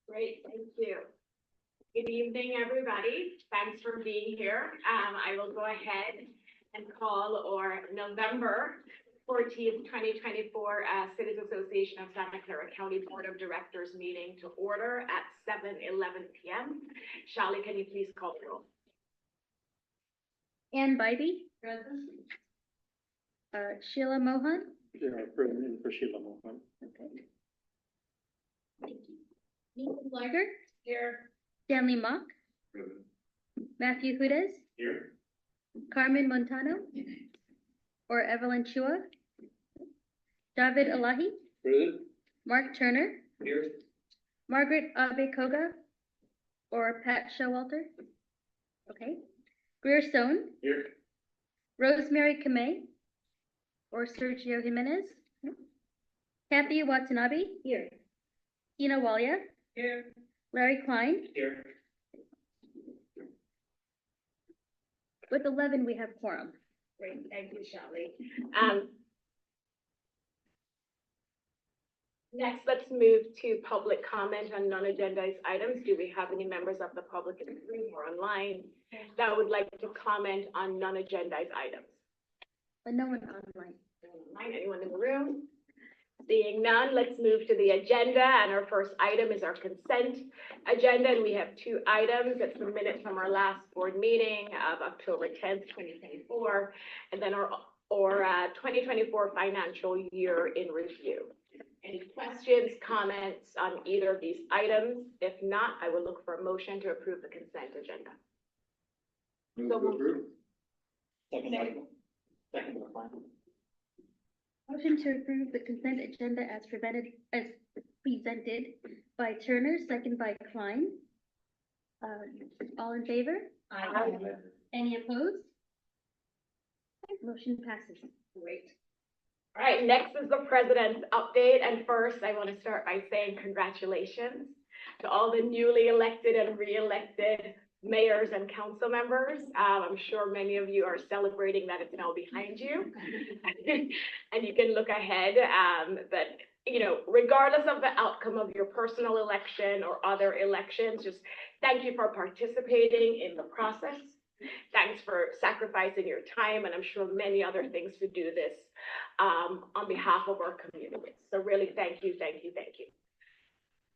Great, thank you. Good evening, everybody. Thanks for being here. I will go ahead and call our November 14th, 2024 Cities Association of Santa Clara County Board of Directors meeting to order at 7:11 p.m. Shali, can you please call the roll? Ann Bybee. Present. Sheila Mohan. Yeah, for Sheila Mohan. Okay. Nathan Larger. Here. Stanley Mock. Present. Matthew Hudes. Here. Carmen Montano. Or Evelyn Chua. David Alahi. Present. Mark Turner. Here. Margaret Abe Koga. Or Pat Showalter. Okay. Greer Stone. Here. Rosemary Kamei. Or Sergio Jimenez. Kathy Watanabe. Here. Tina Walia. Here. Larry Klein. Here. With 11, we have quorum. Great, thank you, Shali. Next, let's move to public comment on non-agendized items. Do we have any members of the public in the room or online that would like to comment on non-agendized items? But no one online. Anyone in the room? Seeing none, let's move to the agenda, and our first item is our consent agenda, and we have two items. It's the minutes from our last board meeting of October 10th, 2024, and then our 2024 financial year in review. Any questions, comments on either of these items? If not, I will look for a motion to approve the consent agenda. Move So to moved. approve. Second. Motion to approve the consent agenda as presented by Turner, second by Klein. All in favor? Aye. Any opposed? Motion passes. Great. All right, next is the president's update. And first, I want to start by saying congratulations to all the newly elected and re-elected mayors and council members. I'm sure many of you are celebrating that it's now behind you. And you can look ahead, but you know, regardless of the outcome of your personal election or other elections, just thank you for participating in the process. Thanks for sacrificing your time, and I'm sure many other things to do this on behalf of our communities. So really, thank you, thank you, thank you.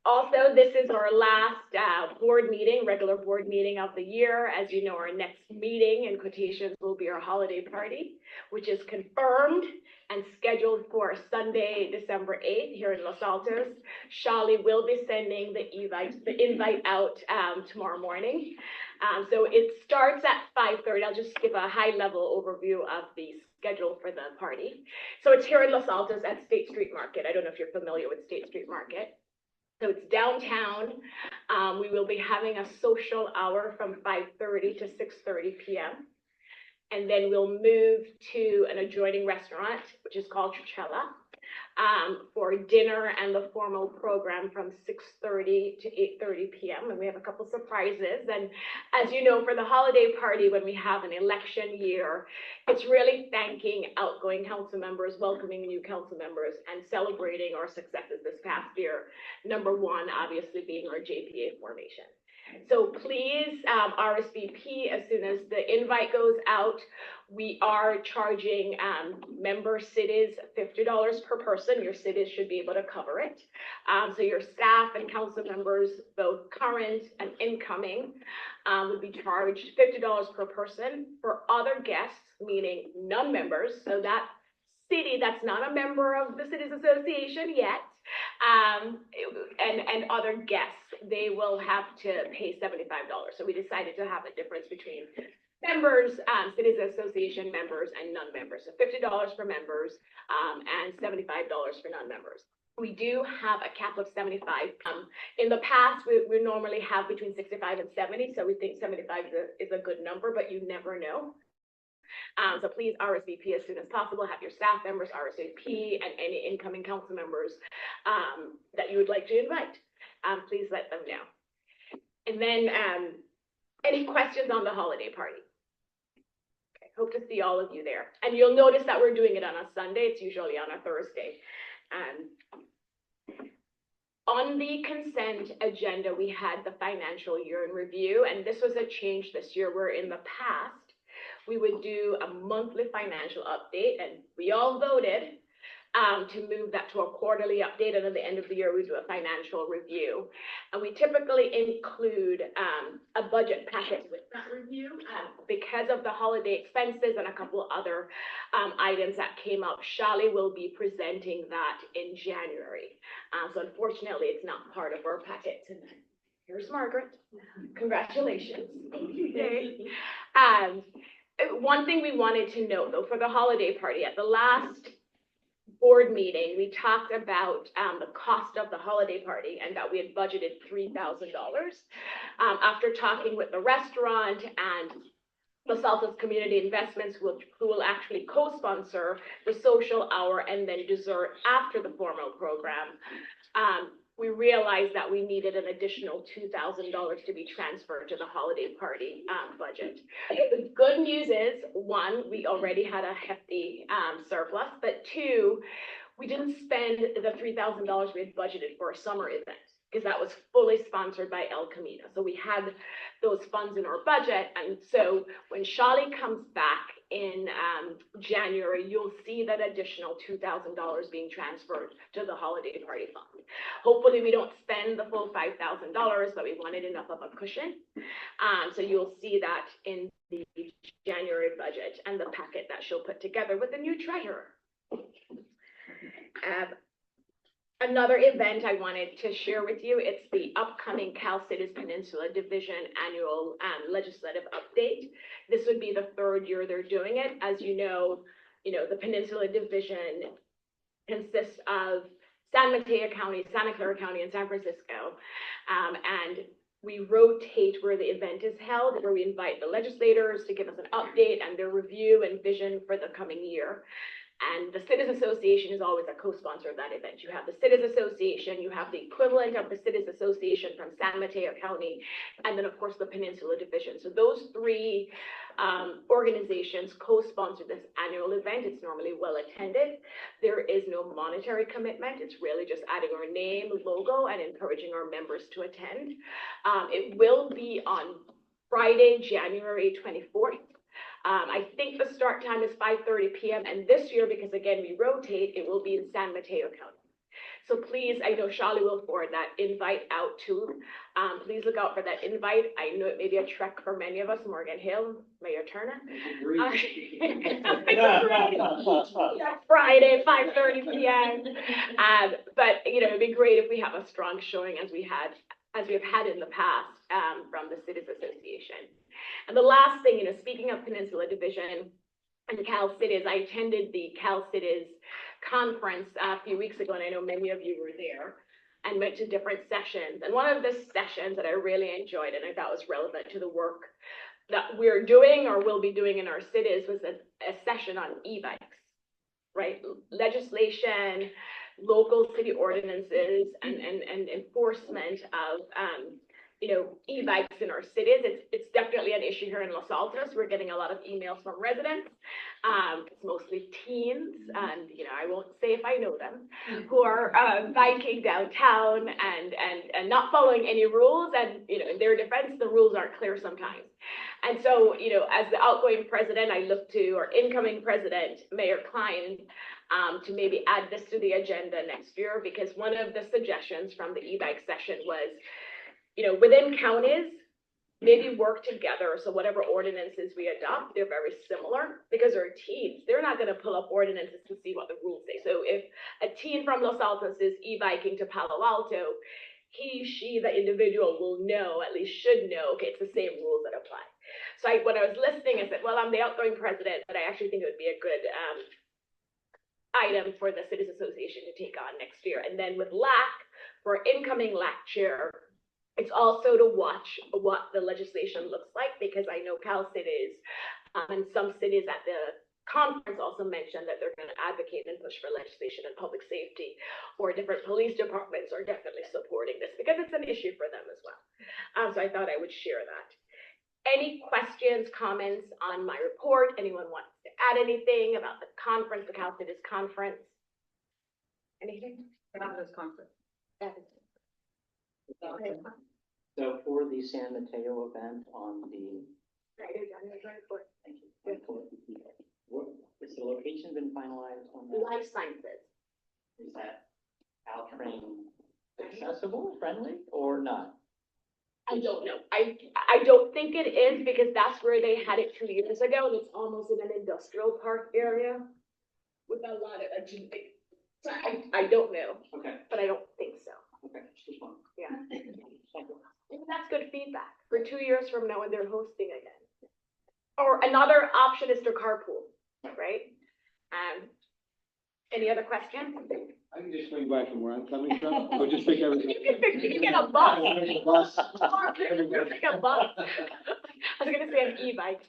Also, this is our last board meeting, regular board meeting of the year. As you know, our next meeting, in quotations, will be our holiday party, which is confirmed and scheduled for Sunday, December 8th here in Los Altos. Shali will be sending the invite out tomorrow morning. So it starts at 5:30. I'll just give a high-level overview of the schedule for the party. So it's here in Los Altos at State Street Market. I don't know if you're familiar with State Street Market. So it's downtown. We will be having a social hour from 5:30 to 6:30 p.m. And then we'll move to an adjoining restaurant, which is called Chuchella, for dinner and the formal program from 6:30 to 8:30 p.m. And we have a couple surprises. And as you know, for the holiday party, when we have an election year, it's really thanking outgoing council members, welcoming new council members, and celebrating our successes this past year. Number one, obviously, being our JPA formation. So please RSVP as soon as the invite goes out. We are charging member cities $50 per person. Your cities should be able to cover it. So your staff and council members, both current and incoming, would be charged $50 per person. For other guests, meaning non-members, so that city that's not a member of the Cities Association yet, and other guests, they will have to pay $75. So we decided to have a difference between members, Cities Association members, and non-members. So $50 for members and $75 for non-members. We do have a cap of 75. In the past, we normally have between 65 and 70, so we think 75 is a good number, but you never know. So please RSVP as soon as possible. Have your staff members RSVP and any incoming council members that you would like to invite. Please let them know. And then any questions on the holiday party? Okay, hope to see all of you there. And you'll notice that we're doing it on a Sunday. It's usually on a Thursday. On the consent agenda, we had the financial year in review, and this was a change this year where in the past, we would do a monthly financial update, and we all voted to move that to a quarterly update, and at the end of the year, we do a financial review. And we typically include a budget packet with that review. Because of the holiday expenses and a couple of other items that came up, Shali will be presenting that in January. So unfortunately, it's not part of our packet tonight. Here's Margaret. Congratulations. Okay. One thing we wanted to note, though, for the holiday party, at the last board meeting, we talked about the cost of the holiday party and that we had budgeted $3,000. After talking with the restaurant and Los Altos Community Investments, who will actually co-sponsor the social hour and then dessert after the formal program, we realized that we needed an additional $2,000 to be transferred to the holiday party budget. The good news is, one, we already had a hefty surplus, but two, we didn't spend the $3,000 we had budgeted for a summer event, because that was fully sponsored by El Camino. So we had those funds in our budget, and so when Shali comes back in January, you'll see that additional $2,000 being transferred to the holiday party fund. Hopefully we don't spend the full $5,000, but we wanted enough of a cushion. So you'll see that in the January budget and the packet that she'll put together with the new treasurer. Another event I wanted to share with you, it's the upcoming Cal Cities Peninsula Division annual legislative update. This would be the third year they're doing it. As you know, the Peninsula Division consists of San Mateo County, Santa Clara County, and San Francisco. And we rotate where the event is held, where we invite the legislators to give us an update and their review and vision for the coming year. And the Cities Association is always a co-sponsor of that event. You have the Cities Association, you have the equivalent of the Cities Association from San Mateo County, and then of course the Peninsula Division. So those three organizations co-sponsor this annual event. It's normally well attended. There is no monetary commitment. It's really just adding our name, logo, and encouraging our members to attend. It will be on Friday, January 24th. I think the start time is 5:30 p.m. and this year, because again, we rotate, it will be in San Mateo County. So please, I know Shali will forward that invite out too. Please look out for that invite. I know it may be a trek for many of us, Morgan Hill, Mayor Turner. Friday, 5:30 p.m. But it'd be great if we have a strong showing as we've had in the past from the Cities Association. And the last thing, speaking of Peninsula Division and Cal Cities, I attended the Cal Cities conference a few weeks ago, and I know many of you were there, and went to different sessions. And one of the sessions that I really enjoyed and I thought was relevant to the work that we're doing or will be doing in our cities was a session on e-bikes, right? Legislation, local city ordinances, and enforcement of e-bikes in our cities. It's definitely an issue here in Los Altos. We're getting a lot of emails from residents. It's mostly teens, and I won't say if I know them, who are biking downtown and not following any rules. And in their defense, the rules aren't clear sometimes. And so as the outgoing president, I look to our incoming president, Mayor Klein, to maybe add this to the agenda next year, because one of the suggestions from the e-bike session was, within counties, maybe work together. So whatever ordinances we adopt, they're very similar, because they're teens. They're not going to pull up ordinances to see what the rules say. So if a teen from Los Altos is e-biking to Palo Alto, she, the individual will know, at least should know, okay, it's the same rules that apply. So when I was listening, I said, well, I'm the outgoing president, but I actually think it would be a good item for the Cities Association to take on next year. And then with LAC, for incoming LAC chair, it's also to watch what the legislation looks like, because I know Cal Cities and some cities at the conference also mentioned that they're going to advocate and push for legislation in public safety, or different police departments are definitely supporting this because it's an issue for them as well. So I thought I would share that. Any questions, comments on my report? Anyone wants to add anything about the conference, the Cal Cities conference? Anything? About this conference. So for the San Mateo event on the, Friday, January 24th. thank you, what, has the location been finalized on that? Life sciences. Is that Caltrain accessible, friendly, or not? I don't know. I don't think it is because that's where they had it 2 years ago and it's almost in an industrial park area with a lot of, so I don't know, Okay, but I don't think so. okay, just one. Yeah. Thank you. And that's good feedback for 2 years from now when they're hosting again. Or another option is to carpool, right? Any other questions? I can just swing by from where I'm coming from, or just pick everything. You can get a bus. Bus. Or you can take a bus. I was gonna say an e-bike.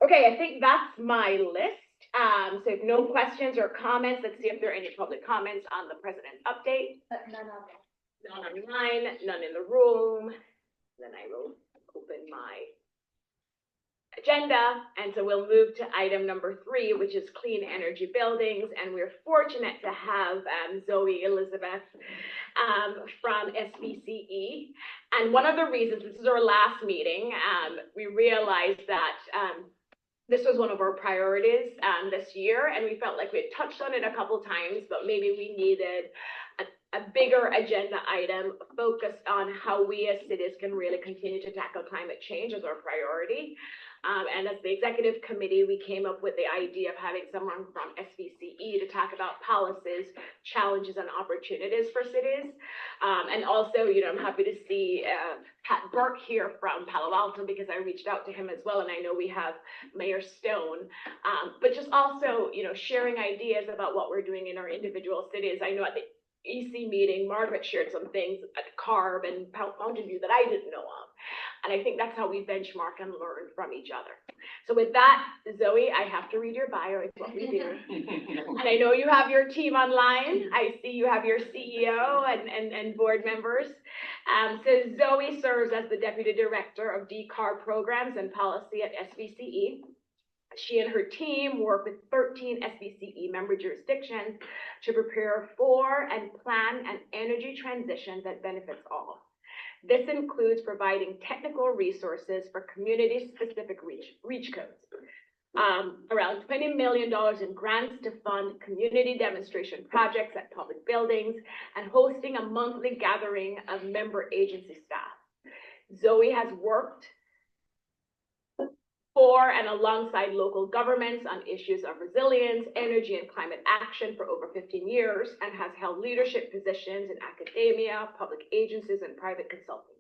Okay, I think that's my list. So if no questions or comments, let's see if there are any public comments on the president's update. But none of them. None online, none in the room. Then I will open my agenda, and so we'll move to item number 3, which is clean energy buildings, and we're fortunate to have Zoe Elizabeth from SBCE. And one of the reasons, this is our last meeting, we realized that this was one of our priorities this year, and we felt like we had touched on it a couple times, but maybe we needed a bigger agenda item focused on how we as cities can really continue to tackle climate change as our priority. And as the executive committee, we came up with the idea of having someone from SBCE to talk about policies, challenges, and opportunities for cities. And also, I'm happy to see Pat Burke here from Palo Alto because I reached out to him as well, and I know we have Mayor Stone. But just also, sharing ideas about what we're doing in our individual cities. I know at the EC meeting, Margaret shared some things at CARB and Mountain View that I didn't know of. And I think that's how we benchmark and learn from each other. So with that, Zoe, I have to read your bio. It's what we do. And I know you have your team online. I see you have your CEO and board members. So Zoe serves as the Deputy Director of DCAR Programs and Policy at SBCE. She and her team work with 13 SBCE member jurisdictions to prepare for and plan an energy transition that benefits all. This includes providing technical resources for community-specific reach codes. Around $20 million in grants to fund community demonstration projects at public buildings and hosting a monthly gathering of member agency staff. Zoe has worked for and alongside local governments on issues of resilience, energy, and climate action for over 15 years and has held leadership positions in academia, public agencies, and private consulting.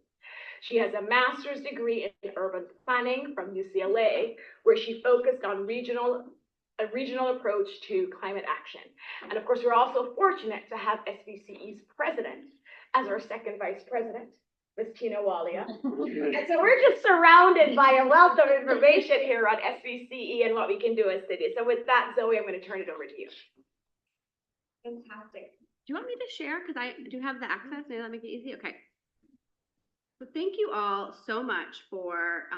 She has a master's degree in urban planning from UCLA, where she focused on a regional approach to climate action. And of course, we're also fortunate to have SBCE's president as our second vice president, Ms. Tina Walia. And so we're just surrounded by a wealth of information here on SBCE and what we can do as cities. So with that, Zoe, I'm going to turn it over to you. Fantastic. Do you want me to share? Because I do have the access. Maybe that'll make it easy. Okay. So thank you all so much for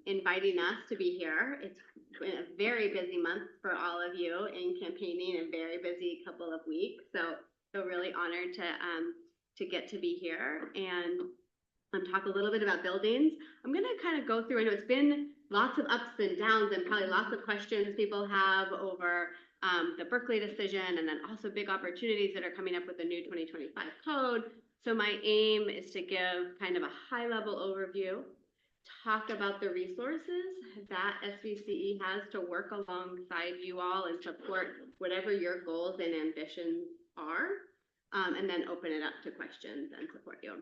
inviting us to be here. It's been a very busy month for all of you in campaigning and very busy couple of weeks. So really honored to get to be here and talk a little bit about buildings. I'm going to kind of go through, I know it's been lots of ups and downs and probably lots of questions people have over the Berkeley decision and then also big opportunities that are coming up with the new 2025 code. So my aim is to give kind of a high level overview, talk about the resources that SBCE has to work alongside you all and support whatever your goals and ambitions are, and then open it up to questions and support you.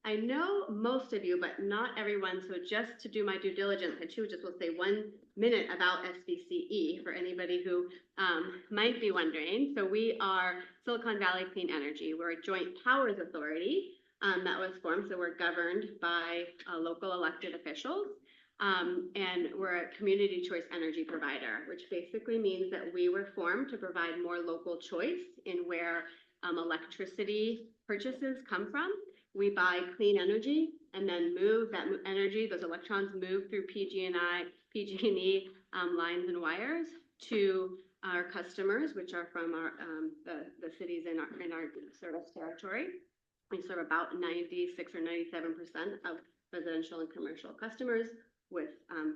I know most of you, but not everyone, so just to do my due diligence, I just will say 1 minute about SBCE for anybody who might be wondering. So we are Silicon Valley Clean Energy. We're a joint powers authority that was formed, so we're governed by local elected officials, and we're a community choice energy provider, which basically means that we were formed to provide more local choice in where electricity purchases come from. We buy clean energy and then move that energy, those electrons move through PG&E lines and wires to our customers, which are from our, the cities in our service territory. We serve about 96 or 97% of residential and commercial customers with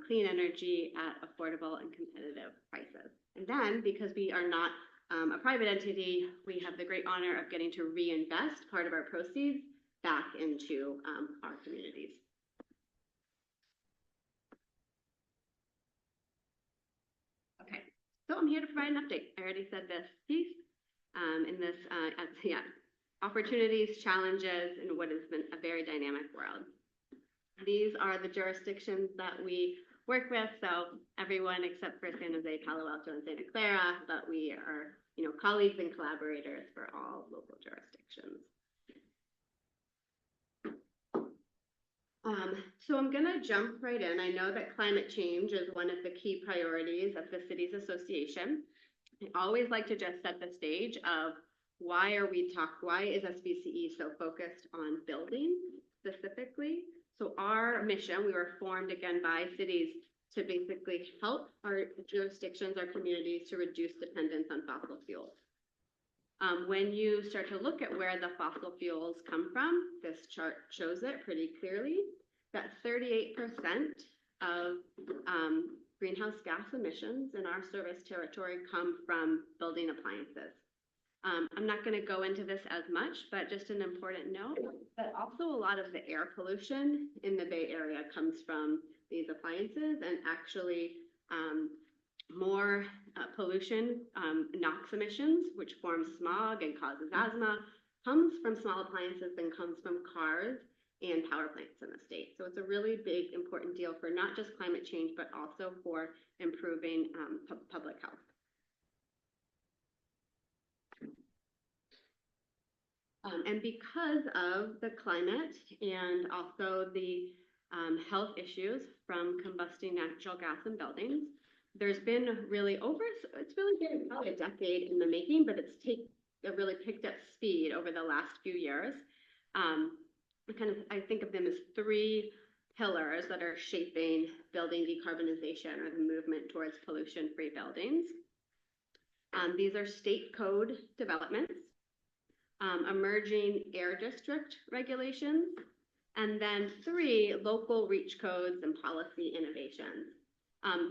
clean energy at affordable and competitive prices. And then, because we are not a private entity, we have the great honor of getting to reinvest part of our proceeds back into our communities. Okay, so I'm here to provide an update. I already said this piece in this, opportunities, challenges, in what has been a very dynamic world. These are the jurisdictions that we work with, so everyone except for San Jose, Palo Alto, and Santa Clara, but we are, colleagues and collaborators for all local jurisdictions. So I'm gonna jump right in. I know that climate change is one of the key priorities of the Cities Association. I always like to just set the stage of why is SBCE so focused on building specifically? So our mission, we were formed again by cities to basically help our jurisdictions, our communities to reduce dependence on fossil fuels. When you start to look at where the fossil fuels come from, this chart shows it pretty clearly, that 38% of greenhouse gas emissions in our service territory come from building appliances. I'm not going to go into this as much, but just an important note that also a lot of the air pollution in the Bay Area comes from these appliances, and actually more pollution, NOx emissions, which form smog and causes asthma, comes from small appliances than comes from cars and power plants in the state. So it's a really big, important deal for not just climate change, but also for improving public health. And because of the climate and also the health issues from combusting natural gas in buildings, there's been it's really been probably a decade in the making, but it's really picked up speed over the last few years. I think of them as three pillars that are shaping building decarbonization or the movement towards pollution-free buildings. These are state code developments, emerging air district regulations, and then 3 local reach codes and policy innovations.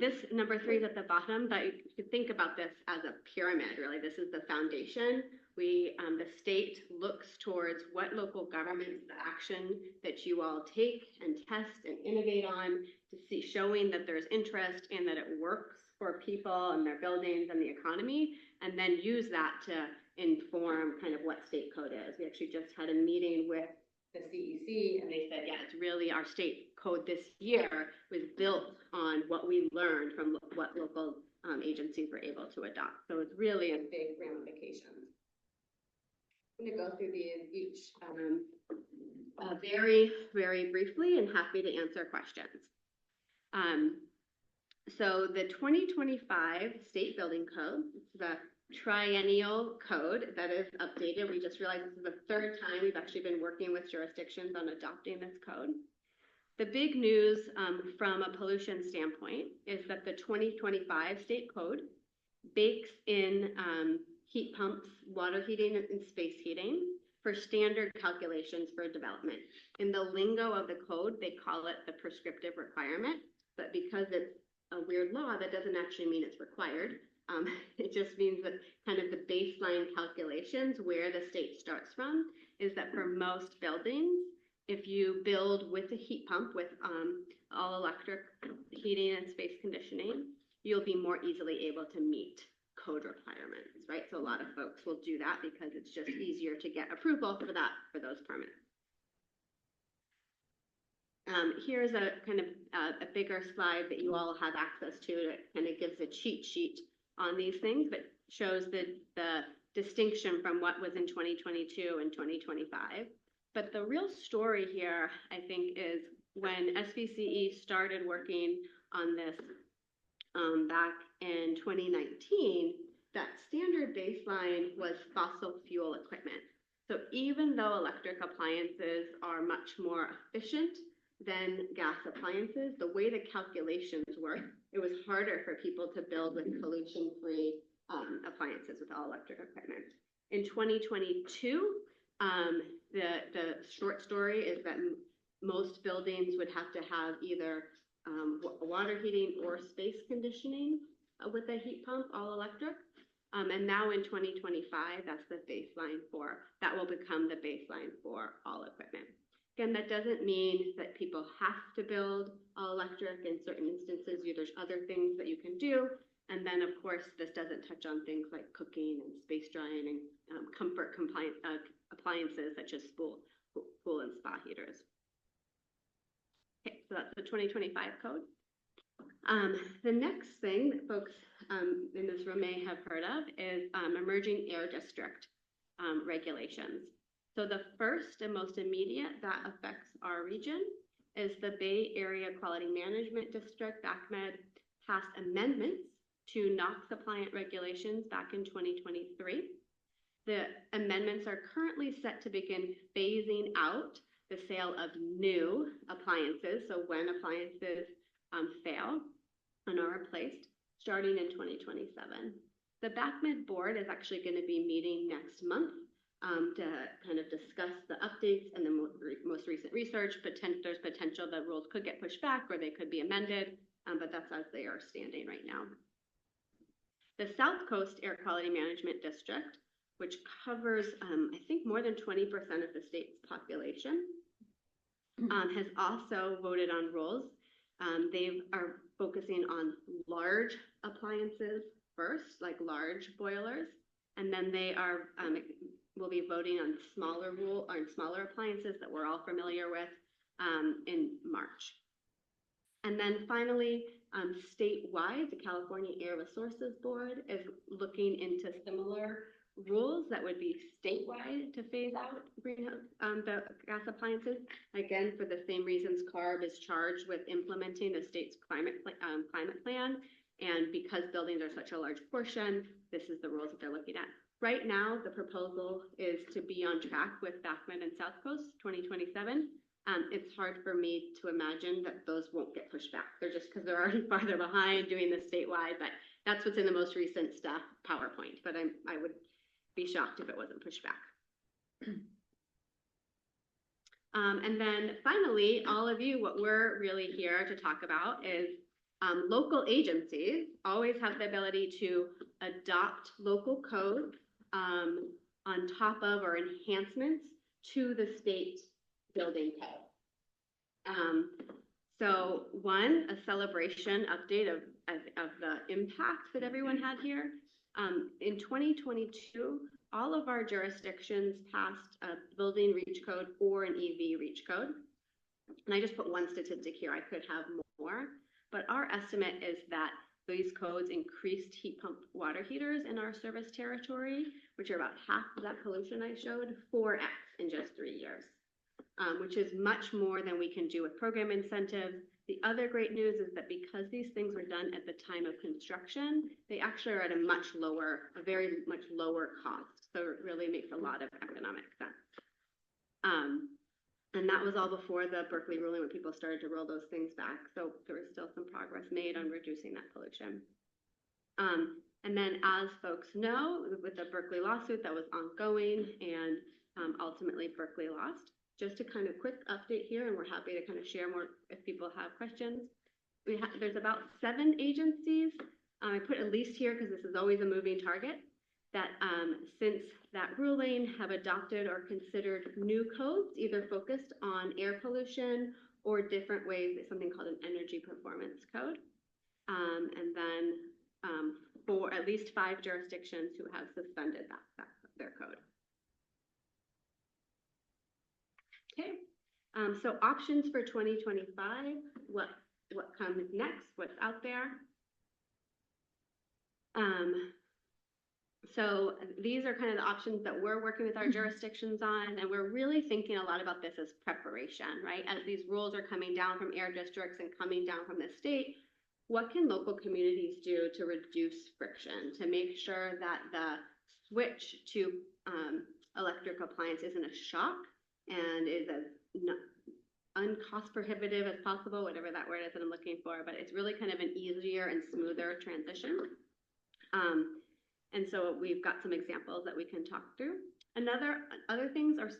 This number 3 is at the bottom, but you could think about this as a pyramid, really. This is the foundation. The state looks towards what local governments, the action that you all take and test and innovate on to see, showing that there's interest and that it works for people and their buildings and the economy, and then use that to inform kind of what state code is. We actually just had a meeting with the CEC, and they said, yeah, it's really our state code this year was built on what we learned from what local agencies were able to adopt. So it's really a big ramification. I'm going to go through these each very, very briefly, and happy to answer questions. So the 2025 State Building Code, the triennial code that is updated. We just realized this is the 3rd time we've actually been working with jurisdictions on adopting this code. The big news from a pollution standpoint is that the 2025 state code bakes in heat pumps, water heating, and space heating for standard calculations for development. In the lingo of the code, they call it the prescriptive requirement, but because it's a weird law, that doesn't actually mean it's required. It just means that kind of the baseline calculations where the state starts from is that for most buildings, if you build with a heat pump with all electric heating and space conditioning, you'll be more easily able to meet code requirements, right? So a lot of folks will do that because it's just easier to get approval for those permits. Here's a kind of a bigger slide that you all have access to. It kind of gives a cheat sheet on these things, but shows the distinction from what was in 2022 and 2025. But the real story here, I think, is when SBCE started working on this back in 2019, that standard baseline was fossil fuel equipment. So even though electric appliances are much more efficient than gas appliances, the way the calculations work, it was harder for people to build with pollution-free appliances with all electric equipment. In 2022, the short story is that most buildings would have to have either water heating or space conditioning with a heat pump, all electric. And now in 2025, that's the baseline that will become the baseline for all equipment. Again, that doesn't mean that people have to build all electric. In certain instances, there's other things that you can do. And then, of course, this doesn't touch on things like cooking and space drying and comfort compliant appliances such as pool and spa heaters. Okay, so that's the 2025 code. The next thing that folks in this room may have heard of is emerging air district regulations. So the first and most immediate that affects our region is the Bay Area Quality Management District, BACMed, passed amendments to NOx appliance regulations back in 2023. The amendments are currently set to begin phasing out the sale of new appliances, so when appliances fail and are replaced, starting in 2027. The BACMed board is actually going to be meeting next month to kind of discuss the updates and the most recent research. There's potential that rules could get pushed back or they could be amended, but that's as they are standing right now. The South Coast Air Quality Management District, which covers, I think, more than 20% of the state's population, has also voted on rules. They are focusing on large appliances first, like large boilers, and then they will be voting on smaller appliances that we're all familiar with in March. And then finally, statewide, the California Air Resources Board is looking into similar rules that would be statewide to phase out greenhouse the gas appliances. Again, for the same reasons CARB is charged with implementing the state's climate plan. And because buildings are such a large portion, this is the rules that they're looking at. Right now, the proposal is to be on track with BACMed and South Coast 2027. It's hard for me to imagine that those won't get pushed back. They're just because they're already farther behind doing this statewide, but that's what's in the most recent stuff, PowerPoint. But I would be shocked if it wasn't pushed back. And then finally, all of you, what we're really here to talk about is local agencies always have the ability to adopt local codes on top of or enhancements to the state building code. So one, a celebration update of the impact that everyone had here. In 2022, all of our jurisdictions passed a building reach code or an EV reach code. And I just put one statistic here, I could have more, but our estimate is that these codes increased heat pump water heaters in our service territory, which are about half of that pollution I showed, 4x in just 3 years. Which is much more than we can do with program incentives. The other great news is that because these things were done at the time of construction, they actually are at a very much lower cost. So it really makes a lot of economic sense. And that was all before the Berkeley ruling when people started to roll those things back. So there was still some progress made on reducing that pollution. And then as folks know, with the Berkeley lawsuit that was ongoing and ultimately Berkeley lost. Just a kind of quick update here, and we're happy to kind of share more if people have questions. There's about 7 agencies. I put at least here because this is always a moving target that since that ruling have adopted or considered new codes, either focused on air pollution or different ways, something called an energy performance code. And then for at least 5 jurisdictions who have suspended their code. Okay, so options for 2025, what comes next, what's out there. So these are kind of the options that we're working with our jurisdictions on, and we're really thinking a lot about this as preparation, right? As these rules are coming down from air districts and coming down from the state, what can local communities do to reduce friction, to make sure that the switch to electric appliance isn't a shock and is as uncost prohibitive as possible, whatever that word is that I'm looking for, but it's really kind of an easier and smoother transition. And so we've got some examples that we can talk through. Other things are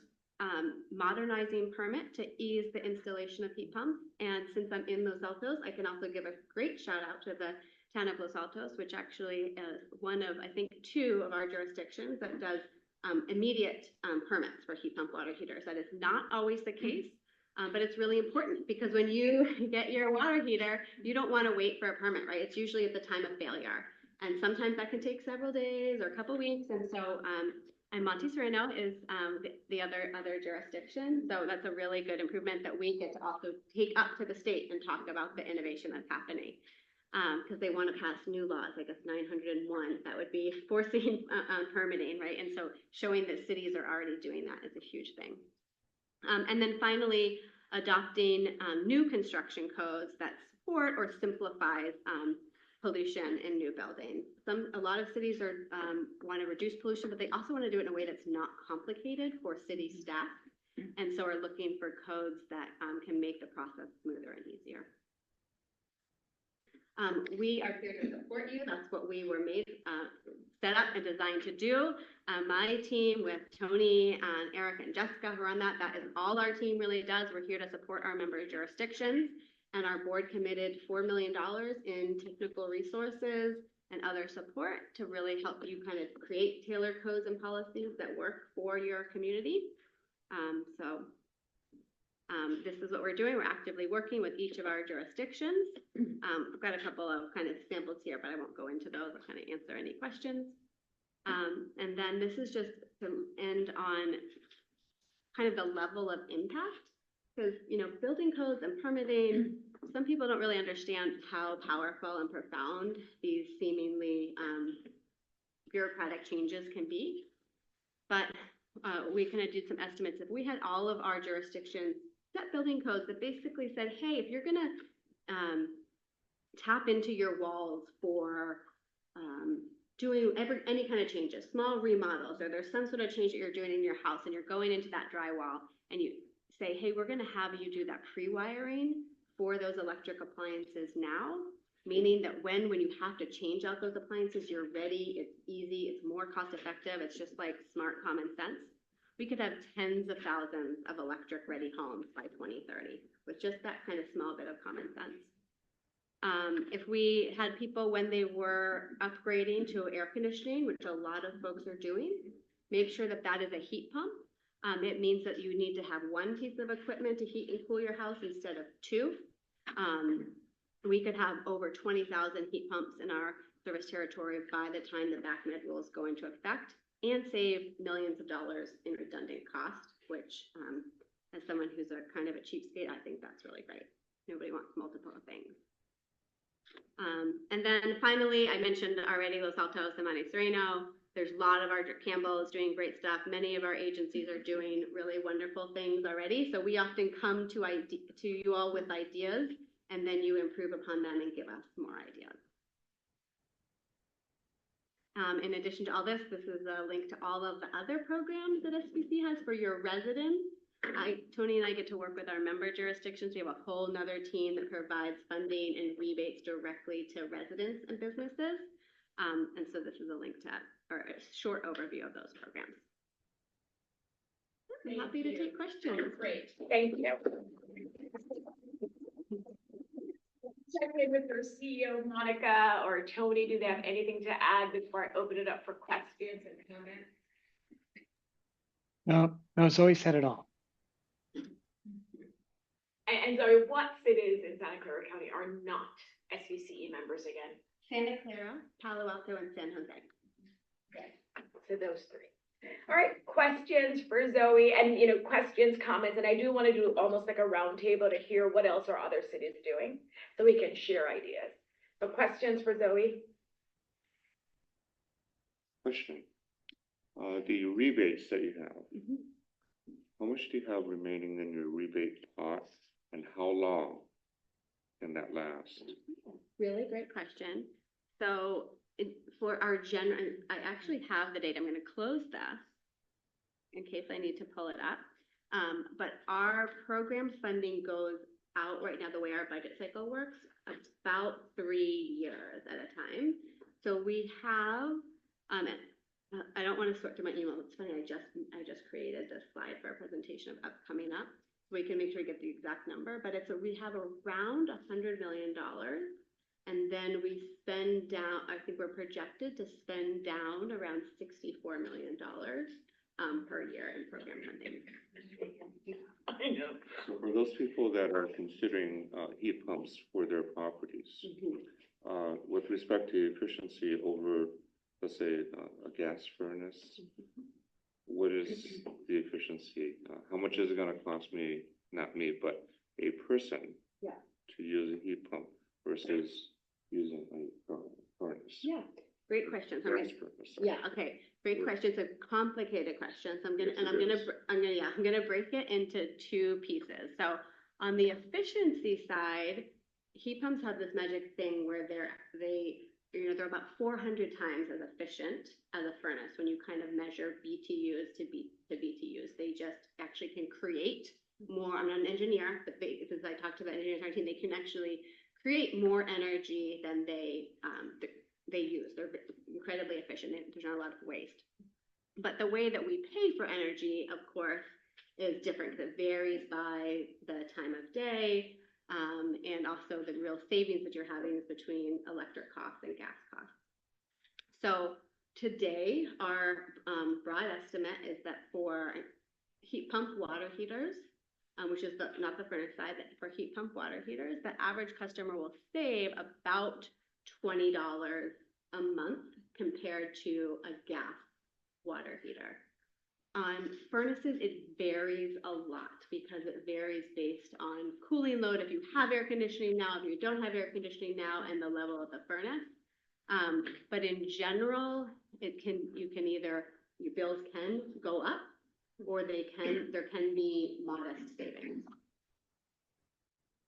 modernizing permit to ease the installation of heat pumps. And since I'm in Los Altos, I can also give a great shout out to the town of Los Altos, which actually is one of, I think, 2 of our jurisdictions that does immediate permits for heat pump water heaters. That is not always the case, but it's really important because when you get your water heater, you don't want to wait for a permit, right? It's usually at the time of failure. And sometimes that can take several days or a couple weeks. And so, and Monte Sereno is the other jurisdiction. So that's a really good improvement that we get to also take up to the state and talk about the innovation that's happening. Because they want to pass new laws, I guess 901, that would be forcing permitting, right? And so showing that cities are already doing that is a huge thing. And then finally, adopting new construction codes that support or simplifies pollution in new buildings. A lot of cities are want to reduce pollution, but they also want to do it in a way that's not complicated for city staff. And so are looking for codes that can make the process smoother and easier. We are here to support you. That's what we were made, set up and designed to do. My team with Tony and Eric and Jessica who are on that is all our team really does. We're here to support our member jurisdictions, and our board committed $4 million in technical resources and other support to really help you kind of create tailored codes and policies that work for your community. This is what we're doing. We're actively working with each of our jurisdictions. I've got a couple of kind of samples here, but I won't go into those. I'll kind of answer any questions. And then this is just to end on kind of the level of impact, because, you know, building codes and permitting, some people don't really understand how powerful and profound these seemingly bureaucratic changes can be. But we kind of did some estimates. If we had all of our jurisdictions set building codes that basically said, hey, if you're gonna tap into your walls for doing any kind of changes, small remodels, or there's some sort of change that you're doing in your house and you're going into that drywall and you say, hey, we're gonna have you do that pre-wiring for those electric appliances now, meaning that when you have to change out those appliances, you're ready, it's easy, it's more cost effective, it's just like smart common sense. We could have tens of thousands of electric ready homes by 2030 with just that kind of small bit of common sense. If we had people, when they were upgrading to air conditioning, which a lot of folks are doing, make sure that that is a heat pump. It means that you need to have one piece of equipment to heat and cool your house instead of 2. We could have over 20,000 heat pumps in our service territory by the time the BACMed rules go into effect, and save millions of dollars in redundant cost, which as someone who's a kind of a cheapskate, I think that's really great. Nobody wants multiple things. And then finally, I mentioned already Los Altos and Monte Sereno. There's a lot of our Campbell is doing great stuff. Many of our agencies are doing really wonderful things already. So we often come to you all with ideas, and then you improve upon them and give us more ideas. In addition to all this, this is a link to all of the other programs that SBC has for your residents. Tony and I get to work with our member jurisdictions. We have a whole nother team that provides funding and rebates directly to residents and businesses. And so this is a link to that, or a short overview of those programs. I'm happy to take questions. Great, thank you. Check in with our CEO, Monica, or Tony. Do they have anything to add before I open it up for questions and comments? No, Zoe said it all. And Zoe, what cities in Santa Clara County are not SBCE members again? Santa Clara, Palo Alto, and San Jose. Okay, so those 3. All right, questions for Zoe, and questions, comments, and I do want to do almost like a round table to hear what else are other cities doing, so we can share ideas. So questions for Zoe? Question. The rebates that you have, how much do you have remaining in your rebate pot, and how long can that last? Really great question. So for our general, I actually have the data. I'm going to close this in case I need to pull it up. But our program funding goes out right now, the way our budget cycle works, about 3 years at a time. So we have I don't want to sort through my email. It's funny, I just created this slide for a presentation of coming up. We can make sure we get the exact number, but we have around $100 million. And then we spend down, I think we're projected to spend down around $64 million per year in program funding. I know. So for those people that are considering heat pumps for their properties, with respect to efficiency over, let's say, a gas furnace, what is the efficiency? How much is it going to cost me, not me, but a person to use a heat pump versus using a furnace? Yeah, great question. So Gas furnace, sorry. yeah, okay, great question. It's a complicated question. So I'm gonna break it into two pieces. So on the efficiency side, heat pumps have this magic thing where they're about 400 times as efficient as a furnace when you kind of measure BTUs to BTUs. They just actually can create more. I'm not an engineer, but because I talked to the engineering team, they can actually create more energy than they use. They're incredibly efficient. There's not a lot of waste. But the way that we pay for energy, of course, is different because it varies by the time of day, and also the real savings that you're having is between electric costs and gas costs. So today, our broad estimate is that for heat pump water heaters, which is not the furnace side, but for heat pump water heaters, the average customer will save about $20 a month compared to a gas water heater. On furnaces, it varies a lot because it varies based on cooling load. If you have air conditioning now, if you don't have air conditioning now, and the level of the furnace. But in general, your bills can go up, or there can be modest savings.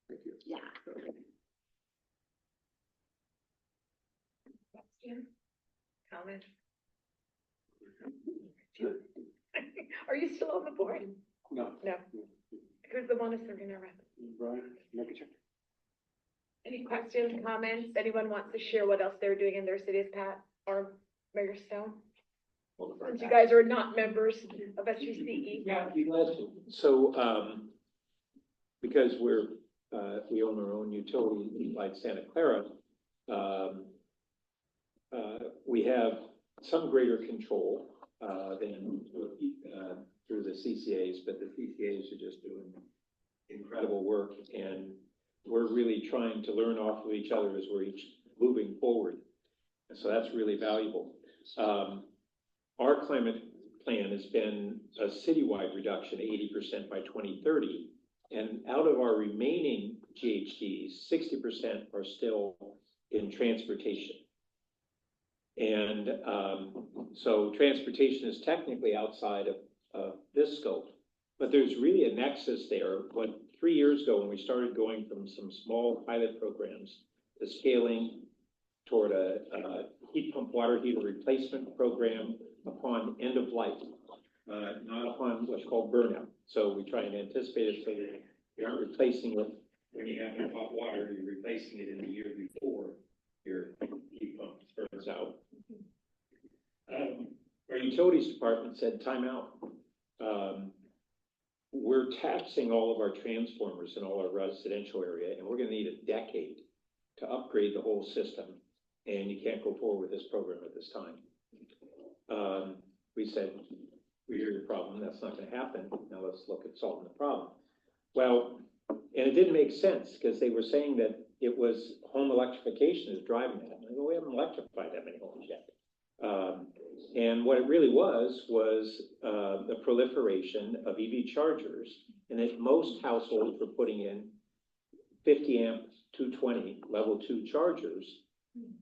Thank you. Yeah, absolutely. Question? Comment? Are you still on the board? No. No. Who's the Montessori rep? Brian, make a check. Any questions, comments? Anyone wants to share what else they're doing in their cities, Pat or Mayor Stone? Since you guys are not members of SGCE. Yeah, I'd be glad to. So, because we own our own utility like Santa Clara, we have some greater control than through the CCAs, but the CCAs are just doing incredible work, and we're really trying to learn off of each other as we're each moving forward. And so that's really valuable. Our climate plan has been a citywide reduction, 80% by 2030. And out of our remaining GHGs, 60% are still in transportation. And so transportation is technically outside of this scope, but there's really a nexus there. But 3 years ago, when we started going from some small pilot programs to scaling toward a heat pump water heater replacement program upon end of life, not upon what's called burnout. So we try and anticipate it so that you aren't replacing it when you have your hot water, you're replacing it in the year before your heat pump burns out. Our utilities department said, time out. We're taxing all of our transformers in all our residential area, and we're gonna need a decade to upgrade the whole system, and you can't go forward with this program at this time. We said, we hear your problem, that's not gonna happen, now let's look at solving the problem. Well, and it didn't make sense, because they were saying that it was home electrification is driving that. And I go, we haven't electrified that many homes yet. And what it really was the proliferation of EV chargers, and that most households were putting in 50 amp 220 level 2 chargers,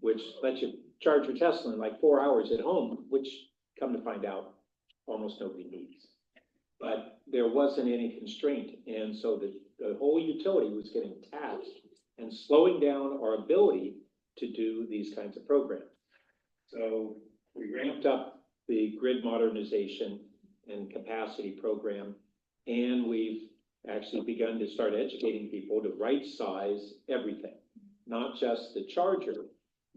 which lets you charge your Tesla in like 4 hours at home, which, come to find out, almost nobody needs. But there wasn't any constraint, and so the whole utility was getting taxed and slowing down our ability to do these kinds of programs. So we ramped up the grid modernization and capacity program, and we've actually begun to start educating people to right size everything, not just the charger,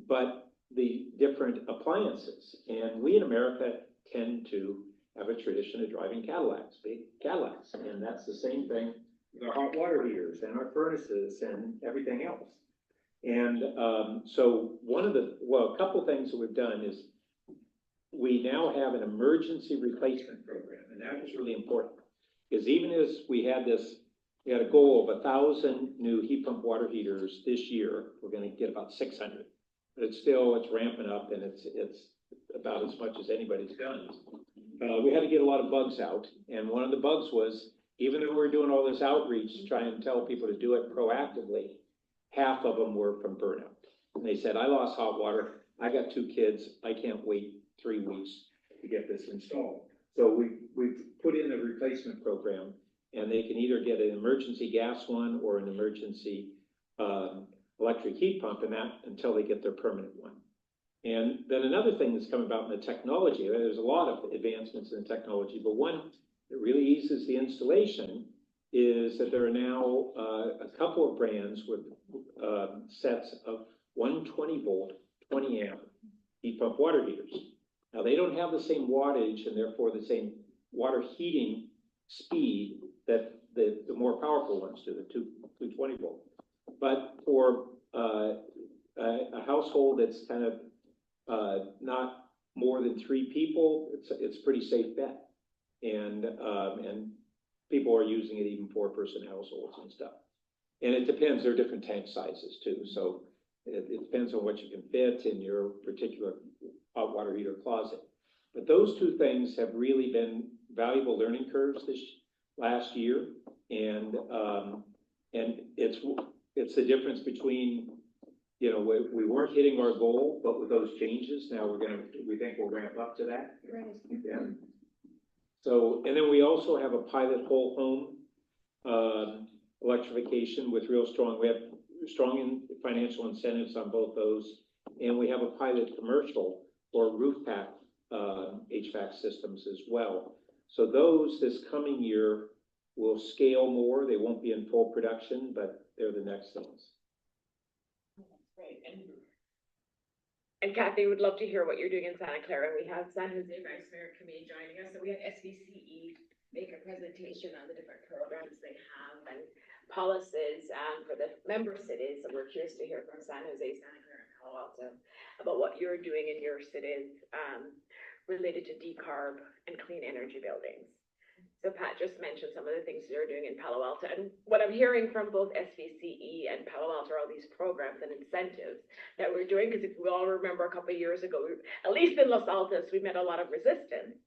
but the different appliances. And we in America tend to have a tradition of driving Cadillacs, big Cadillacs. And that's the same thing with our hot water heaters and our furnaces and everything else. And so a couple things that we've done is we now have an emergency replacement program, and that is really important. Because even as we had a goal of 1,000 new heat pump water heaters this year, we're gonna get about 600. But it's ramping up, and it's about as much as anybody's done. We had to get a lot of bugs out, and one of the bugs was, even though we were doing all this outreach to try and tell people to do it proactively, half of them were from burnout. And they said, I lost hot water, I got 2 kids, I can't wait 3 weeks to get this installed. So we've put in a replacement program, and they can either get an emergency gas one or an emergency electric heat pump, and that until they get their permanent one. And then another thing that's come about in the technology, there's a lot of advancements in the technology, but one that really eases the installation is that there are now a couple of brands with sets of 120 volt, 20 amp heat pump water heaters. Now, they don't have the same wattage and therefore the same water heating speed that the more powerful ones do, the 220 volt. But for a household that's kind of not more than 3 people, it's a pretty safe bet. And people are using it even 4-person households and stuff. And it depends, there are different tank sizes too. So it depends on what you can fit in your particular hot water heater closet. But those 2 things have really been valuable learning curves this last year. And it's the difference between, we weren't hitting our goal, but with those changes, now we think we'll ramp up to that. Right. Yeah. So, and then we also have a pilot whole home electrification with we have strong financial incentives on both those. And we have a pilot commercial or roof pack HVAC systems as well. So those this coming year will scale more. They won't be in full production, but they're the next things. Great. And Kathy, would love to hear what you're doing in Santa Clara. We have San Jose Vice Mayor Committee joining us, so we had SVCE make a presentation on the different programs they have and policies for the member cities. And we're curious to hear from San Jose, Santa Clara, and Palo Alto about what you're doing in your cities related to decarb and clean energy buildings. So Pat just mentioned some of the things you're doing in Palo Alto, and what I'm hearing from both SVCE and Palo Alto are all these programs and incentives that we're doing, because if we all remember a couple of years ago, at least in Los Altos, we met a lot of resistance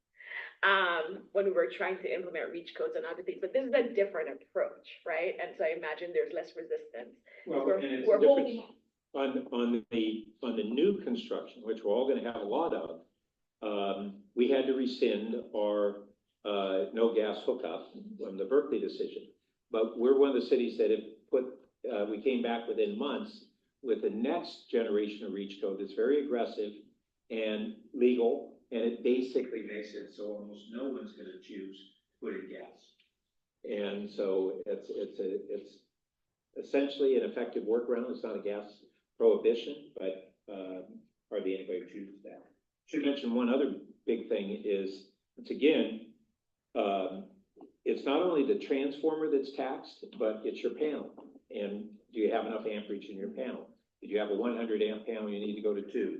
when we were trying to implement reach codes and other things, but this is a different approach, right? And so I imagine there's less resistance. Well, and it's we're a holding. on the new construction, which we're all going to have a lot of, we had to rescind our no gas hookup from the Berkeley decision. But we're one of the cities that have we came back within months with the next generation of reach code that's very aggressive and legal, and it basically makes it so almost no one's going to choose to put in gas. And so it's essentially an effective workaround. It's not a gas prohibition, but hardly anybody chooses that. Should mention one other big thing is, once again, it's not only the transformer that's taxed, but it's your panel. And do you have enough amperage in your panel? Did you have a 100 amp panel, you need to go to 2?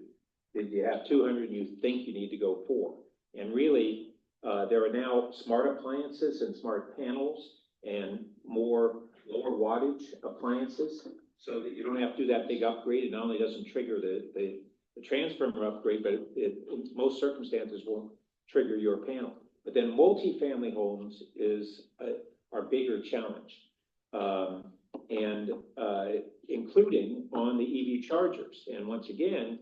Did you have 200 and you think you need to go 4? And really, there are now smart appliances and smart panels and more lower wattage appliances, so that you don't have to do that big upgrade. It not only doesn't trigger the transformer upgrade, but it in most circumstances won't trigger your panel. But then multifamily homes is our bigger challenge, and including on the EV chargers. And once again,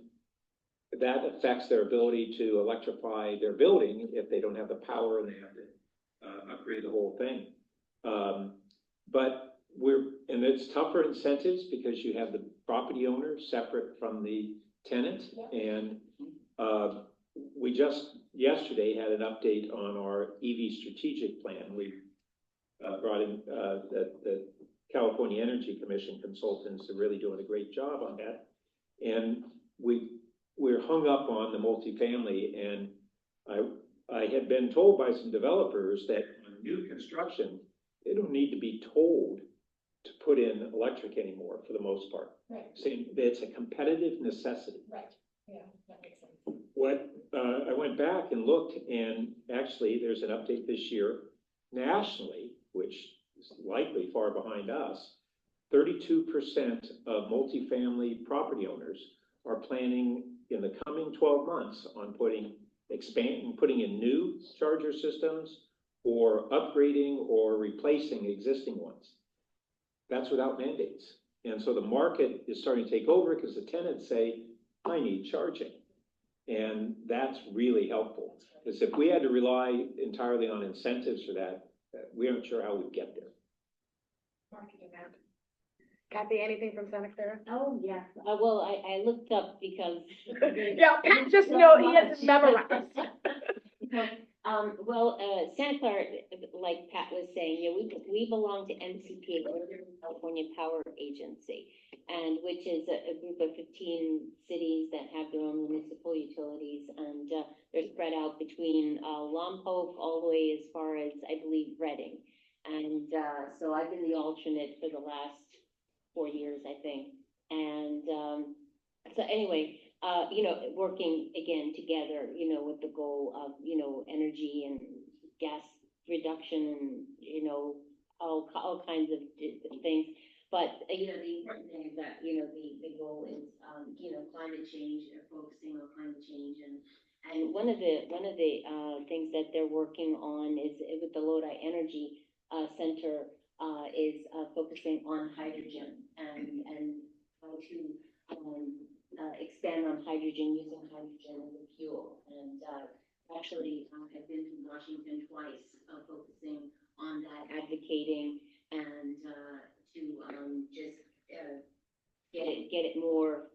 that affects their ability to electrify their building if they don't have the power and they have to upgrade the whole thing. But and it's tougher incentives because you have the property owner separate from the tenant. And we just yesterday had an update on our EV strategic plan. We brought in the California Energy Commission consultants are really doing a great job on that. And we we're hung up on the multifamily, and I had been told by some developers that on new construction, they don't need to be told to put in electric anymore for the most part. Right. Saying that it's a competitive necessity. Right, yeah, that makes sense. What, I went back and looked, and actually, there's an update this year nationally, which is likely far behind us. 32% of multifamily property owners are planning in the coming 12 months on putting in new charger systems or upgrading or replacing existing ones. That's without mandates. And so the market is starting to take over because the tenants say, I need charging. And that's really helpful. Because if we had to rely entirely on incentives for that, we aren't sure how we'd get there. Market demand. Kathy, anything from Santa Clara? Oh, yeah, well, I looked up because. Yeah, Pat just know he has it memorized. Santa Clara, like Pat was saying, yeah, we belong to NCPA, Northern California Power Agency, and which is a group of 15 cities that have their own municipal utilities, and they're spread out between Lompoc all the way as far as, I believe, Reading. And so I've been the alternate for the last 4 years, I think. And so anyway, working again together, with the goal of, energy and gas reduction and, all kinds of things. But, the important thing is that, the goal is, climate change, focusing on climate change. And one of the things that they're working on is with the Lodi Energy Center is focusing on hydrogen and how to expand on hydrogen, using hydrogen as a fuel. And actually, I've been to Washington twice, focusing on that, advocating, and to just get it more,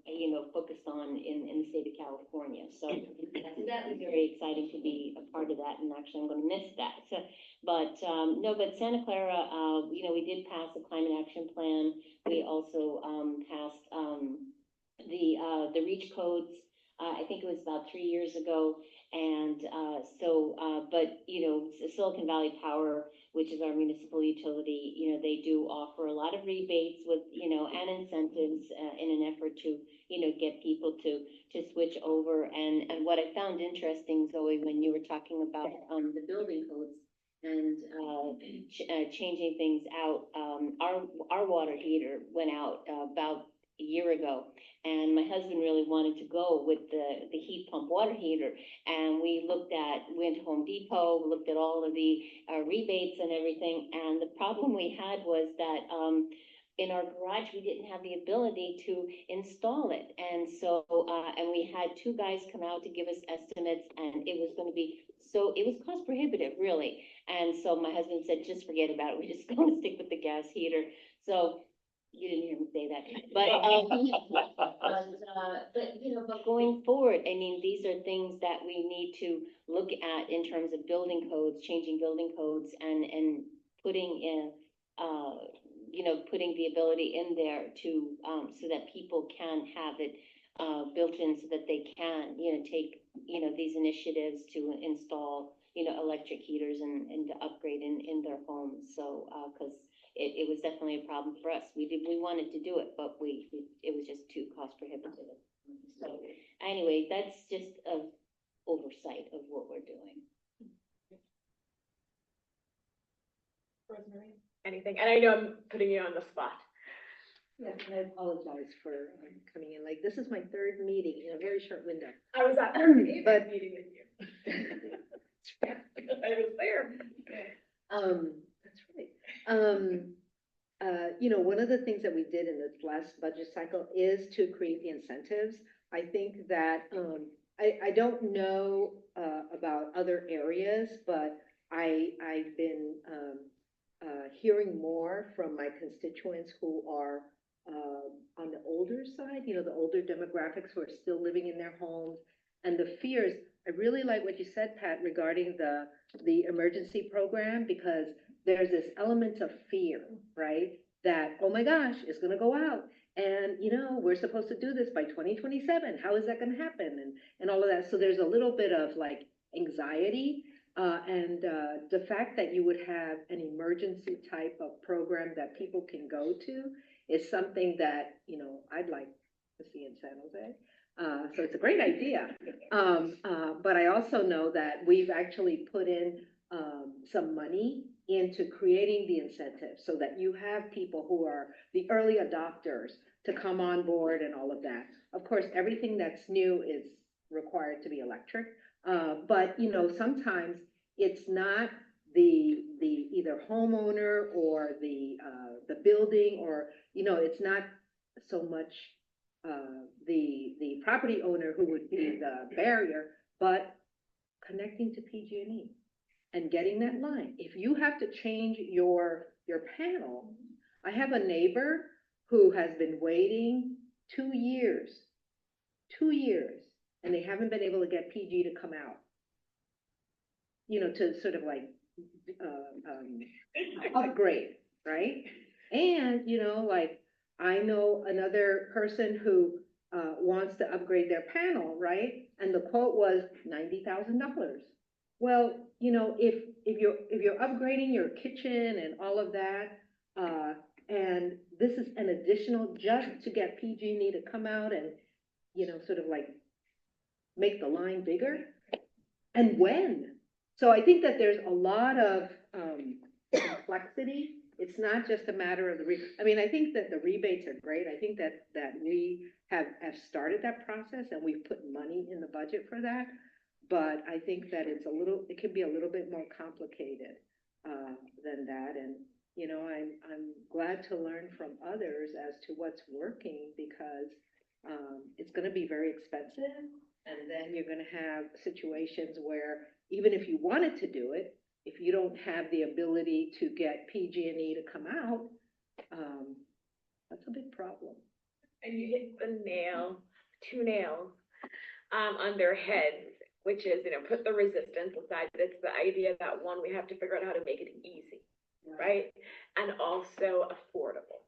focused on in the state of California. So that was very exciting to be a part of that, and actually I'm going to miss that. So, but Santa Clara, we did pass a climate action plan. We also passed the REACH codes. I think it was about 3 years ago, and but Silicon Valley Power, which is our municipal utility, they do offer a lot of rebates with and incentives in an effort to get people to switch over. And what I found interesting, Zoe, when you were talking about the building codes and changing things out, our water heater went out about a year ago, and my husband really wanted to go with the heat pump water heater, and we went to Home Depot, looked at all of the rebates and everything, and the problem we had was that in our garage we didn't have the ability to install it, and so and we had 2 guys come out to give us estimates, and it was going to be it was cost prohibitive, really. And so my husband said, just forget about it, we're just going to stick with the gas heater. So you didn't hear me say that, but but going forward, I mean, these are things that we need to look at in terms of building codes, changing building codes, and putting in, putting the ability in there to so that people can have it built in, so that they can, take, these initiatives to install, electric heaters and to upgrade in their homes. So, because it was definitely a problem for us. We wanted to do it, but it was just too cost prohibitive. So anyway, that's just an oversight of what we're doing. Rosemary, anything? And I know I'm putting you on the spot. Yes, and I apologize for coming in late. This is my 3rd meeting in a very short window. I was at the meeting with you. I was there. That's right. One of the things that we did in this last budget cycle is to create the incentives. I think that, I don't know about other areas, but I've been hearing more from my constituents who are on the older side, the older demographics who are still living in their homes, and the fears. I really like what you said, Pat, regarding the emergency program, because there's this element of fear, right? That, oh my gosh, it's going to go out. And, we're supposed to do this by 2027. How is that gonna happen? And all of that. So there's a little bit of like anxiety. And the fact that you would have an emergency type of program that people can go to is something that, I'd like to see in San Jose. So it's a great idea. But I also know that we've actually put in some money into creating the incentives so that you have people who are the early adopters to come on board and all of that. Of course, everything that's new is required to be electric. But sometimes it's not the either homeowner or the building, or it's not so much the property owner who would be the barrier, but connecting to PG&E and getting that line. If you have to change your panel, I have a neighbor who has been waiting 2 years, and they haven't been able to get PG to come out. To sort of like upgrade, right? And like I know another person who wants to upgrade their panel, right? And the quote was $90,000. Well, if you're upgrading your kitchen and all of that, and this is an additional just to get PG&E to come out and sort of like make the line bigger, and when. So I think that there's a lot of complexity. It's not just a matter of I think that the rebates are great. I think that we have started that process and we've put money in the budget for that. But I think that it can be a little bit more complicated than that. And I'm glad to learn from others as to what's working, because it's going to be very expensive. And then you're going to have situations where even if you wanted to do it, if you don't have the ability to get PG&E to come out, that's a big problem. And you hit two nails on their heads, which is, put the resistance aside. It's the idea that, one, we have to figure out how to make it easy, right? And also affordable,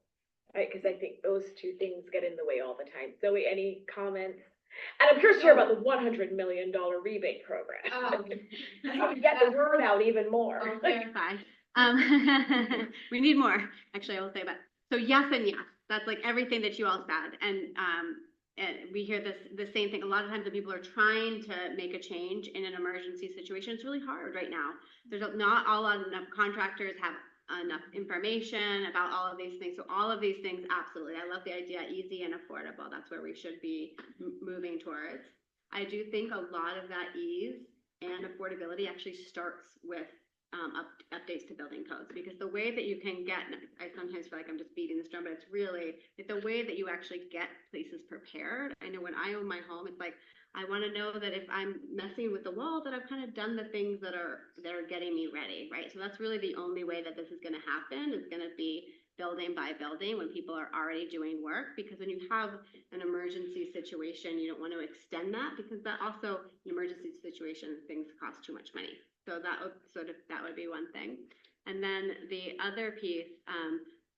right? Because I think those two things get in the way all the time. Zoe, any comments? And I'm curious to hear about the $100 million rebate program. How to get the word out even more. Oh, verify. We need more, actually, I will say that. So yes and yes. That's like everything that you all said. And we hear the same thing. A lot of times when people are trying to make a change in an emergency situation, it's really hard right now. There's not enough contractors have enough information about all of these things. So all of these things, absolutely. I love the idea, easy and affordable. That's where we should be moving towards. I do think a lot of that ease and affordability actually starts with updates to building codes, because the way that you can get, I sometimes feel like I'm just beating this drum, but it's really the way that you actually get places prepared. I know when I own my home, it's like, I want to know that if I'm messing with the wall, that I've kind of done the things that are getting me ready, right? So that's really the only way that this is going to happen. It's going to be building by building when people are already doing work, because when you have an emergency situation, you don't want to extend that, because that also, an emergency situation, things cost too much money. So that would be one thing. And then the other piece,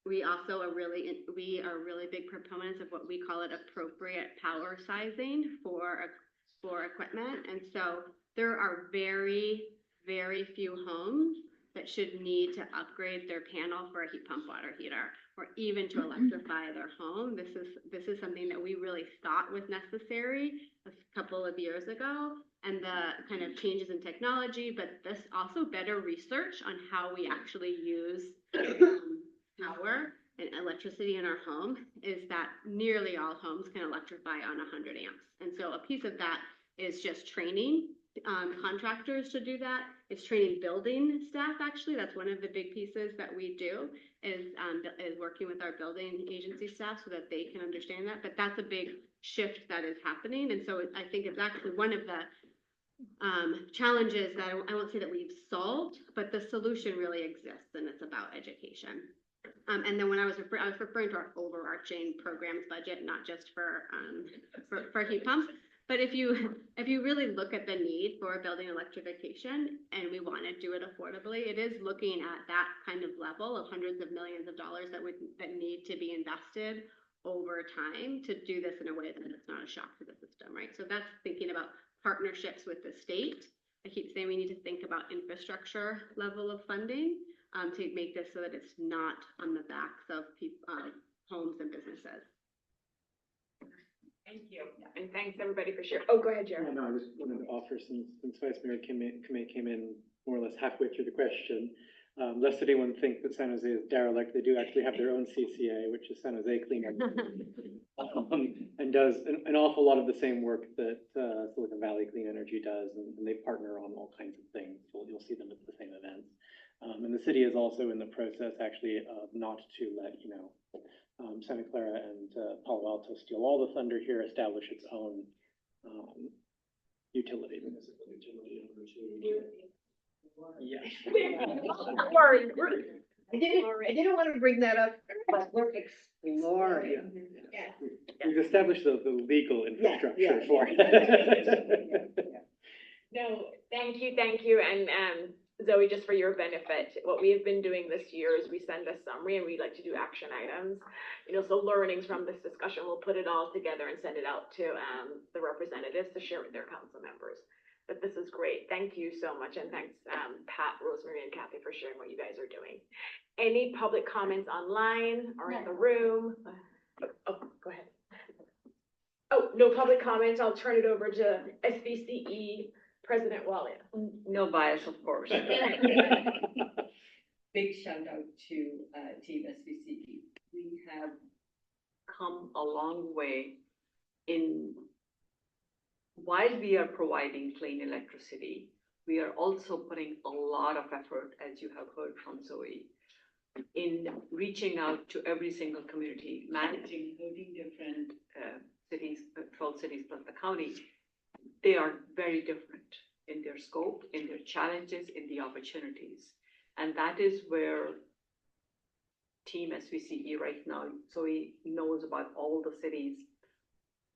we are really big proponents of what we call it appropriate power sizing for equipment. And so there are very, very few homes that should need to upgrade their panel for a heat pump water heater, or even to electrify their home. This is something that we really thought was necessary a couple of years ago, and the kind of changes in technology, but this also better research on how we actually use power and electricity in our home is that nearly all homes can electrify on 100 amps. And so a piece of that is just training contractors to do that. It's training building staff, actually. That's one of the big pieces that we do is working with our building agency staff so that they can understand that. But that's a big shift that is happening. And so I think it's actually one of the challenges that I won't say that we've solved, but the solution really exists, and it's about education. And then when I was referring to our overarching programs budget, not just for heat pumps, but if you really look at the need for building electrification, and we want to do it affordably, it is looking at that kind of level of hundreds of millions of dollars that need to be invested over time to do this in a way that it's not a shock to the system, right? So that's thinking about partnerships with the state. I keep saying we need to think about infrastructure level of funding to make this so that it's not on the backs of homes and businesses. Thank you. And thanks everybody for sharing. Oh, go ahead, Jared. No, I just wanted to offer, since Vice Mayor Kamei came in more or less halfway through the question, lest anyone think that San Jose is derelict, they do actually have their own CCA, which is San Jose Clean Energy, and does an awful lot of the same work that Silicon Valley Clean Energy does, and they partner on all kinds of things. So you'll see them at the same events. And the city is also in the process, actually, not to let Santa Clara and Palo Alto steal all the thunder here, establish its own utility. Municipal utility number two. Yes. I didn't want to bring that up, but we're exploring. We've established the legal infrastructure yeah. for it. No, thank you, and Zoe, just for your benefit, what we have been doing this year is we send a summary and we like to do action items. So learnings from this discussion, we'll put it all together and send it out to the representatives to share with their council members. But this is great. Thank you so much, and thanks Pat, Rosemary, and Kathy for sharing what you guys are doing. Any public comments online or in the room? Oh, go ahead. Oh, no public comments. I'll turn it over to SBCE President Walia. No bias, of course. Big shout out to Team SBCE. We have come a long way while we are providing clean electricity, we are also putting a lot of effort, as you have heard from Zoe, in reaching out to every single community, managing 13 different cities, 12 cities plus the county. They are very different in their scope, in their challenges, in the opportunities. And that is where Team SVCE right now, Zoe knows about all the cities,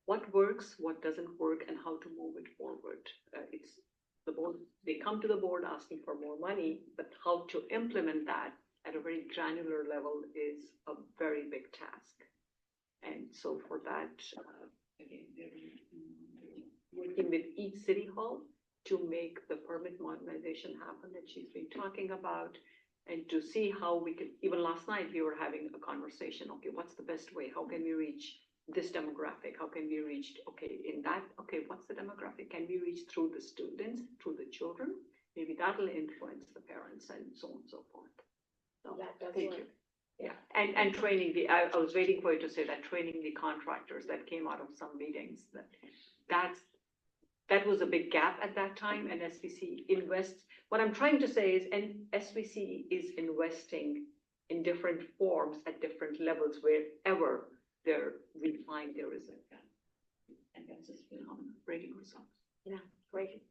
what works, what doesn't work, and how to move it forward. It's the board, they come to the board asking for more money, but how to implement that at a very granular level is a very big task. And so for that, again, they're working with each city hall to make the permit modernization happen that she's been talking about, and to see how we could, even last night we were having a conversation, okay, what's the best way? How can we reach this demographic? How can we reach, what's the demographic? Can we reach through the students, through the children? Maybe that'll influence the parents and so on and so forth. So, That does thank work. you. Yeah, and training I was waiting for you to say that, training the contractors that came out of some meetings, that was a big gap at that time, and SVC invests. What I'm trying to say is, and SVC is investing in different forms at different levels wherever we find there is a gap. And that's just phenomenal, rating results. Yeah, great.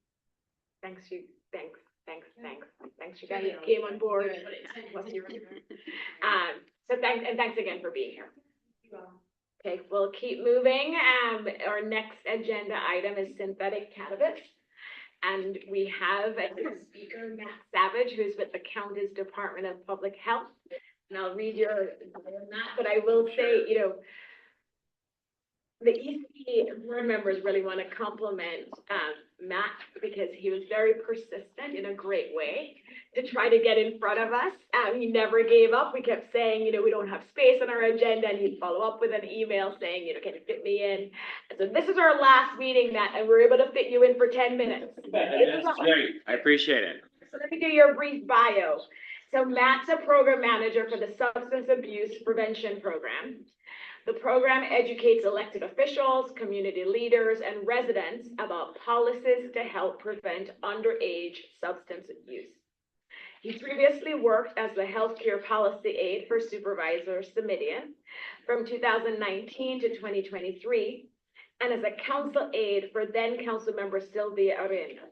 Thanks, you guys came on board. So thanks again for being here. Okay, we'll keep moving. Our next agenda item is synthetic cannabis. And we have a speaker, Matt Savage, who's with the county's Department of Public Health. And I'll read your bio, Matt, but I will say, the ECP board members really want to compliment Matt, because he was very persistent in a great way to try to get in front of us. He never gave up. We kept saying, we don't have space on our agenda, and he'd follow up with an email saying, can you fit me in? And so this is our last meeting, Matt, and we're able to fit you in for 10 minutes. That's great. I appreciate it. So let me do your brief bio. So Matt's a program manager for the Substance Abuse Prevention Program. The program educates elected officials, community leaders, and residents about policies to help prevent underage substance abuse. He previously worked as the healthcare policy aide for Supervisor Simidian from 2019 to 2023, and as a council aide for then council member Sylvia Arena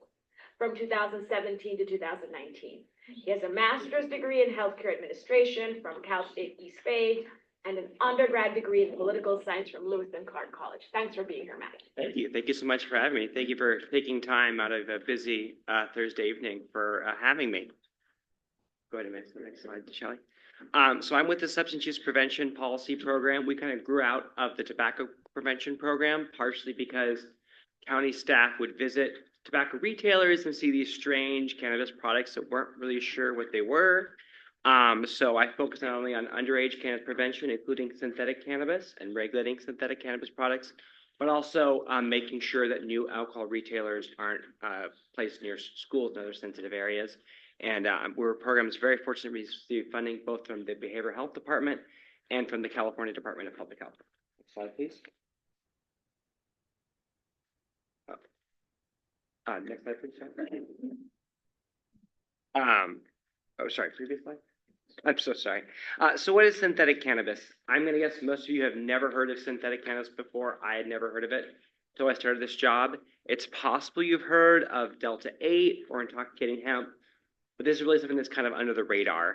from 2017 to 2019. He has a master's degree in healthcare administration from Cal State East Bay, and an undergrad degree in political science from Lewis and Clark College. Thanks for being here, Matt. Thank you. Thank you so much for having me. Thank you for taking time out of a busy Thursday evening for having me. Go ahead and next slide, Shelley. So I'm with the Substance Use Prevention Policy Program. We kind of grew out of the tobacco prevention program, partially because county staff would visit tobacco retailers and see these strange cannabis products that weren't really sure what they were. So I focus not only on underage cannabis prevention, including synthetic cannabis and regulating synthetic cannabis products, but also making sure that new alcohol retailers aren't placed near schools and other sensitive areas. And our program is very fortunate to receive funding both from the Behavioral Health Department and from the California Department of Public Health. Next slide, please. Next slide, please. Oh, sorry, previous slide. I'm so sorry. So what is synthetic cannabis? I'm going to guess most of you have never heard of synthetic cannabis before. I had never heard of it until I started this job. It's possible you've heard of Delta-8 or intoxicating hemp, but this is really something that's kind of under the radar.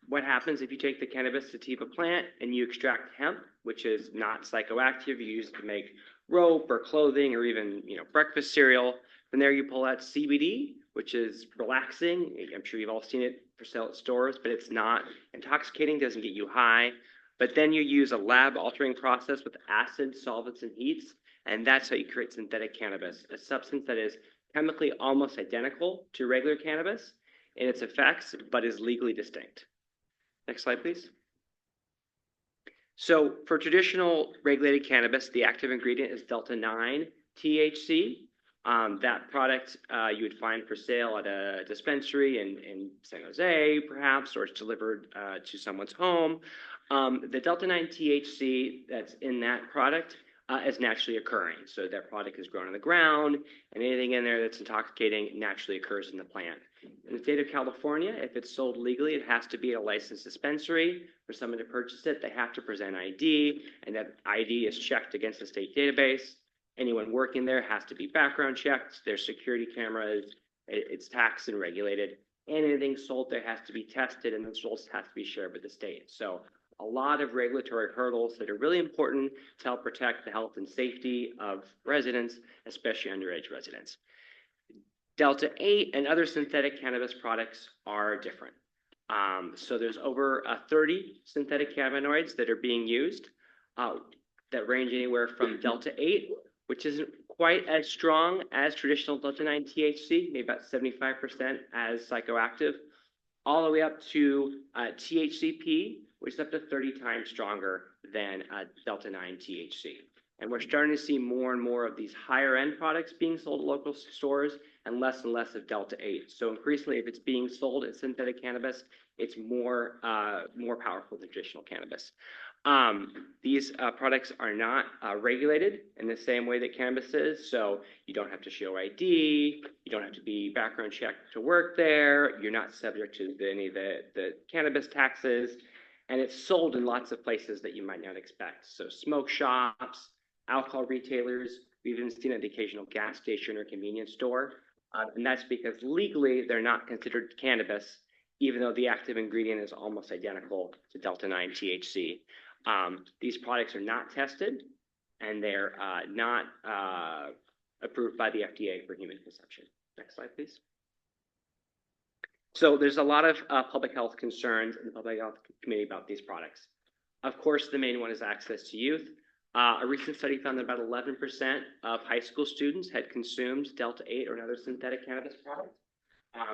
What happens if you take the cannabis sativa plant and you extract hemp, which is not psychoactive, you use it to make rope or clothing or even breakfast cereal. From there you pull out CBD, which is relaxing. I'm sure you've all seen it for sale at stores, but it's not intoxicating, doesn't get you high. But then you use a lab altering process with acid, solvents, and heats, and that's how you create synthetic cannabis, a substance that is chemically almost identical to regular cannabis in its effects, but is legally distinct. Next slide, please. So for traditional regulated cannabis, the active ingredient is Delta-9 THC. That product you would find for sale at a dispensary in San Jose, perhaps, or it's delivered to someone's home. The Delta-9 THC that's in that product is naturally occurring. So that product is grown in the ground, and anything in there that's intoxicating naturally occurs in the plant. In the state of California, if it's sold legally, it has to be at a licensed dispensary. For someone to purchase it, they have to present ID, and that ID is checked against the state database. Anyone working there has to be background checked. There's security cameras. It's taxed and regulated. Anything sold there has to be tested, and the results have to be shared with the state. So a lot of regulatory hurdles that are really important to help protect the health and safety of residents, especially underage residents. Delta-8 and other synthetic cannabis products are different. So there's over 30 synthetic cannabinoids that are being used that range anywhere from Delta-8, which isn't quite as strong as traditional Delta-9 THC, maybe about 75% as psychoactive, all the way up to THCP, which is up to 30 times stronger than Delta-9 THC. And we're starting to see more and more of these higher end products being sold at local stores and less of Delta-8. So increasingly, if it's being sold as synthetic cannabis, it's more powerful than traditional cannabis. These products are not regulated in the same way that cannabis is. So you don't have to show ID, you don't have to be background checked to work there, you're not subject to any of the cannabis taxes, and it's sold in lots of places that you might not expect. So smoke shops, alcohol retailers, we've even seen at the occasional gas station or convenience store. And that's because legally they're not considered cannabis, even though the active ingredient is almost identical to Delta-9 THC. These products are not tested, and they're not approved by the FDA for human consumption. Next slide, please. So there's a lot of public health concerns in the public health community about these products. Of course, the main one is access to youth. A recent study found that about 11% of high school students had consumed Delta-8 or another synthetic cannabis product.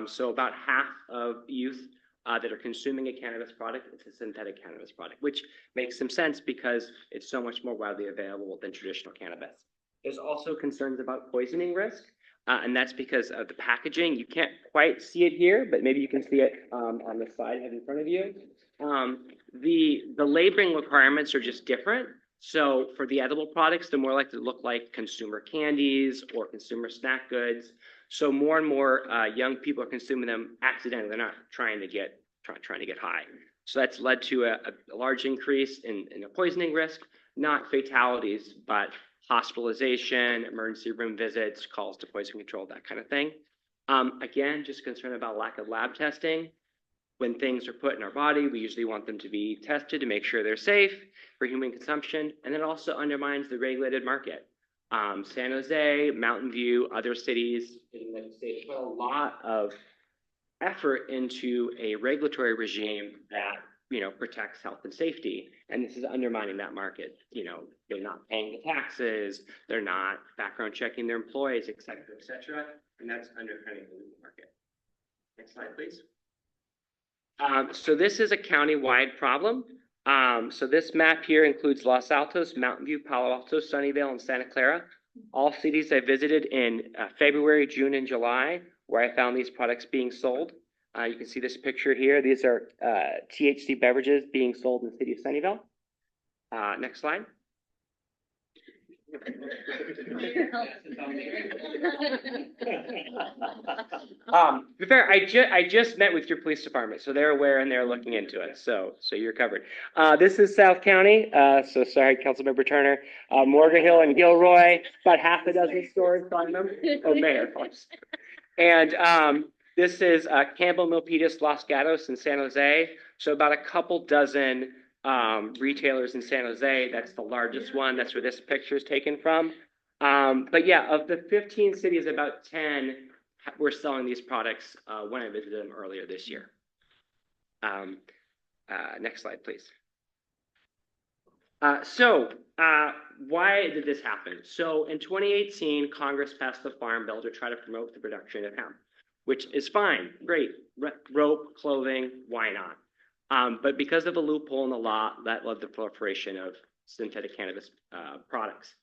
So about half of youth that are consuming a cannabis product, it's a synthetic cannabis product, which makes some sense because it's so much more widely available than traditional cannabis. There's also concerns about poisoning risk, and that's because of the packaging. You can't quite see it here, but maybe you can see it on the slide I have in front of you. The labeling requirements are just different. So for the edible products, they're more likely to look like consumer candies or consumer snack goods. So more and more young people are consuming them accidentally. They're not trying to get high. So that's led to a large increase in the poisoning risk, not fatalities, but hospitalization, emergency room visits, calls to poison control, that kind of thing. Again, just concerned about lack of lab testing. When things are put in our body, we usually want them to be tested to make sure they're safe for human consumption, and it also undermines the regulated market. San Jose, Mountain View, other cities in the state put a lot of effort into a regulatory regime that, protects health and safety. And this is undermining that market. They're not paying the taxes, they're not background checking their employees, et cetera, and that's undercutting the legal market. Next slide, please. So this is a county-wide problem. So this map here includes Los Altos, Mountain View, Palo Alto, Sunnyvale, and Santa Clara. All cities I visited in February, June, and July, where I found these products being sold. You can see this picture here. These are THC beverages being sold in the city of Sunnyvale. Next slide. To be fair, I just met with your police department, so they're aware and they're looking into it. So you're covered. This is South County. So sorry, Councilmember Turner. Morgan Hill and Gilroy, about half a dozen stores on them. Oh, Mayor, of course. And this is Campbell, Milpitas, Los Gatos, and San Jose. So about a couple dozen retailers in San Jose. That's the largest one. That's where this picture is taken from. But yeah, of the 15 cities, about 10 were selling these products when I visited them earlier this year. Next slide, please. Why did this happen? So in 2018, Congress passed the Farm Bill to try to promote the production of hemp, which is fine, great, rope, clothing, why not? But because of a loophole in the law, that led to the proliferation of synthetic cannabis products.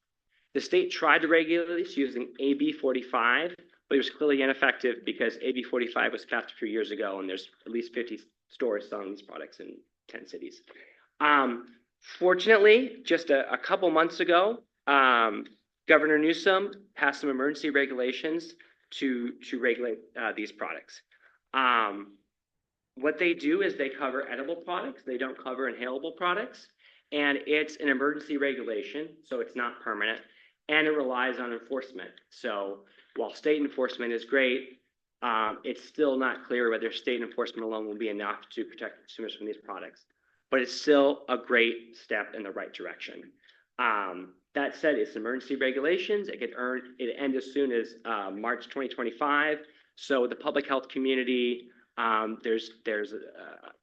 The state tried to regulate this using AB 45, but it was clearly ineffective because AB 45 was passed a few years ago, and there's at least 50 stores selling these products in 10 cities. Fortunately, just a couple months ago, Governor Newsom passed some emergency regulations to regulate these products. What they do is they cover edible products. They don't cover inhalable products. And it's an emergency regulation, so it's not permanent. And it relies on enforcement. So while state enforcement is great, it's still not clear whether state enforcement alone will be enough to protect consumers from these products. But it's still a great step in the right direction. That said, it's emergency regulations. It end as soon as March 2025. So the public health community, there's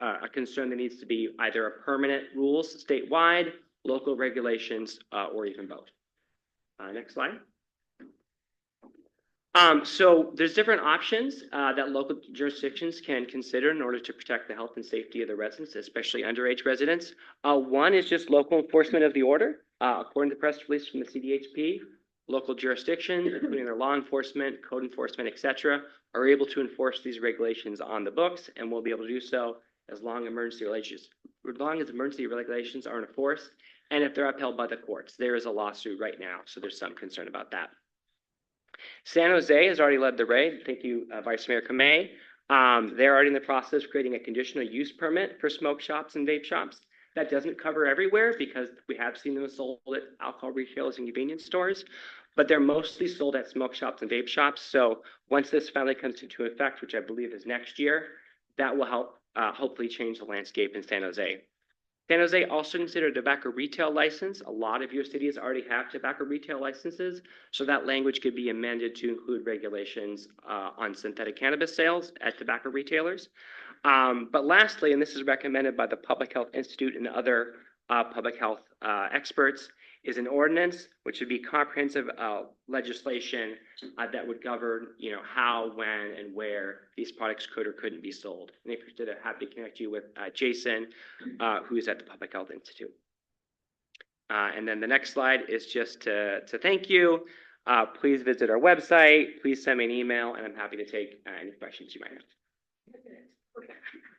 a concern that needs to be either a permanent rules statewide, local regulations, or even both. Next slide. So there's different options that local jurisdictions can consider in order to protect the health and safety of the residents, especially underage residents. One is just local enforcement of the order. According to the press release from the CDHP, local jurisdictions, including their law enforcement, code enforcement, et cetera, are able to enforce these regulations on the books and will be able to do so as long as emergency regulations are enforced and if they're upheld by the courts. There is a lawsuit right now, so there's some concern about that. San Jose has already led the way. Thank you, Vice Mayor Kamei. They're already in the process of creating a conditional use permit for smoke shops and vape shops. That doesn't cover everywhere because we have seen them sold at alcohol retailers and convenience stores, but they're mostly sold at smoke shops and vape shops. So once this finally comes into effect, which I believe is next year, that will help hopefully change the landscape in San Jose. San Jose also considered a tobacco retail license. A lot of your cities already have tobacco retail licenses, so that language could be amended to include regulations on synthetic cannabis sales at tobacco retailers. But lastly, and this is recommended by the Public Health Institute and other public health experts, is an ordinance, which would be comprehensive legislation that would govern, how, when, and where these products could or couldn't be sold. And if you're interested, I'm happy to connect you with Jason, who's at the Public Health Institute. And then the next slide is just to thank you. Please visit our website. Please send me an email, and I'm happy to take any questions you might have.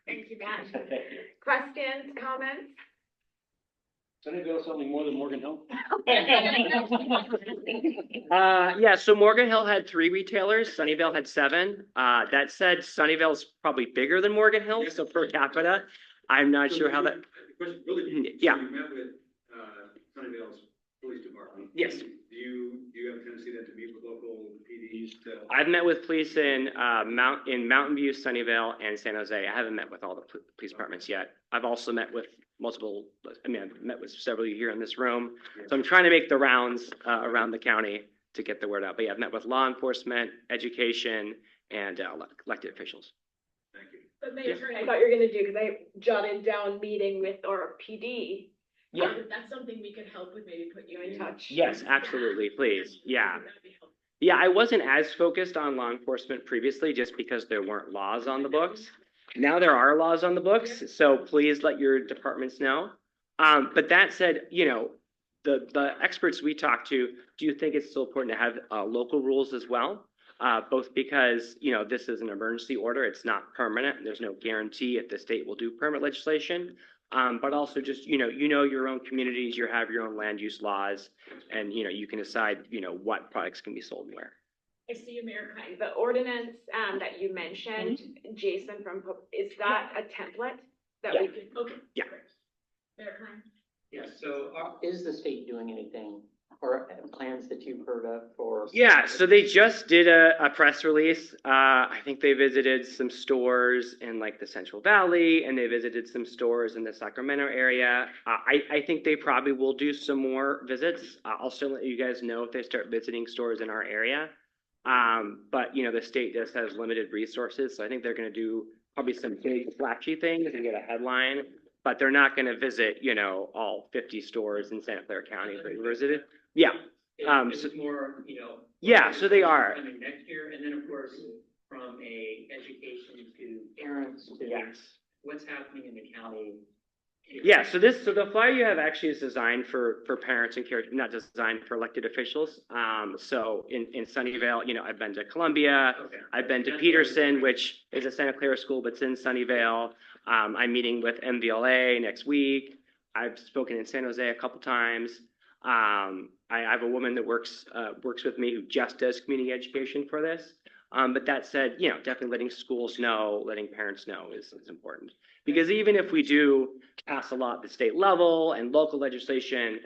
Thank you, Matt. Questions, comments? Sunnyvale selling more than Morgan Hill? Yeah, so Morgan Hill had 3 retailers, Sunnyvale had 7. That said, Sunnyvale is probably bigger than Morgan Hill, so per capita, I'm not sure how that. The question really, yeah. So you met with Sunnyvale's police department. Yes. Do you have a tendency then to meet with local PDs to? I've met with police in Mountain View, Sunnyvale, and San Jose. I haven't met with all the police departments yet. I've also met with I've met with several of you here in this room. So I'm trying to make the rounds around the county to get the word out. But yeah, I've met with law enforcement, education, and elected officials. But Mayor Kern, I thought you were gonna do, because I jotted down meeting with or PD. Yeah. That's something we could help with, maybe put you in touch. Yes, absolutely, please, yeah. That'd be helpful. Yeah, I wasn't as focused on law enforcement previously, just because there weren't laws on the books. Now there are laws on the books, so please let your departments know. But that said, you know, the experts we talked to, do you think it's still important to have local rules as well? Both because, you know, this is an emergency order, it's not permanent, there's no guarantee if the state will do permanent legislation. But also just, you know your own communities, you have your own land use laws, and, you know, you can decide, you know, what products can be sold where. I see you, Mayor Kern. The ordinance that you mentioned, Jason is that a template that we can? Okay. Yeah. great. Mayor Kern? Yes, so is the state doing anything or plans that you've heard of for? Yeah, so they just did a press release. I think they visited some stores in like the Central Valley, and they visited some stores in the Sacramento area. I think they probably will do some more visits. I'll still let you guys know if they start visiting stores in our area. But, you know, the state just has limited resources, so I think they're going to do probably some big flashy things and get a headline, but they're not going to visit, you know, all 50 stores in Santa Clara County that we visited. Yeah. Is it more, you know? Yeah, so they are. Coming next year, and then of course, from a education to parents to Yes. what's happening in the county. Yeah, so the flyer you have actually is designed for parents and care, not designed for elected officials. So in Sunnyvale, you know, I've been to Columbia, Okay. I've been to Peterson, which is a Santa Clara school, but it's in Sunnyvale. I'm meeting with MVLA next week. I've spoken in San Jose a couple times. I have a woman that works with me who just does community education for this. But that said, you know, definitely letting schools know, letting parents know is important. Because even if we do pass a law at the state level and local legislation,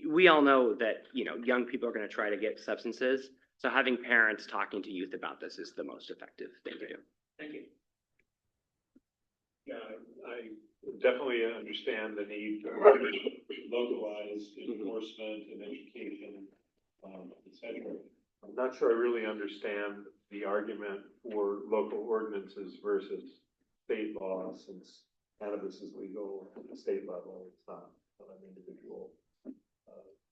we all know that, you know, young people are going to try to get substances. So having parents talking to youth about this is the most effective thing to do. Thank you. Yeah, I definitely understand the need for localized enforcement and education, et cetera. I'm not sure I really understand the argument for local ordinances versus state law, since cannabis is legal at the state level. It's not on an individual,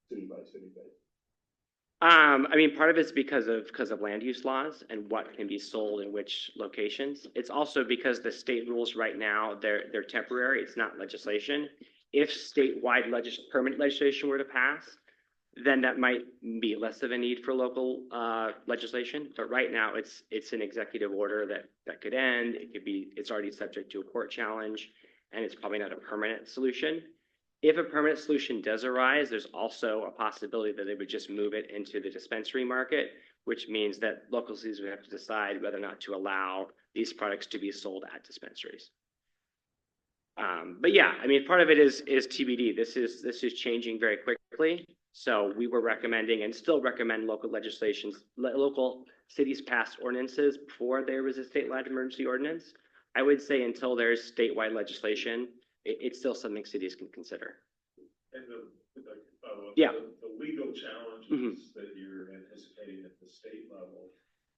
city by city basis. I mean, part of it's because of land use laws and what can be sold in which locations. It's also because the state rules right now, they're temporary. It's not legislation. If statewide permanent legislation were to pass, then that might be less of a need for local legislation. But right now, it's an executive order that could end. It's already subject to a court challenge, and it's probably not a permanent solution. If a permanent solution does arise, there's also a possibility that they would just move it into the dispensary market, which means that local cities would have to decide whether or not to allow these products to be sold at dispensaries. But yeah, I mean, part of it is TBD. This is changing very quickly. So we were recommending and still recommend local cities pass ordinances before there is a statewide emergency ordinance. I would say until there's statewide legislation, it's still something cities can consider. And Yeah. the legal challenges that you're anticipating at the state level,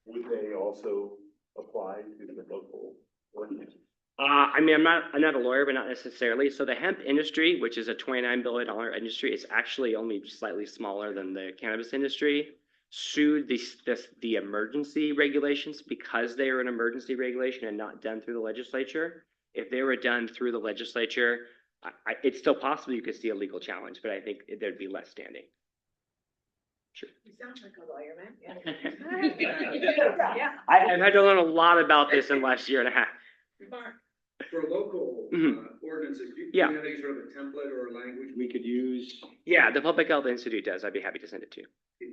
would they also apply to the local ordinance? I mean, I'm not a lawyer, but not necessarily. So the hemp industry, which is a $29 billion industry, it's actually only slightly smaller than the cannabis industry, sued the emergency regulations because they are an emergency regulation and not done through the legislature. If they were done through the legislature, it's still possible you could see a legal challenge, but I think there'd be less standing. Sure. You sound like a lawyer, man. Yeah. I've had to learn a lot about this in the last year and a half. Mark. For local ordinances, do you Yeah. have any sort of a template or language we could use? Yeah, the Public Health Institute does. I'd be happy to send it to you.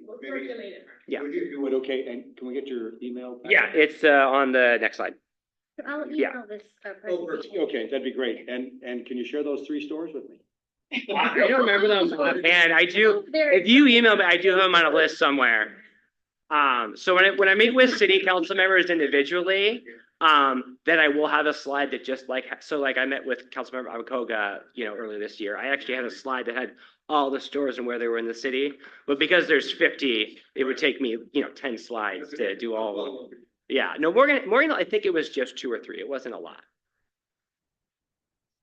We'll circulate it. Yeah. Would you do it? Okay, and can we get your email? Yeah, it's on the next slide. So I'll Yeah. email this Oh, presentation. Okay, that'd be great. And can you share those 3 stores with me? I don't remember them offhand. I do. There- If you email me, I do have them on a list somewhere. So when I meet with city council members individually, then I will have a slide that just like I met with Councilmember Abakoga, earlier this year. I actually had a slide that had all the stores and where they were in the city. But because there's 50, it would take me, 10 slides to do all of them. Yeah, no, Morgan, I think it was just 2 or 3. It wasn't a lot.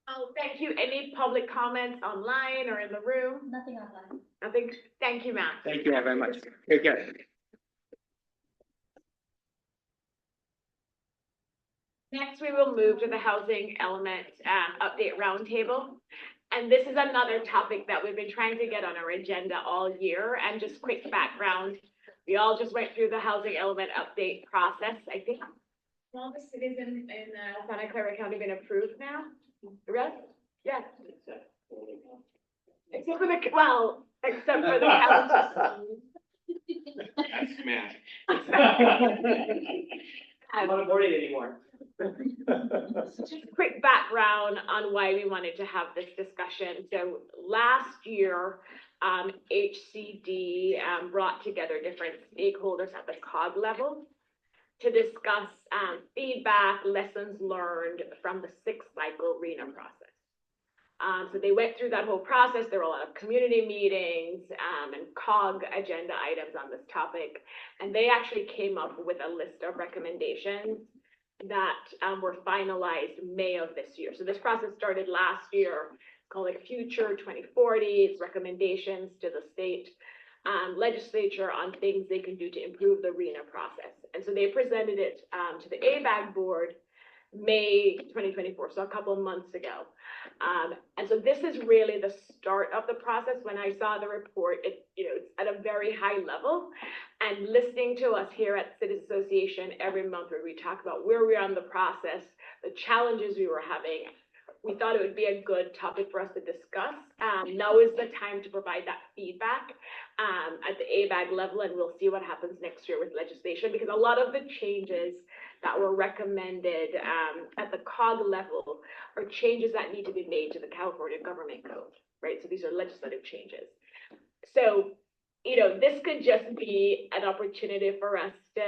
Oh, thank you. Any public comments online or in the room? Nothing online. Nothing. Thank you, Matt. Thank you all very much. Take care. Next, we will move to the housing element update roundtable. And this is another topic that we've been trying to get on our agenda all year. And just quick background, we all just went through the housing element update process. I think all the cities in Santa Clara County been approved now. Right? Yes. Except for the, well, except for the county. That's math. I'm not bored anymore. Just quick background on why we wanted to have this discussion. So last year, HCD brought together different stakeholders at the COG level to discuss feedback, lessons learned from the 6th cycle RENA process. So they went through that whole process. There were a lot of community meetings and COG agenda items on this topic. And they actually came up with a list of recommendations that were finalized May of this year. So this process started last year, called like Future 2040. It's recommendations to the state legislature on things they can do to improve the RENA process. And so they presented it to the ABAG board May 2024, so a couple of months ago. And so this is really the start of the process. When I saw the report, it's at a very high level. And listening to us here at Cities Association every month where we talk about where we are in the process, the challenges we were having, we thought it would be a good topic for us to discuss. Now is the time to provide that feedback at the ABAG level, and we'll see what happens next year with legislation, because a lot of the changes that were recommended at the COG level are changes that need to be made to the California Government Code, right? So these are legislative changes. So, this could just be an opportunity for us to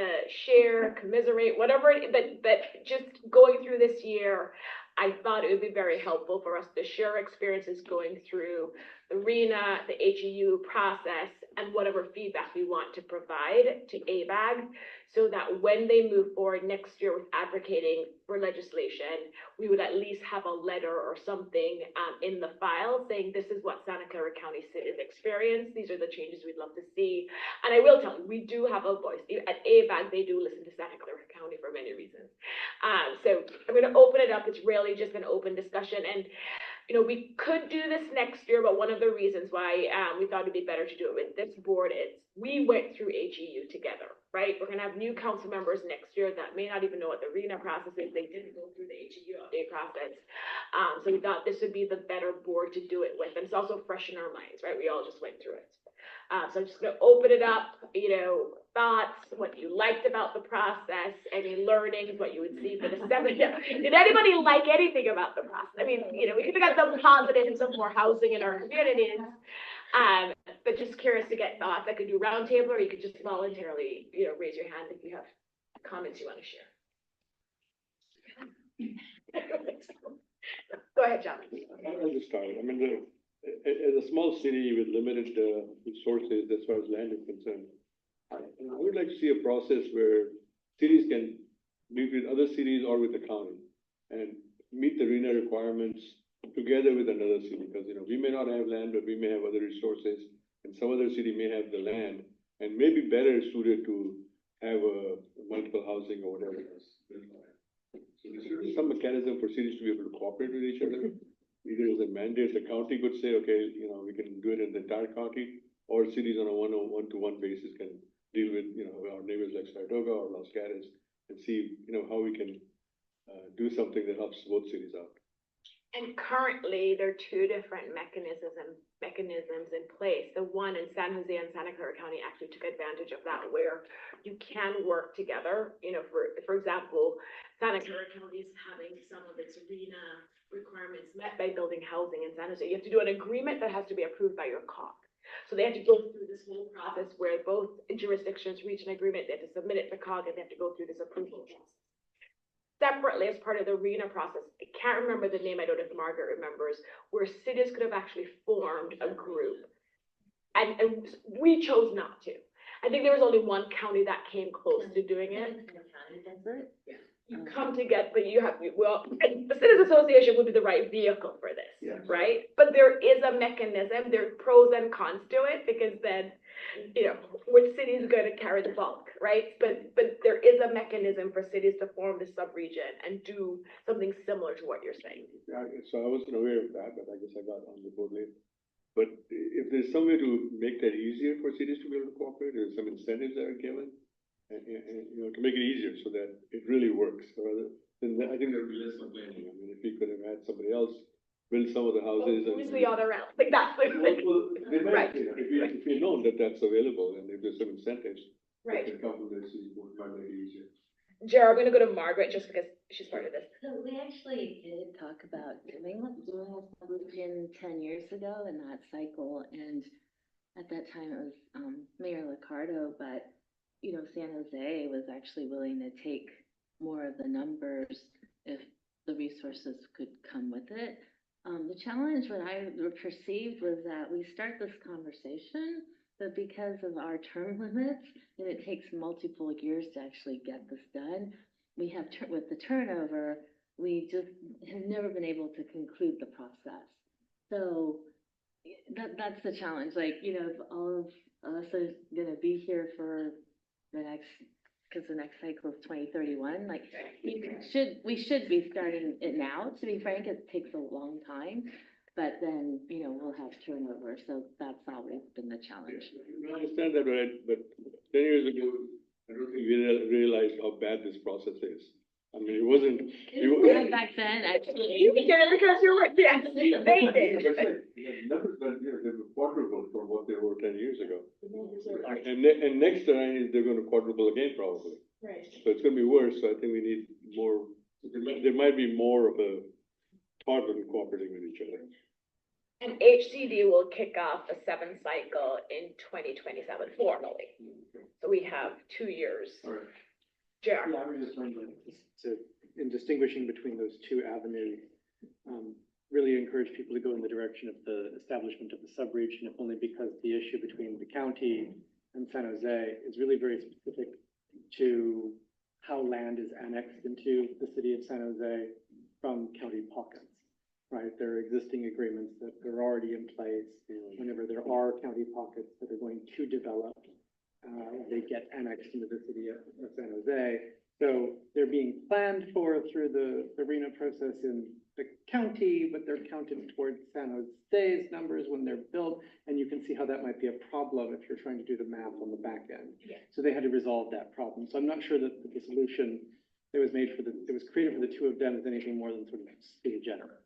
share, commiserate, whatever, but just going through this year, I thought it would be very helpful for us to share experiences going through the RENA, the HEU process, and whatever feedback we want to provide to ABAG, so that when they move forward next year with advocating for legislation, we would at least have a letter or something in the file saying this is what Santa Clara County Cities experienced. These are the changes we'd love to see. And I will tell you, we do have a voice. At ABAG, they do listen to Santa Clara County for many reasons. So I'm going to open it up. It's really just an open discussion. And we could do this next year, but one of the reasons why we thought it'd be better to do it with this board is we went through HEU together, right? We're going to have new council members next year that may not even know what the RENA process is. They didn't go through the HEU update process. So we thought this would be the better board to do it with. And it's also fresh in our minds, right? We all just went through it. So I'm just going to open it up, thoughts, what you liked about the process, any learnings, what you would see for the 7th. Did anybody like anything about the process? I mean, we could have got some positives, some more housing in our communities. But just curious to get thoughts. I could do roundtable, or you could just voluntarily, raise your hand if you have comments you want to share. Go ahead, John. I'll just start. I mean, as a small city with limited resources as far as land is concerned, I would like to see a process where cities can meet with other cities or with the county and meet the RENA requirements together with another city, because we may not have land, but we may have other resources, and some other city may have the land and may be better suited to have a multiple housing or whatever it is. So there should be some mechanism for cities to be able to cooperate with each other. Either as a mandate, the county could say, okay, we can do it in the entire county, or cities on a one-to-one basis can deal with, our neighbors like Saratoga or Los Gatos and see, how we can do something that helps both cities out. And currently, there are 2 different mechanisms in place. The one in San Jose and Santa Clara County actually took advantage of that, where you can work together. For example, Santa Clara County is having some of its RENA requirements met by building housing in San Jose. You have to do an agreement that has to be approved by your COG. So they have to go through this whole process where both jurisdictions reach an agreement. They have to submit it to COG, and they have to go through this approval process. Separately, as part of the RENA process, I can't remember the name, I don't know if Margaret remembers, where cities could have actually formed a group. And we chose not to. I think there was only one county that came close to doing it. You come together, but you have, well, and the Citizens Association would be the right vehicle for this, Yeah. right? But there is a mechanism, there are pros and cons to it, because then, you know, which city is gonna carry the bulk, right? But there is a mechanism for cities to form the sub-region and do something similar to what you're saying. Yeah, so I wasn't aware of that, but I guess I got on the board later. But if there's some way to make that easier for cities to be able to cooperate, there's some incentives that are given, and, you know, to make it easier so that it really works, rather, then I think there'd be less complaining. I mean, if we could have had somebody else build some of the houses. Who's the other round? Like, that's the thing. Well, they might, Right. you know, if we know that that's available, and if there's some incentives. Right. That can come from the city, it might make it easier. Jared, I'm gonna go to Margaret just because she's part of this. So we actually did talk about doing a subdivision 10 years ago in that cycle, and at that time it was Mayor Liccardo, but you know, San Jose was actually willing to take more of the numbers if the resources could come with it. The challenge what I perceived was that we start this conversation, but because of our term limits, and it takes multiple years to actually get this done, we have, with the turnover, we just have never been able to conclude the process. So that's the challenge. Like, you know, if all of us are gonna be here for the next, because the next cycle is 2031, like, we should be starting it now. To be frank, it takes a long time, but then, you know, we'll have turnover, so that's always been the challenge. I understand that, right, but 10 years ago, I don't think we realized how bad this process is. I mean, it wasn't. Back then, actually. You did it because you were, yes, they did. The numbers, but, you know, they were quadruple from what they were 10 years ago. And next time, they're gonna quadruple again, probably. Right. So it's gonna be worse, so I think we need more, there might be more of a thought on cooperating with each other. And HCD will kick off the 7th cycle in 2027 formally. So we have 2 years. All right. Jared. Yeah, I was just wondering, in distinguishing between those two avenues, really encourage people to go in the direction of the establishment of the sub-region, if only because the issue between the county and San Jose is really very specific to how land is annexed into the city of San Jose from county pockets, right? There are existing agreements that are already in place. Whenever there are county pockets that are going to develop, they get annexed into the city of San Jose. So they're being planned for through the RENA process in the county, but they're counted towards San Jose's numbers when they're built. And you can see how that might be a problem if you're trying to do the math on the back end. Yeah. So they had to resolve that problem. So I'm not sure that the solution that was made that was created for the two of them is anything more than sort of sui generis.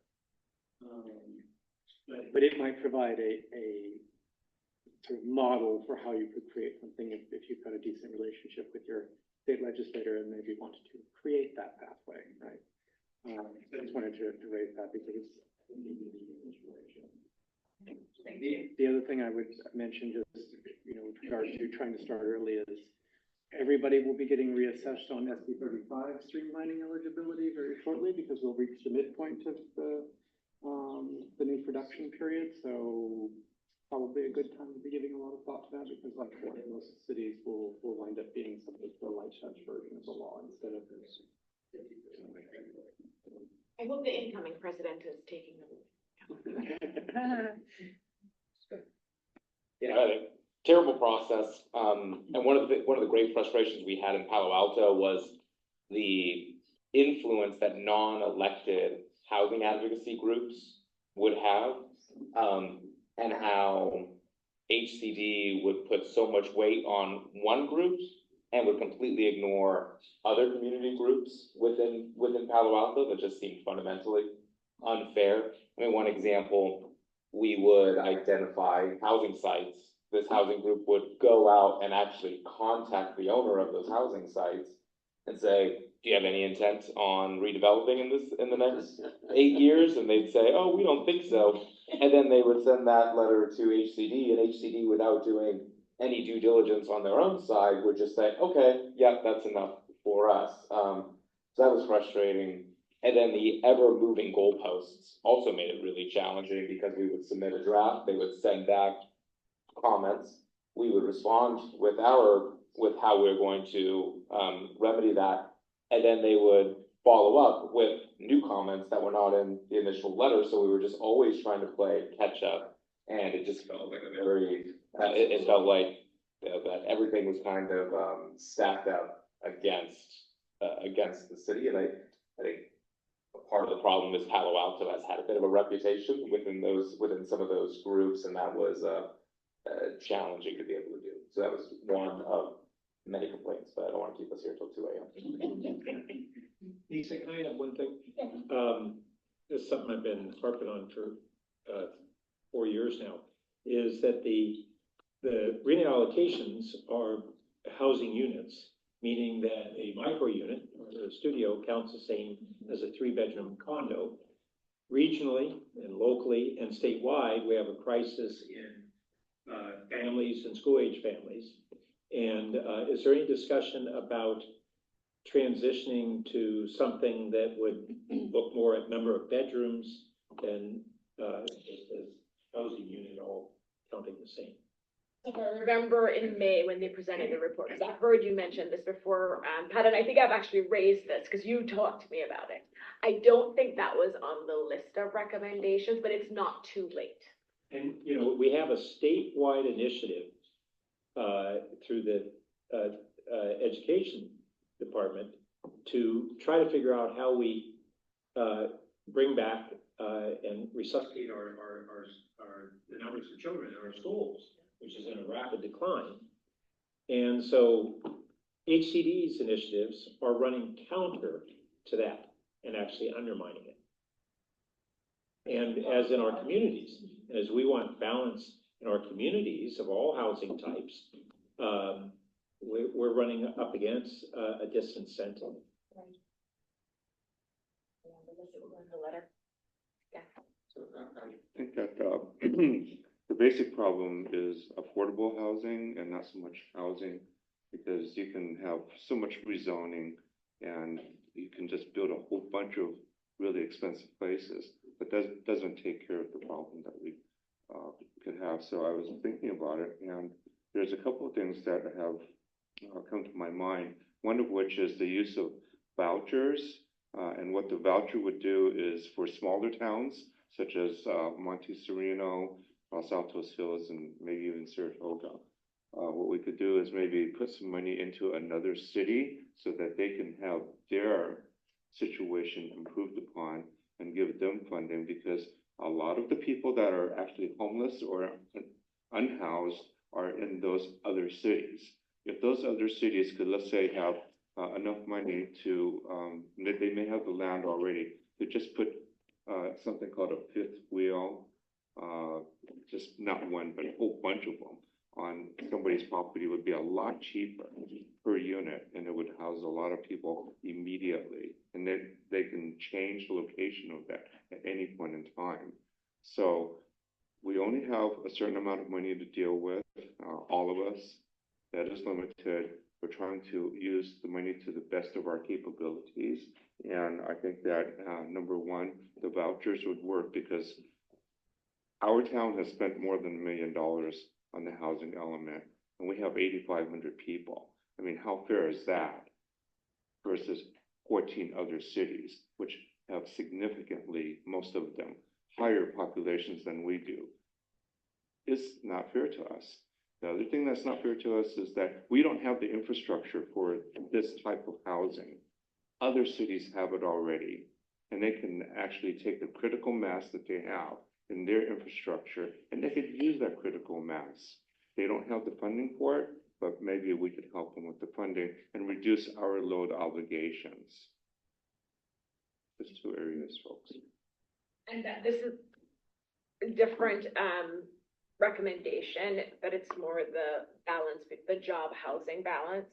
But it might provide a sort of model for how you could create something if you've got a decent relationship with your state legislator and maybe wanted to create that pathway, right? I just wanted to raise that because the other thing I would mention, just, you know, with regard to trying to start early, is everybody will be getting reassessed on SB 35 streamlining eligibility very shortly, because we'll reach the midpoint of the new production period. So probably a good time to be giving a lot of thought to that, because like most cities will wind up being something for a light touch version of the law instead of this. I hope the incoming president is taking the Yeah, terrible process. And one of the great frustrations we had in Palo Alto was the influence that non-elected housing advocacy groups would have, and how HCD would put so much weight on one group and would completely ignore other community groups within Palo Alto that just seemed fundamentally unfair. I mean, one example, we would identify housing sites. This housing group would go out and actually contact the owner of those housing sites and say, do you have any intent on redeveloping in the next 8 years? And they'd say, oh, we don't think so. And then they would send that letter to HCD, and HCD, without doing any due diligence on their own side, would just say, okay, yeah, that's enough for us. So that was frustrating. And then the ever-moving goalposts also made it really challenging, because we would submit a draft, they would send back comments, we would respond with how we're going to, remedy that. And then they would follow up with new comments that were not in the initial letter, so we were just always trying to play catch up. And it just felt like a very, it felt like, that everything was kind of, stacked up against the city, and I think part of the problem is Palo Alto has had a bit of a reputation within some of those groups, and that was, challenging to be able to do. So that was one of many complaints, but I don't want to keep us here till 2 a.m. Lisa, can I add one thing? This is something I've been harping on for 4 years now, is that the reallocations are housing units, meaning that a micro unit or a studio counts the same as a 3-bedroom condo. Regionally and locally and statewide, we have a crisis in families and school-age families. And is there any discussion about transitioning to something that would look more at number of bedrooms than just as housing unit all counting the same? I remember in May when they presented the report, because I've heard you mention this before, Pat, and I think I've actually raised this because you talked to me about it. I don't think that was on the list of recommendations, but it's not too late. And, you know, we have a statewide initiative through the education department to try to figure out how we bring back and resuscitate the numbers of children in our schools, which is in a rapid decline. And so HCD's initiatives are running counter to that and actually undermining it. And as in our communities, as we want balance in our communities of all housing types, we're running up against a disincentive. I think that the basic problem is affordable housing and not so much housing, because you can have so much rezoning and you can just build a whole bunch of really expensive places, but that doesn't take care of the problem that we could have. So I was thinking about it, and there's a couple of things that have come to my mind, one of which is the use of vouchers. And what the voucher would do is for smaller towns, such as Monte Sereno, Los Altos Hills, and maybe even Saratoga. What we could do is maybe put some money into another city so that they can have their situation improved upon and give them funding, because a lot of the people that are actually homeless or unhoused are in those other cities. If those other cities could, let's say, have enough money to, they may have the land already, to just put something called a fifth wheel, just not one, but a whole bunch of them on somebody's property, would be a lot cheaper per unit, and it would house a lot of people immediately. And then they can change the location of that at any point in time. So we only have a certain amount of money to deal with, all of us. That is limited. We're trying to use the money to the best of our capabilities. And I think that, number one, the vouchers would work, because our town has spent more than $1 million on the housing element, and we have 8,500 people. I mean, how fair is that versus 14 other cities, which have significantly, most of them, higher populations than we do? It's not fair to us. The other thing that's not fair to us is that we don't have the infrastructure for this type of housing. Other cities have it already, and they can actually take the critical mass that they have in their infrastructure, and they could use that critical mass. They don't have the funding for it, but maybe we could help them with the funding and reduce our load obligations. There's two areas, folks. And that this is a different recommendation, but it's more the balance, the job housing balance.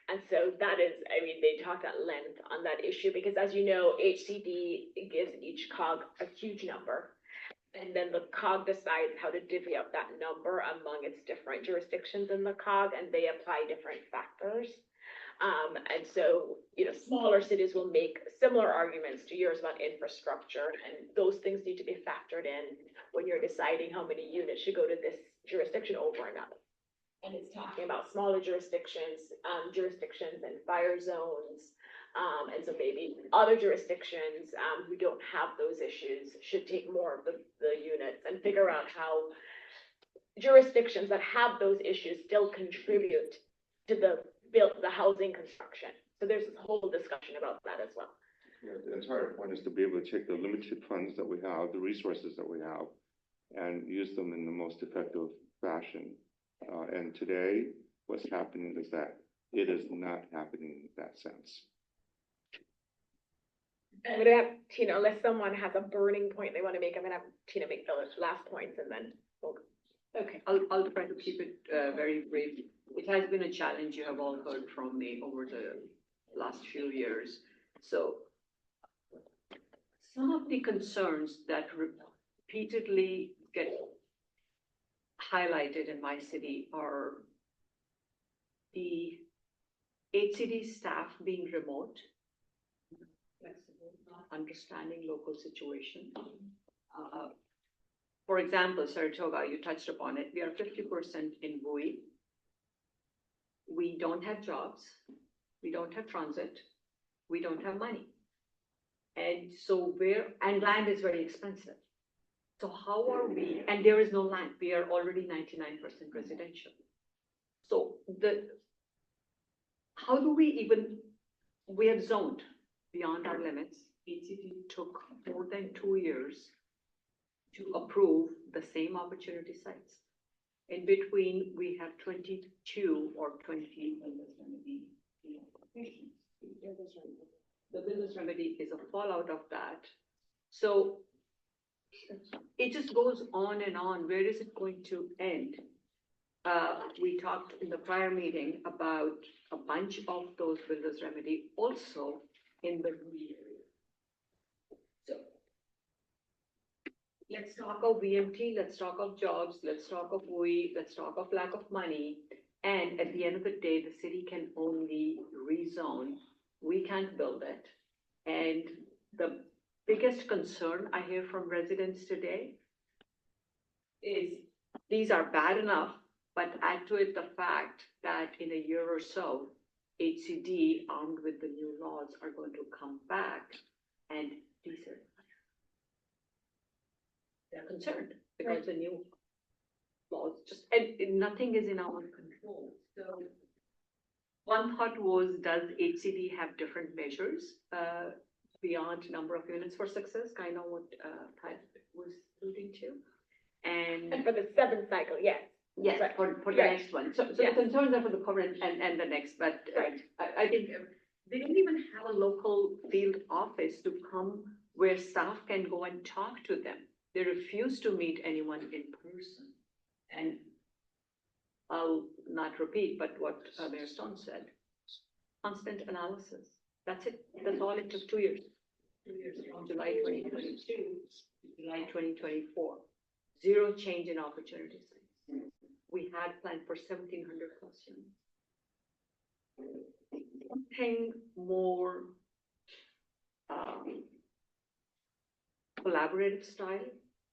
And so that is, I mean, they talked at length on that issue, because as you know, HCD gives each COG a huge number. And then the COG decides how to divvy up that number among its different jurisdictions in the COG, and they apply different factors. And so, you know, smaller cities will make similar arguments to yours about infrastructure, and those things need to be factored in when you're deciding how many units should go to this jurisdiction over another. And it's talking about smaller jurisdictions and fire zones. And so maybe other jurisdictions, who don't have those issues should take more of the units and figure out how jurisdictions that have those issues still contribute to the housing construction. So there's this whole discussion about that as well. Yeah, the entire point is to be able to take the limited funds that we have, the resources that we have, and use them in the most effective fashion. And today, what's happening is that it is not happening in that sense. I'm gonna have Tina, unless someone has a burning point they want to make, I'm gonna have Tina make those last points and then we'll. Okay, I'll try to keep it very brief. It has been a challenge you have all heard from me over the last few years. So some of the concerns that repeatedly get highlighted in my city are the HCD staff being remote, flexible, not understanding local situation. For example, Saratoga, you touched upon it, we are 50% in Bowie. We don't have jobs, we don't have transit, we don't have money. And so and land is very expensive. So how are we, and there is no land, we are already 99% residential. So how do we have zoned beyond our limits. HCD took more than 2 years to approve the same opportunity sites. In between, we have 22 or 20 business remedy applications. The business remedy is a fallout of that. So it just goes on and on. Where is it going to end? We talked in the prior meeting about a bunch of those business remedy also in the rural area. So let's talk of VMT, let's talk of jobs, let's talk of WUI, let's talk of lack of money. And at the end of the day, the city can only rezone. We can't build it. And the biggest concern I hear from residents today is these are bad enough, but add to it the fact that in a year or so, HCD, armed with the new laws, are going to come back and decertify. They're concerned because the new laws and nothing is in our control. So one thought was, does HCD have different measures beyond number of units for success? Kind of what Pat was alluding to. And for the 7th cycle, yes. Yes, right. for the Right. next one. So Yes. the concerns are for the current and the next, but Right. I think they don't even have a local field office to come where staff can go and talk to them. They refuse to meet anyone in person. And I'll not repeat, but what Mayor Stone said, constant analysis. That's it. That's all it took, 2 years. 2 years from July 2022 to July 2024. Zero change in opportunities. We had planned for 1,700 classrooms. Something more collaborative style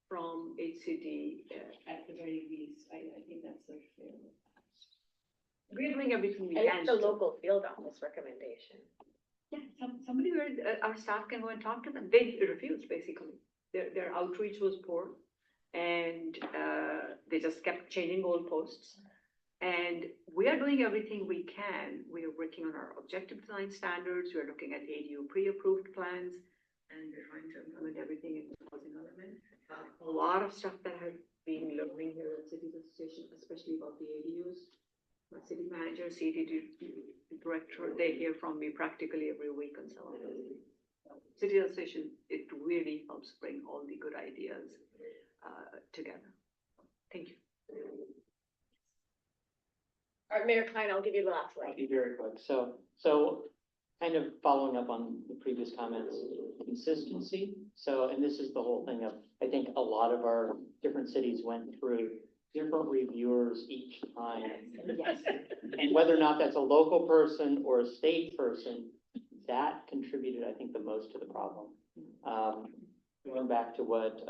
from HCD at the very least. I think that's a fair. We're doing everything we And can. that's the local field office recommendation. Yeah, somebody where our staff can go and talk to them. They refused, basically. Their outreach was poor. And they just kept changing goalposts. And we are doing everything we can. We are working on our objective design standards. We are looking at ADU pre-approved plans. And we're trying to implement everything in the housing element. A lot of stuff that I've been learning here at City Association, especially about the ADUs. My city manager, CDD director, they hear from me practically every week on some of those things. City Association, it really helps bring all the good ideas together. Thank you. All right, Mayor Klein, I'll give you the last I'll one. be very quick. So kind of following up on the previous comments, consistency. So, and this is the whole thing of, I think a lot of our different cities went through different reviewers each time. Yes. And whether or not that's a local person or a state person, that contributed, I think, the most to the problem. Going back to what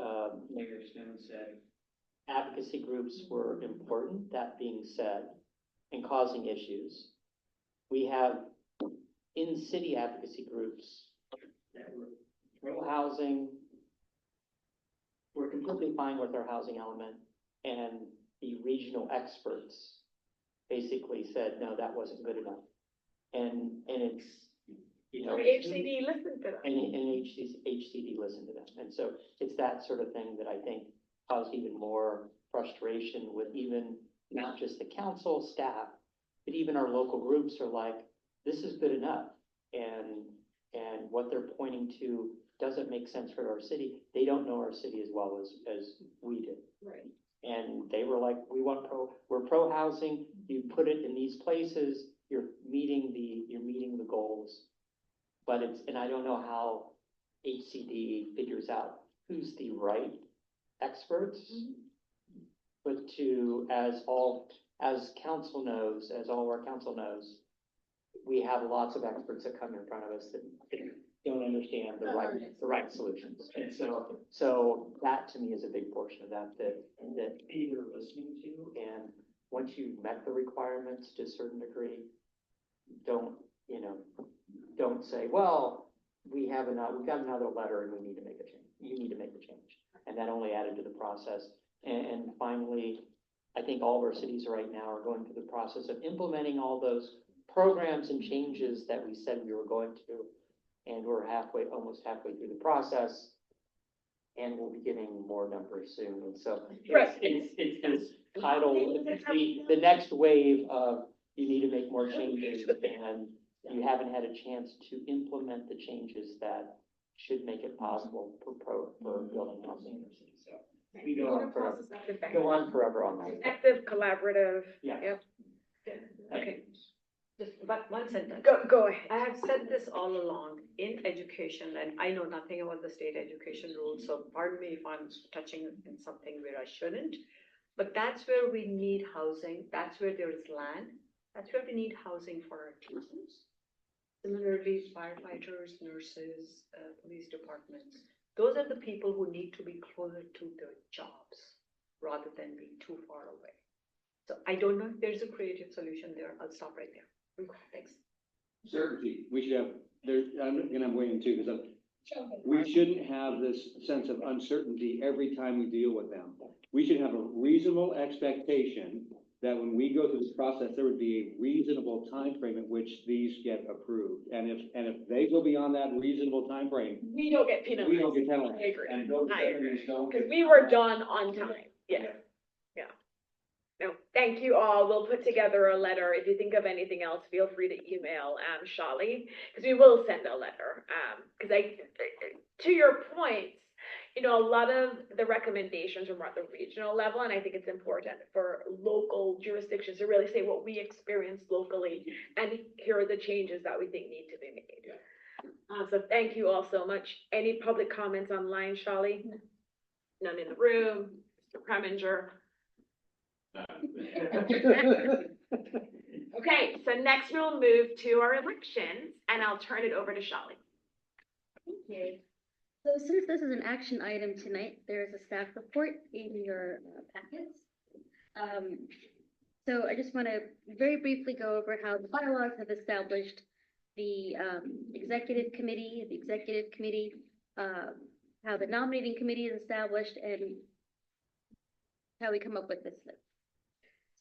Mayor Stone said, advocacy groups were important. That being said, and causing issues. We have in-city advocacy groups that were pro-housing. We're completely fine with our housing element, and the regional experts basically said, no, that wasn't good enough. And it's, you know. HCD listened to them. And HCD listened to them. And so it's that sort of thing that I think caused even more frustration with even not just the council staff, but even our local groups are like, this is good enough. And what they're pointing to doesn't make sense for our city. They don't know our city as well as we do. Right. And they were like, we're pro housing, you put it in these places, you're meeting the goals. But and I don't know how HCD figures out who's the right experts. But as council knows, as all of our council knows, we have lots of experts that come in front of us that don't understand the right solutions. And so that to me is a big portion of that you're listening to. And once you've met the requirements to a certain degree, don't say, well, we've got another letter and we need to make a change. You need to make a change. And that only added to the process. And finally, I think all of our cities right now are going through the process of implementing all those programs and changes that we said we were going to. And we're almost halfway through the process. And we'll be getting more numbers soon. And so it's this title, the next wave of you need to make more changes, and you haven't had a chance to implement the changes that should make it possible for building housing in the city. So we go on forever on that. Active, collaborative. Yeah. Yep. Okay. Just but one sentence. Go ahead. I have said this all along in education, and I know nothing about the state education rules, so pardon me if I'm touching in something where I shouldn't. But that's where we need housing. That's where there is land. That's where we need housing for our teachers. Similarly, firefighters, nurses, police departments. Those are the people who need to be closer to their jobs rather than being too far away. So I don't know if there's a creative solution there. I'll stop right there. Thanks. Certainty, we should have, I'm waiting too, because we shouldn't have this sense of uncertainty every time we deal with them. We should have a reasonable expectation that when we go through this process, there would be a reasonable time frame in which these get approved. And if they go beyond that reasonable time frame, We don't get penalized. we don't get penalized. I agree. And those I agree. companies don't. Because we were done on time. Yes. Yeah. No, thank you all. We'll put together a letter. If you think of anything else, feel free to email Shali, because we will send a letter. Because to your point, a lot of the recommendations are more at the regional level, and I think it's important for local jurisdictions to really say what we experience locally, and here are the changes that we think need to be made. So thank you all so much. Any public comments online, Shali? None in the room. Mr. Preminger. Okay, so next we'll move to our elections, and I'll turn it over to Shali. Thank you. So since this is an action item tonight, there is a staff report in your packets. So I just want to very briefly go over how the bylaws have established the executive committee, how the nominating committee is established, and how we come up with this list.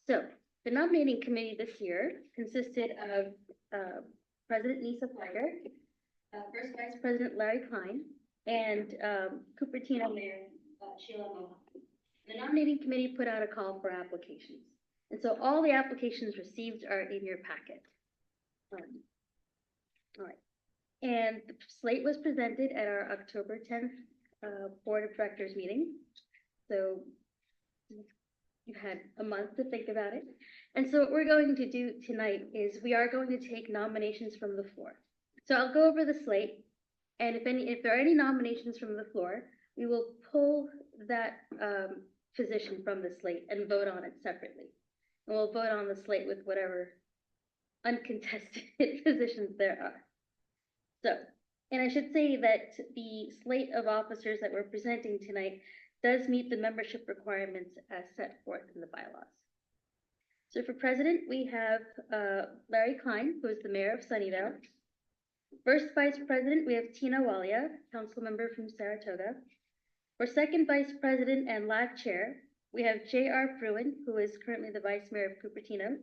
So the nominating committee this year consisted of President Nisa Flager, First Vice President Larry Klein, and Cupertino Mayor Sheila Mohawk. The nominating committee put out a call for applications. And so all the applications received are in your packet. All right. And the slate was presented at our October 10th Board of Directors meeting. So you had a month to think about it. And so what we're going to do tonight is we are going to take nominations from the floor. So I'll go over the slate, and if there are any nominations from the floor, we will pull that position from the slate and vote on it separately. And we'll vote on the slate with whatever uncontested positions there are. So, and I should say that the slate of officers that we're presenting tonight does meet the membership requirements as set forth in the bylaws. So for president, we have Larry Klein, who is the mayor of Sunnyvale. First vice president, we have Tina Walia, council member from Saratoga. For second vice president and LAG chair, we have J.R. Bruin, who is currently the vice mayor of Cupertino.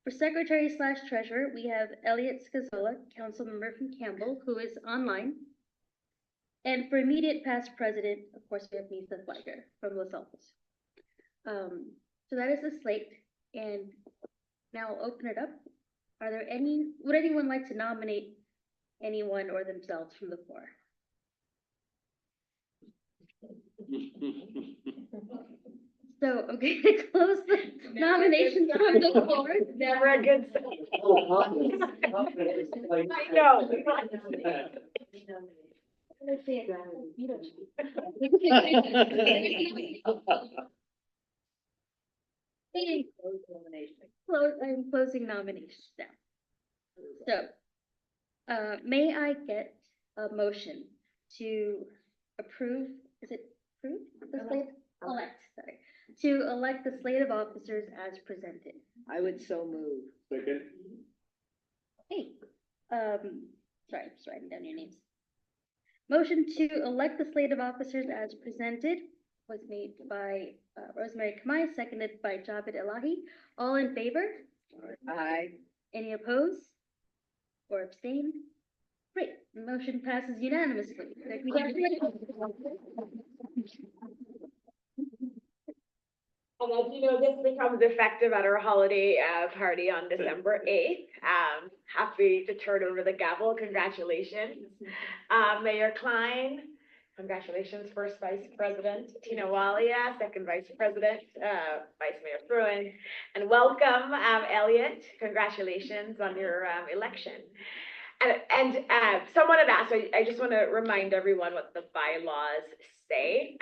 For secretary/treasurer, we have Elliot Scazola, council member from Campbell, who is online. And for immediate past president, of course, we have Nisa Flagger from Los Altos. So that is the slate, and now I'll open it up. Would anyone like to nominate anyone or themselves from the floor? So I'm going to close the nominations from the floor. Never a good sign. I know. Let's see it. You don't. I'm closing nominations now. So, may I get a motion to approve, is it approve? The slate, to elect the slate of officers as presented. I would so move. Second. Hey, sorry, I'm just writing down your names. Motion to elect the slate of officers as presented was made by Rosemary Kamai, seconded by Javed Elahi. All in favor? Aye. Any opposed or abstain? Great, the motion passes unanimously. And as you know, this becomes effective at our holiday party on December 8th. Happy to turn over the gavel. Congratulations. Mayor Klein, congratulations. First Vice President Tina Walia, Second Vice President, Vice Mayor Bruin, and welcome, Elliot. Congratulations on your election. And someone had asked, I just want to remind everyone what the bylaws say.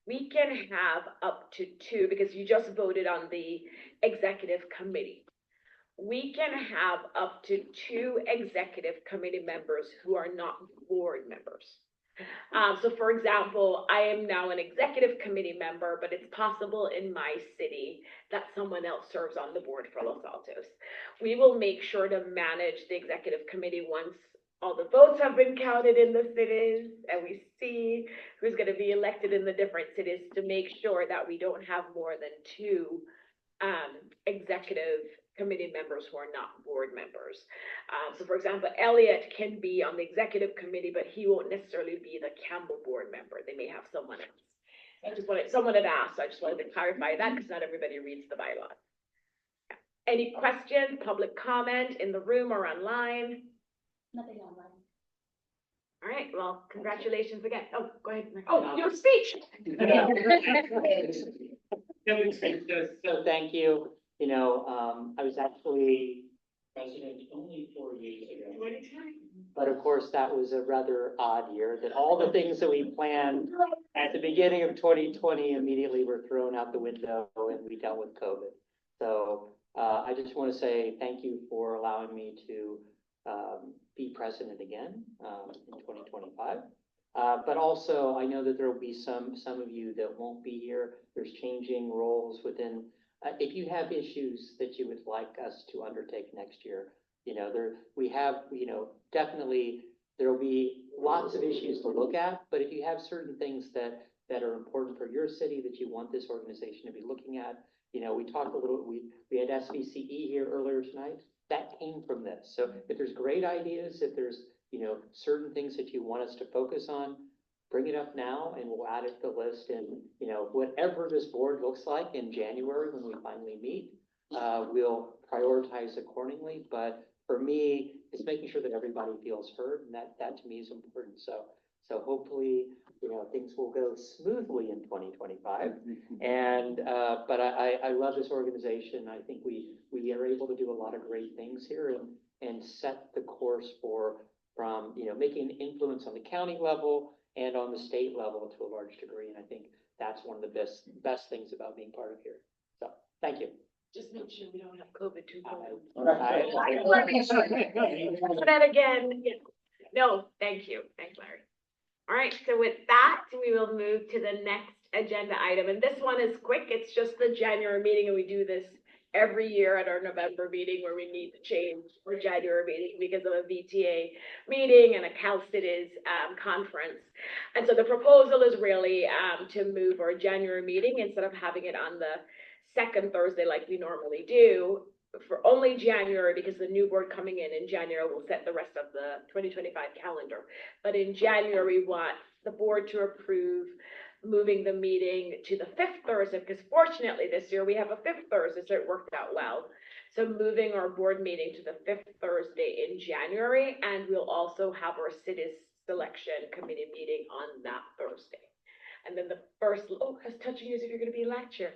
We can have up to two, because you just voted on the executive committee. We can have up to two executive committee members who are not board members. So for example, I am now an executive committee member, but it's possible in my city that someone else serves on the board for Los Altos. We will make sure to manage the executive committee once all the votes have been counted in the cities and we see who's going to be elected in the different cities, to make sure that we don't have more than two executive committee members who are not board members. So for example, Elliot can be on the executive committee, but he won't necessarily be the Campbell board member. They may have someone else. Someone had asked, so I just wanted to clarify that, because not everybody reads the bylaws. Any questions, public comment in the room or online? Nothing online. All right, well, congratulations again. Oh, go ahead. Oh, your speech. So thank you. You know, I was actually president only 4 years ago. But of course, that was a rather odd year, that all the things that we planned at the beginning of 2020 immediately were thrown out the window, and we dealt with COVID. So I just want to say thank you for allowing me to be president again in 2025. But also, I know that there will be some of you that won't be here. There's changing roles within. If you have issues that you would like us to undertake next year, you know, definitely there will be lots of issues to look at. But if you have certain things that are important for your city that you want this organization to be looking at, you know, we talked a little. We had SVCE here earlier tonight. That came from this. So if there's great ideas, if there's, you know, certain things that you want us to focus on, bring it up now and we'll add it to the list. And, you know, whatever this board looks like in January when we finally meet, we'll prioritize accordingly. But for me, it's making sure that everybody feels heard, and that to me is important. So hopefully, you know, things will go smoothly in 2025. And but I love this organization. I think we are able to do a lot of great things here and set the course from, you know, making an influence on the county level and on the state level to a large degree. And I think that's one of the best things about being part of here. So thank you. Just make sure we don't have COVID too. Right. That again. No, thank you. Thanks, Larry. All right, so with that, we will move to the next agenda item. And this one is quick. It's just the January meeting, and we do this every year at our November meeting where we need to change our January meeting because of a VTA meeting and a Cal Cities conference. And so the proposal is really to move our January meeting instead of having it on the second Thursday like we normally do for only January, because the new board coming in January will set the rest of the 2025 calendar. But in January, we want the board to approve moving the meeting to the fifth Thursday, because fortunately this year we have a fifth Thursday, so it worked out well. So moving our board meeting to the fifth Thursday in January, and we'll also have our cities selection committee meeting on that Thursday. And then the first, oh, I was touching you as if you're going to be LAC chair.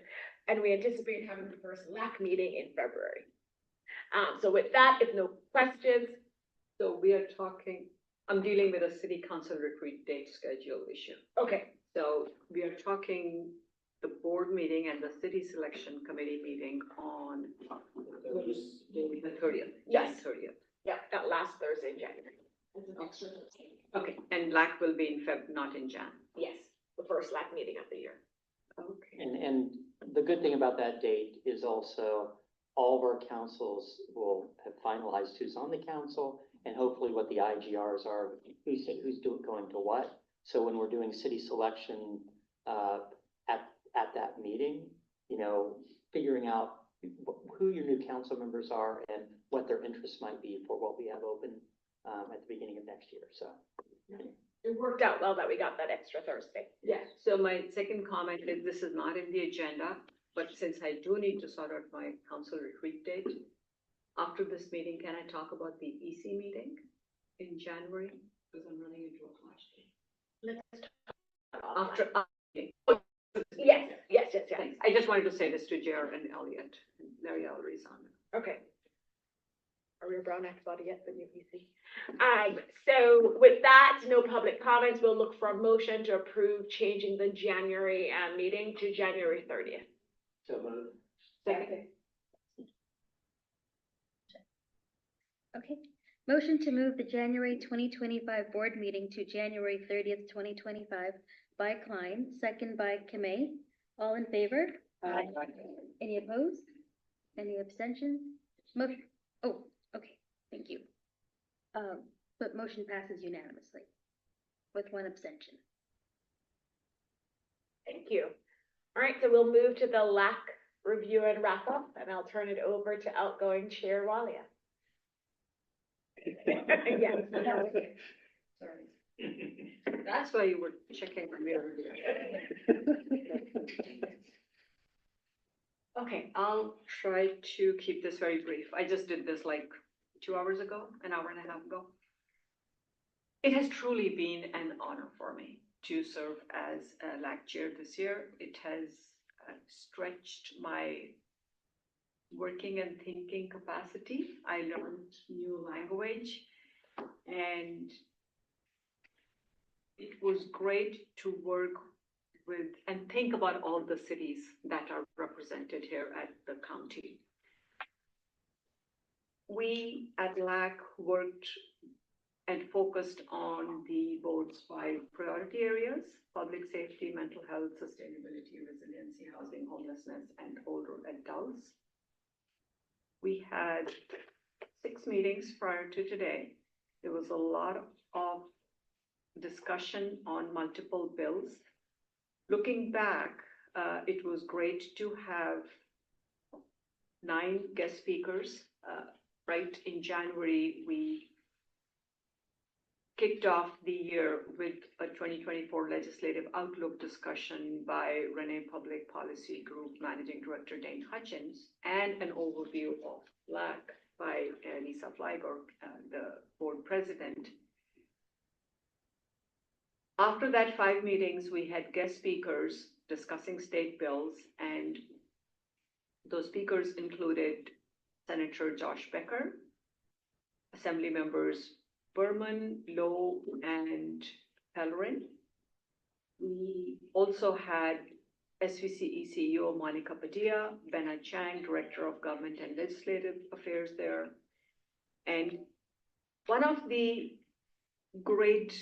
And we anticipate having the first LAC meeting in February. So with that, if no questions. So we are talking, I'm dealing with a city council retreat date schedule issue. Okay. So we are talking the board meeting and the city selection committee meeting on the 30th. Yes. 30th. Yeah, that last Thursday in January. Okay, and LAC will be in Feb, not in Jan. Yes, the first LAC meeting of the year. Okay. And the good thing about that date is also all of our councils will have finalized who's on the council and hopefully what the IGRs are, who's going to what. So when we're doing city selection at that meeting, you know, figuring out who your new council members are and what their interests might be for what we have open at the beginning of next year. So it worked out well that we got that extra Thursday. Yeah, so my second comment is this is not in the agenda, but since I do need to sort out my council retreat date, after this meeting, can I talk about the EC meeting in January? Because I'm running into a clash date. Let's After, yes. thanks. I just wanted to say this to Jer and Elliot, and Larry Ellery's on it. Okay. Are we a brown X body yet, the new PC? So with that, no public comments. We'll look for a motion to approve changing the January meeting to January 30th. So moved. Second. Okay. Motion to move the January 2025 board meeting to January 30th, 2025 by Klein, second by Kamei. All in favor? Aye. Any opposed? Any abstentions? Motion, oh, okay, thank you. But motion passes unanimously with one abstention. Thank you. All right, so we'll move to the LAC review and wrap up, and I'll turn it over to outgoing Chair Walia. Yes. Sorry. That's why you were checking the mirror. Okay, I'll try to keep this very brief. I just did this like 2 hours ago, an hour and a half ago. It has truly been an honor for me to serve as a LAC chair this year. It has stretched my working and thinking capacity. I learned new language, and it was great to work with and think about all the cities that are represented here at the county. We at LAC worked and focused on the board's 5 priority areas: public safety, mental health, sustainability, resiliency, housing, homelessness, and older adults. We had 6 meetings prior to today. There was a lot of discussion on multiple bills. Looking back, it was great to have 9 guest speakers. Right in January, we kicked off the year with a 2024 legislative outlook discussion by Renee Public Policy Group Managing Director Dane Hutchins, and an overview of LAC by Lisa Flyger, the board president. After that 5 meetings, we had guest speakers discussing state bills, and those speakers included Senator Josh Becker, Assembly members Berman, Lowe, and Pellerin. We also had SVCE CEO Monica Padilla, Benna Chang, Director of Government and Legislative Affairs there. And one of the great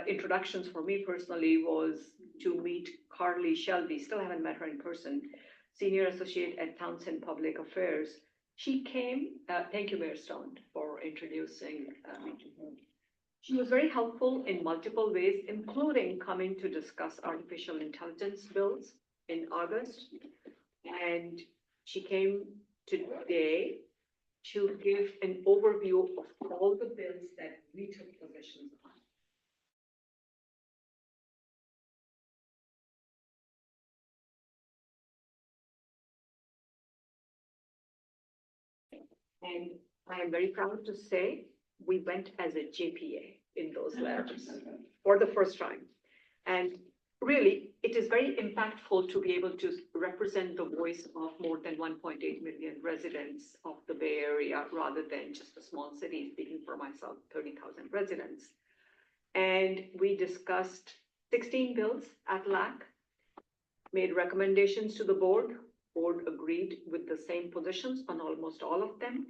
introductions for me personally was to meet Carly Shelby. Still haven't met her in person, Senior Associate at Townsend Public Affairs. She came, thank you, Mayor Stone, for introducing me to her. She was very helpful in multiple ways, including coming to discuss artificial intelligence bills in August. And she came today to give an overview of all the bills that we took positions on. And I am very proud to say we went as a JPA in those letters for the first time. And really, it is very impactful to be able to represent the voice of more than 1.8 million residents of the Bay Area rather than just a small city, speaking for myself, 30,000 residents. And we discussed 16 bills at LAC, made recommendations to the board. Board agreed with the same positions on almost all of them.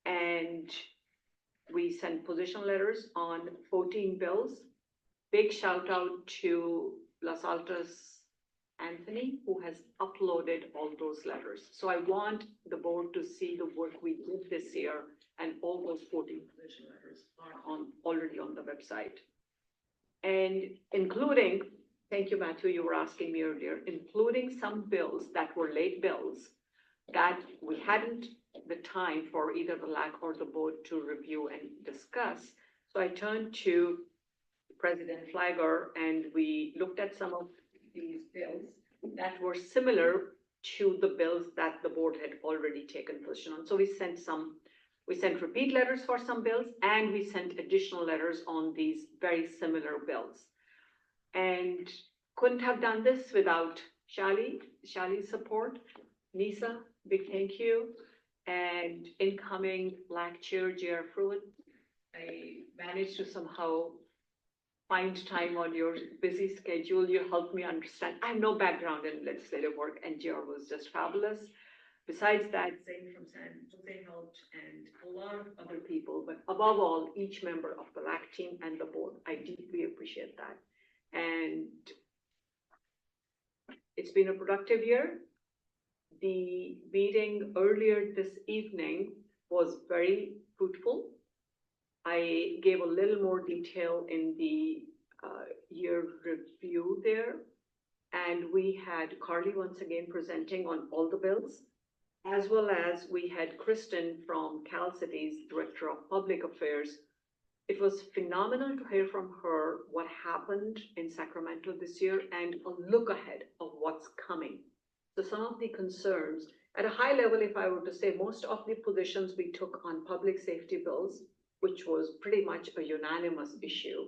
And we sent position letters on 14 bills. Big shout out to Los Altos Anthony, who has uploaded all those letters. So I want the board to see the work we did this year, and all those 14 position letters are already on the website. And including, thank you, Matthew, you were asking me earlier, including some bills that were late bills that we hadn't the time for either the LAC or the board to review and discuss. So I turned to President Flagger and we looked at some of these bills that were similar to the bills that the board had already taken position on. So we sent repeat letters for some bills, and we sent additional letters on these very similar bills. And couldn't have done this without Shali's support. Nisa, big thank you. And incoming LAC Chair, J.R. Fruit, I managed to somehow find time on your busy schedule. You helped me understand. I have no background in legislative work, and J.R. was just fabulous. Besides that, Zane from San Jose helped, and a lot of other people, but above all, each member of the LAC team and the board. I deeply appreciate that. And it's been a productive year. The meeting earlier this evening was very fruitful. I gave a little more detail in the year review there. And we had Carly once again presenting on all the bills, as well as we had Kristen from Cal City's Director of Public Affairs. It was phenomenal to hear from her what happened in Sacramento this year and a look ahead of what's coming. So some of the concerns, at a high level, if I were to say, most of the positions we took on public safety bills, which was pretty much a unanimous issue.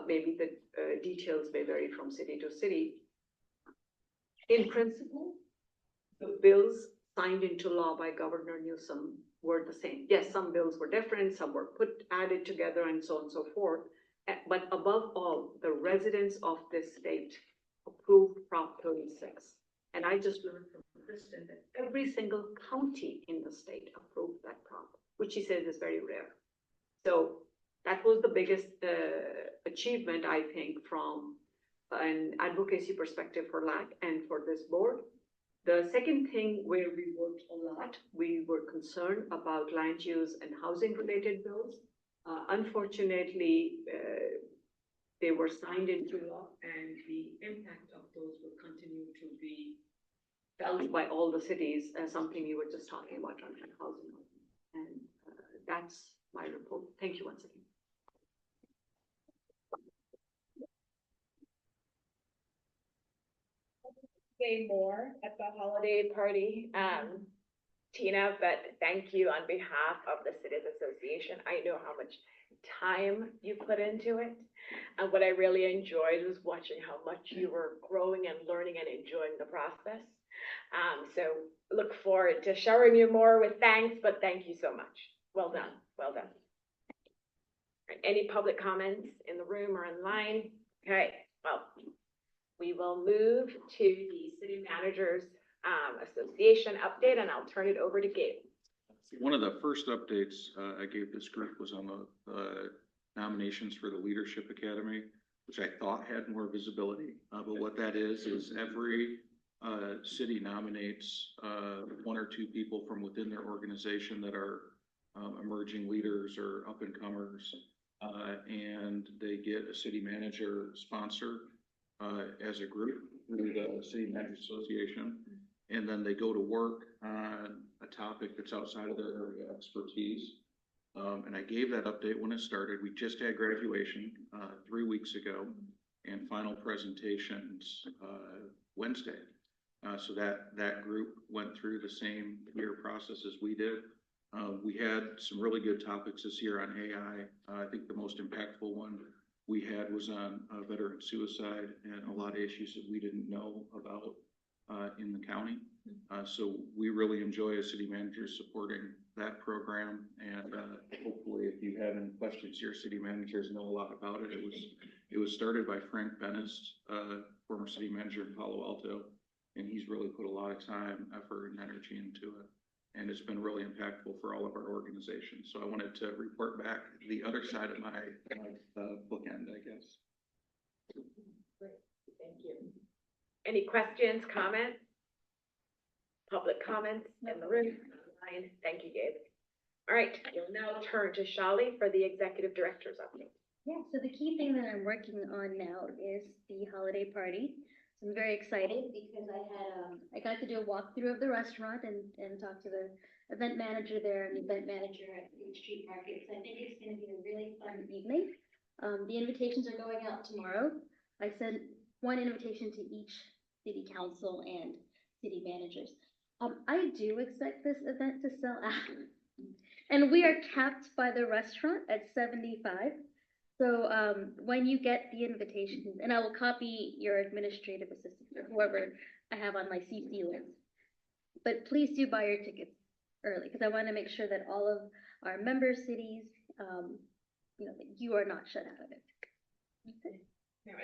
Maybe the details may vary from city to city. In principle, the bills signed into law by Governor Newsom were the same. Yes, some bills were different, some were added together, and so on and so forth. But above all, the residents of this state approved Prop 36. And I just learned from Kristen that every single county in the state approved that prop, which she says is very rare. So that was the biggest achievement, I think, from an advocacy perspective for LAC and for this board. The second thing where we worked a lot, we were concerned about land use and housing related bills. Unfortunately, they were signed into law, and the impact of those will continue to be felt by all the cities, as something you were just talking about on housing. And that's my report. Thank you once again. Say more at the holiday party, Tina, but thank you on behalf of the Cities Association. I know how much time you put into it. And what I really enjoyed was watching how much you were growing and learning and enjoying the process. So look forward to showering you more with thanks, but thank you so much. Well done, well done. Any public comments in the room or online? Okay, well, we will move to the City Managers Association update, and I'll turn it over to Gabe. One of the first updates I gave this group was on the nominations for the Leadership Academy, which I thought had more visibility. But what that is every city nominates, one or two people from within their organization that are, emerging leaders or up and comers. And they get a city manager sponsor, as a group through the City Managers Association. And then they go to work on a topic that's outside of their area of expertise. And I gave that update when it started. We just had graduation, 3 weeks ago, and final presentations, Wednesday. So that group went through the same year process as we did. We had some really good topics this year on AI. I think the most impactful one we had was on veteran suicide and a lot of issues that we didn't know about in the county. So we really enjoy as city managers supporting that program. And hopefully, if you have any questions, your city managers know a lot about it. It was started by Frank Bennis, former city manager in Palo Alto, and he's really put a lot of time, effort, and energy into it. And it's been really impactful for all of our organizations. So I wanted to report back the other side of my bookend, I guess. Great, thank you. Any questions, comments? Public comments in the room? Fine. Thank you, Gabe. All right, we'll now turn to Shali for the executive director's update. Yeah, so the key thing that I'm working on now is the holiday party. So I'm very excited because I got to do a walkthrough of the restaurant and talk to the event manager there and the event manager at the street market. So I think it's going to be a really fun evening. The invitations are going out tomorrow. I sent one invitation to each city council and city managers. I do expect this event to sell out. And we are capped by the restaurant at 75. So when you get the invitations, and I will copy your administrative assistant or whoever I have on my CC list, but please do buy your tickets early because I want to make sure that all of our member cities, that you are not shut out of it. Okay.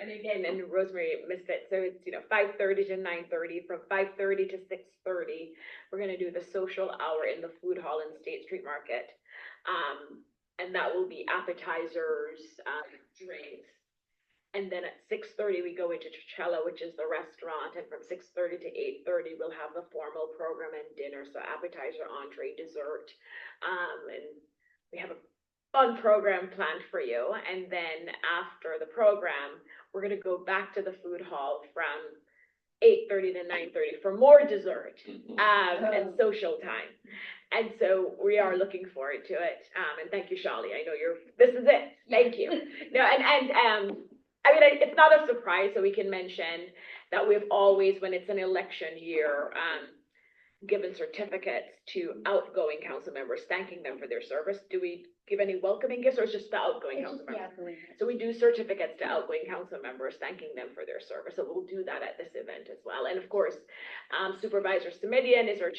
And again, and Rosemary missed it, so it's 5:30 to 9:30. From 5:30 to 6:30, we're going to do the social hour in the food hall in State Street Market. And that will be appetizers, drinks. And then at 6:30, we go into Tricella, which is the restaurant. And from 6:30 to 8:30, we'll have the formal program and dinner. So appetizer, entree, dessert. And we have a fun program planned for you. And then after the program, we're going to go back to the food hall from 8:30 to 9:30 for more dessert and social time. And so we are looking forward to it. And thank you, Shali. I know this is it. Thank you. No, it's not a surprise, so we can mention that we've always, when it's an election year, given certificates to outgoing council members, thanking them for their service. Do we give any welcoming gifts, or is it just the outgoing council members? So we do certificates to outgoing council members, thanking them for their service. So we'll do that at this event as well. And of course, Supervisor Simidian is our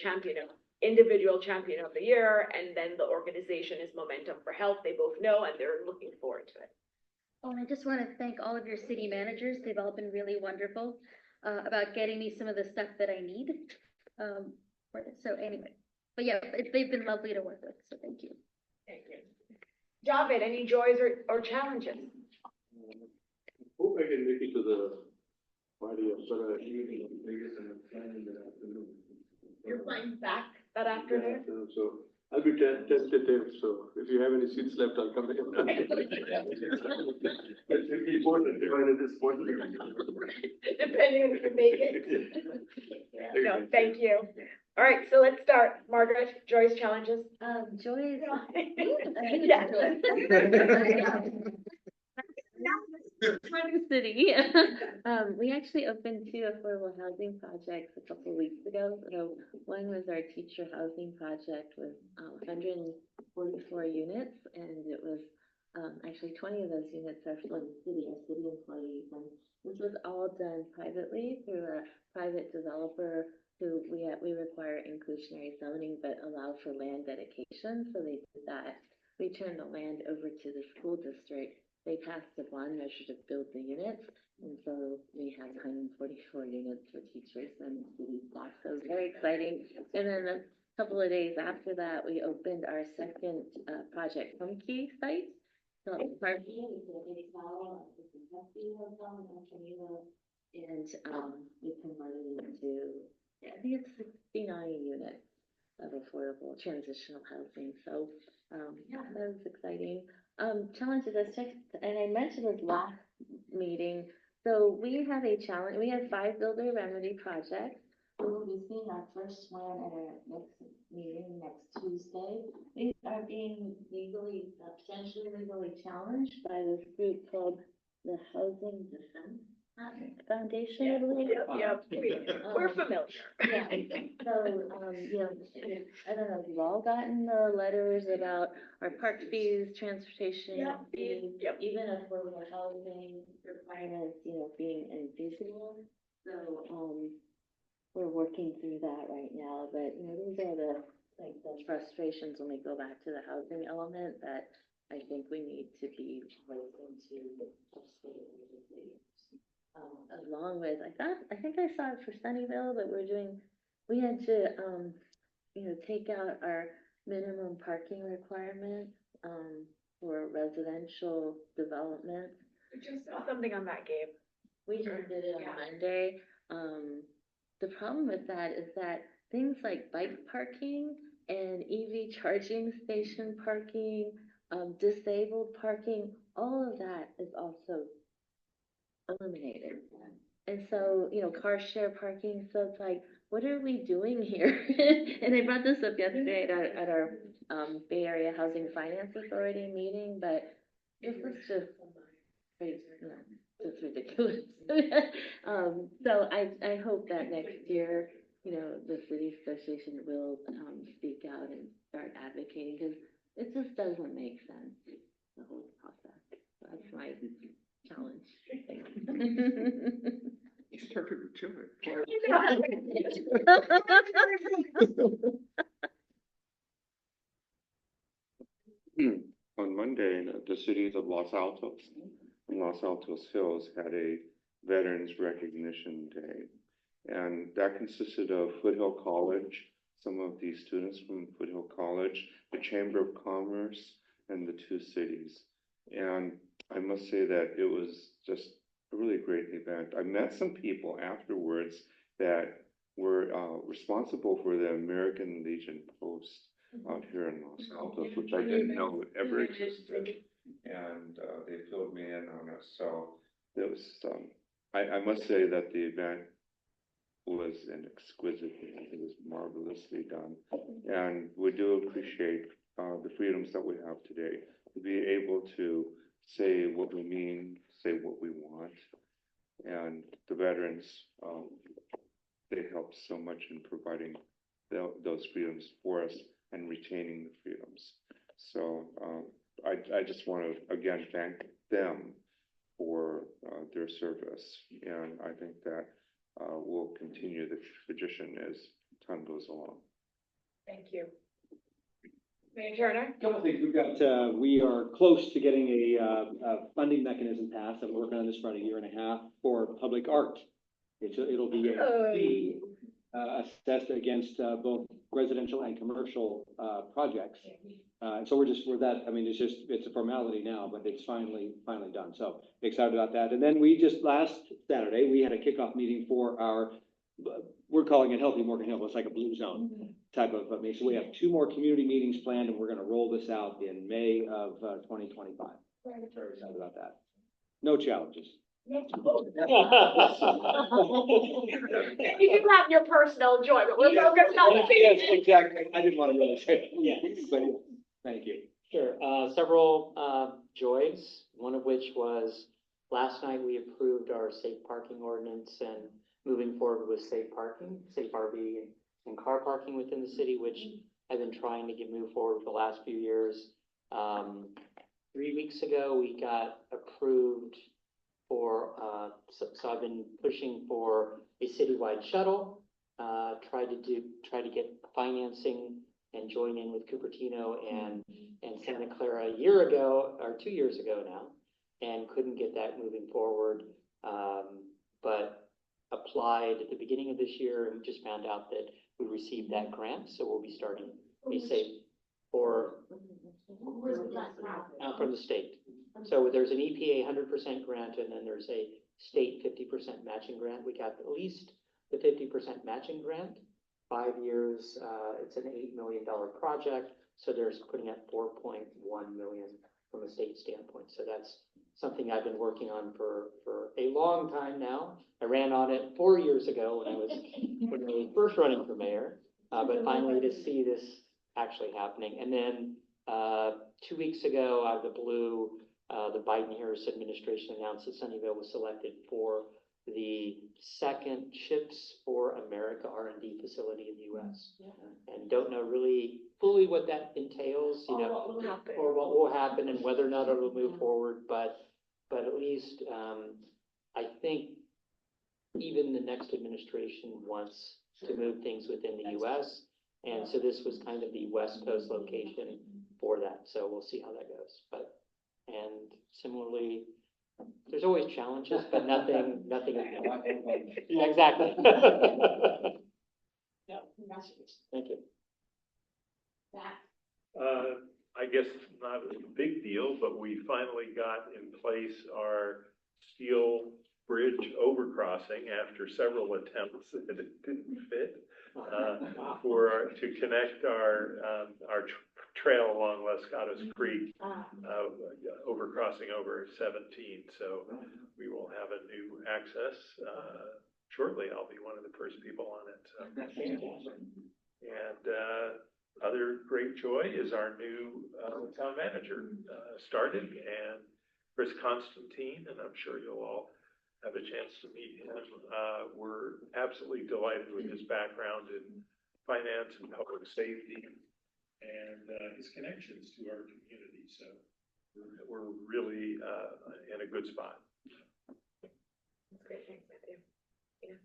individual champion of the year, and then the organization is Momentum for Health. They both know, and they're looking forward to it. Oh, and I just want to thank all of your city managers. They've all been really wonderful about getting me some of the stuff that I need. So anyway, but yeah, they've been lovely to work with, so thank you. Thank you. Javed, any joys or challenges? Hope I can make it to the party of Clara evening in Vegas and planning that afternoon. You're flying back that afternoon? Yeah, so I'll be tentative, so if you have any seats left, I'll come in. It's important, divided this point. Depending on if you make it. No, thank you. All right, so let's start. Margaret, joys, challenges? Joys. Yeah. City. We actually opened 2 affordable housing projects a couple of weeks ago. So one was our teacher housing project with 144 units, and it was actually 20 of those units are for the city, our city employees. And this was all done privately through a private developer who we require inclusionary zoning, but allow for land dedication. So they did that. We turned the land over to the school district. They passed a bond measure to build the units, and so we have 144 units for teachers and city staff. So very exciting. And then a couple of days after that, we opened our second Project Home Key site. So And, we converted it into, I think it's 69 units of affordable transitional housing. So, yeah, that was exciting. Challenges, I checked, and I mentioned this last meeting. So we have a challenge, we have 5 builder remedy projects. We will be seeing our first one at our next meeting next Tuesday. These are being potentially legally challenged by this group called the Housing Defense Foundation, I believe. We're familiar. Yeah, so, you know, I don't know if you've all gotten the letters about our park fees, transportation fees, even affordable housing requirements, you know, being infeasible. So, we're working through that right now, but, you know, these are the frustrations when we go back to the housing element that I think we need to be voicing to state legislators. Along with, I think I saw it for Sunnyvale, but we had to, you know, take out our minimum parking requirements, for residential development. We just saw something on that, Gabe. We just did it on Monday. The problem with that is that things like bike parking and EV charging station parking, disabled parking, all of that is also eliminated. And so, you know, car share parking, so it's like, what are we doing here? And I brought this up yesterday at our Bay Area Housing Finance Authority meeting, but this is just crazy, you know, it's ridiculous. So I hope that next year, you know, the city association will speak out and start advocating, because it just doesn't make sense, the whole process. So that's my challenge. You started with children. On Monday, the cities of Los Altos and Los Altos Hills had a Veterans Recognition Day. And that consisted of Foothill College, some of the students from Foothill College, the Chamber of Commerce, and the 2 cities. And I must say that it was just a really great event. I met some people afterwards that were responsible for the American Legion Post out here in Los Altos, which I didn't know ever existed. And they filled me in on it. So it was, I must say that the event was an exquisite thing. It was marvelously done. And we do appreciate the freedoms that we have today to be able to say what we mean, say what we want. And the veterans, they helped so much in providing those freedoms for us and retaining the freedoms. So I just want to again thank them for their service. And I think that we'll continue the tradition as time goes along. Thank you. Mayor Turner? Couple things, we are close to getting a funding mechanism passed. I've been working on this for about 1.5 years for public art. It'll be a fee assessed against both residential and commercial projects. So we're that, I mean, it's a formality now, but it's finally done. So excited about that. And then we just last Saturday, we had a kickoff meeting for our, we're calling it Healthy Morgan Hill. It's like a blue zone type of meeting. So we have 2 more community meetings planned, and we're going to roll this out in May of 2025. Very excited about that. No challenges. You can have your personal joy, but we're focused on the Yes, exactly. I didn't want to really say it. Yeah. But thank you. Sure, several joys, one of which was last night we approved our safe parking ordinance and moving forward with safe parking, safe RV and car parking within the city, which I've been trying to move forward for the last few years. 3 weeks ago, we got approved for, so I've been pushing for a citywide shuttle, try to get financing and join in with Cupertino and Santa Clara a year ago, or 2 years ago now, and couldn't get that moving forward. But applied at the beginning of this year and just found out that we received that grant, so we'll be starting a safe for from the state. So there's an EPA 100% grant, and then there's a state 50% 50% matching grant. We got at least the 50% matching grant. 5 years, it's an $8 million project, so there's putting at 4.1 million from a state standpoint. So that's something I've been working on for a long time now. I ran on it 4 years ago when I was first running for mayor, but finally to see this actually happening. And then 2 weeks ago, out of the blue, the Biden-Harris administration announced that Sunnyvale was selected for the second Chips for America R&D facility in the U.S. And don't know really fully what that entails, you know, what will happen. or what will happen and whether or not it will move forward, but at least I think even the next administration wants to move things within the U.S. And so this was kind of the West Coast location for that. So we'll see how that goes. And similarly, there's always challenges, but nothing. Yeah, exactly. No, congratulations. Thank you. I guess not a big deal, but we finally got in place our steel bridge overcrossing after several attempts that it didn't fit, to connect our trail along Las Gatos Creek, overcrossing over 17. So we will have a new access shortly. I'll be one of the first people on it. So. And other great joy is our new town manager started, and Chris Constantine, and I'm sure you'll all have a chance to meet him. We're absolutely delighted with his background in finance and public safety and his connections to our community. So we're really in a good spot. That's great. Thanks, Matthew. Yeah.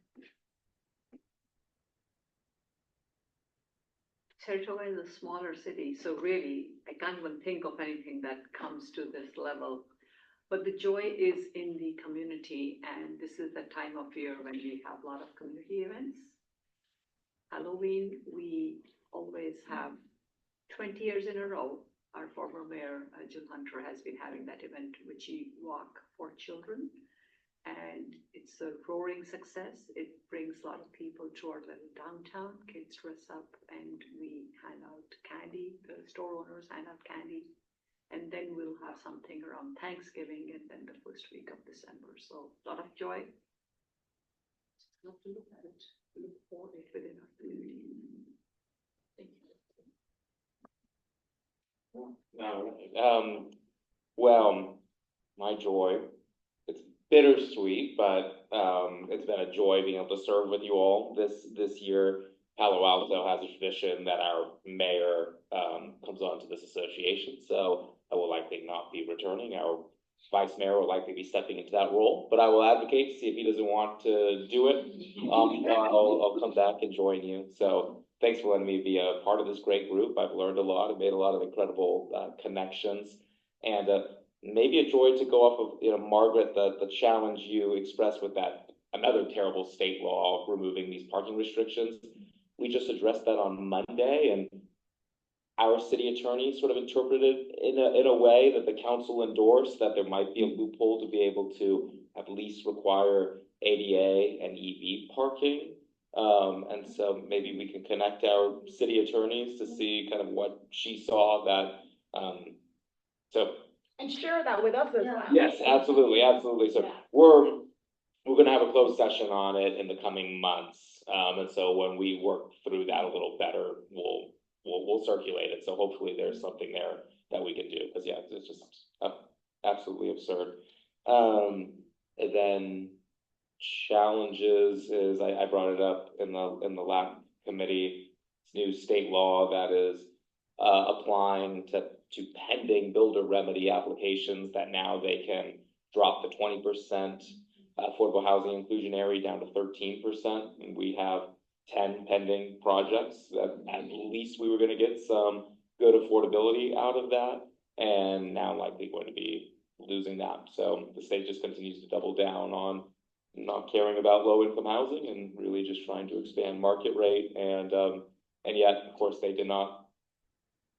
Saratoga is a smaller city, so really, I can't even think of anything that comes to this level. But the joy is in the community, and this is the time of year when we have a lot of community events. Halloween, we always have 20 years in a row. Our former mayor, Jill Hunter, has been having that event, Witchy Walk for Children. And it's a roaring success. It brings a lot of people to our little downtown. Kids dress up and we hand out candy. The store owners hand out candy. And then we'll have something around Thanksgiving and then the first week of December. So a lot of joy. Just love to look at it, look for it within our community. Thank you. Well, my joy, it's bittersweet, but it's been a joy being able to serve with you all this year. Palo Alto has a tradition that our mayor comes on to this association, so I will likely not be returning. Our vice mayor will likely be stepping into that role, but I will advocate to see if he doesn't want to do it. I'll come back and join you. So thanks for letting me be a part of this great group. I've learned a lot. I've made a lot of incredible connections, and maybe a joy to go off of, Margaret, the challenge you expressed with that another terrible state law removing these parking restrictions. We just addressed that on Monday, and our city attorney sort of interpreted in a way that the council endorsed, that there might be a loophole to be able to at least require ADA and EV parking. And so maybe we can connect our city attorneys to see kind of what she saw that, And share that with us as well. Yes, absolutely. So Yeah. we're going to have a closed session on it in the coming months. And so when we work through that a little better, we'll circulate it. So hopefully there's something there that we can do, because it's just absolutely absurd. And then challenges is I brought it up in the LAP committee. It's new state law that is applying to pending builder remedy applications, that now they can drop the 20% affordable housing inclusionary down to 13%. And we have 10 pending projects that at least we were going to get some good affordability out of that, and now likely going to be losing that. So the state just continues to double down on not caring about low income housing and really just trying to expand market rate. And yet, of course, they did not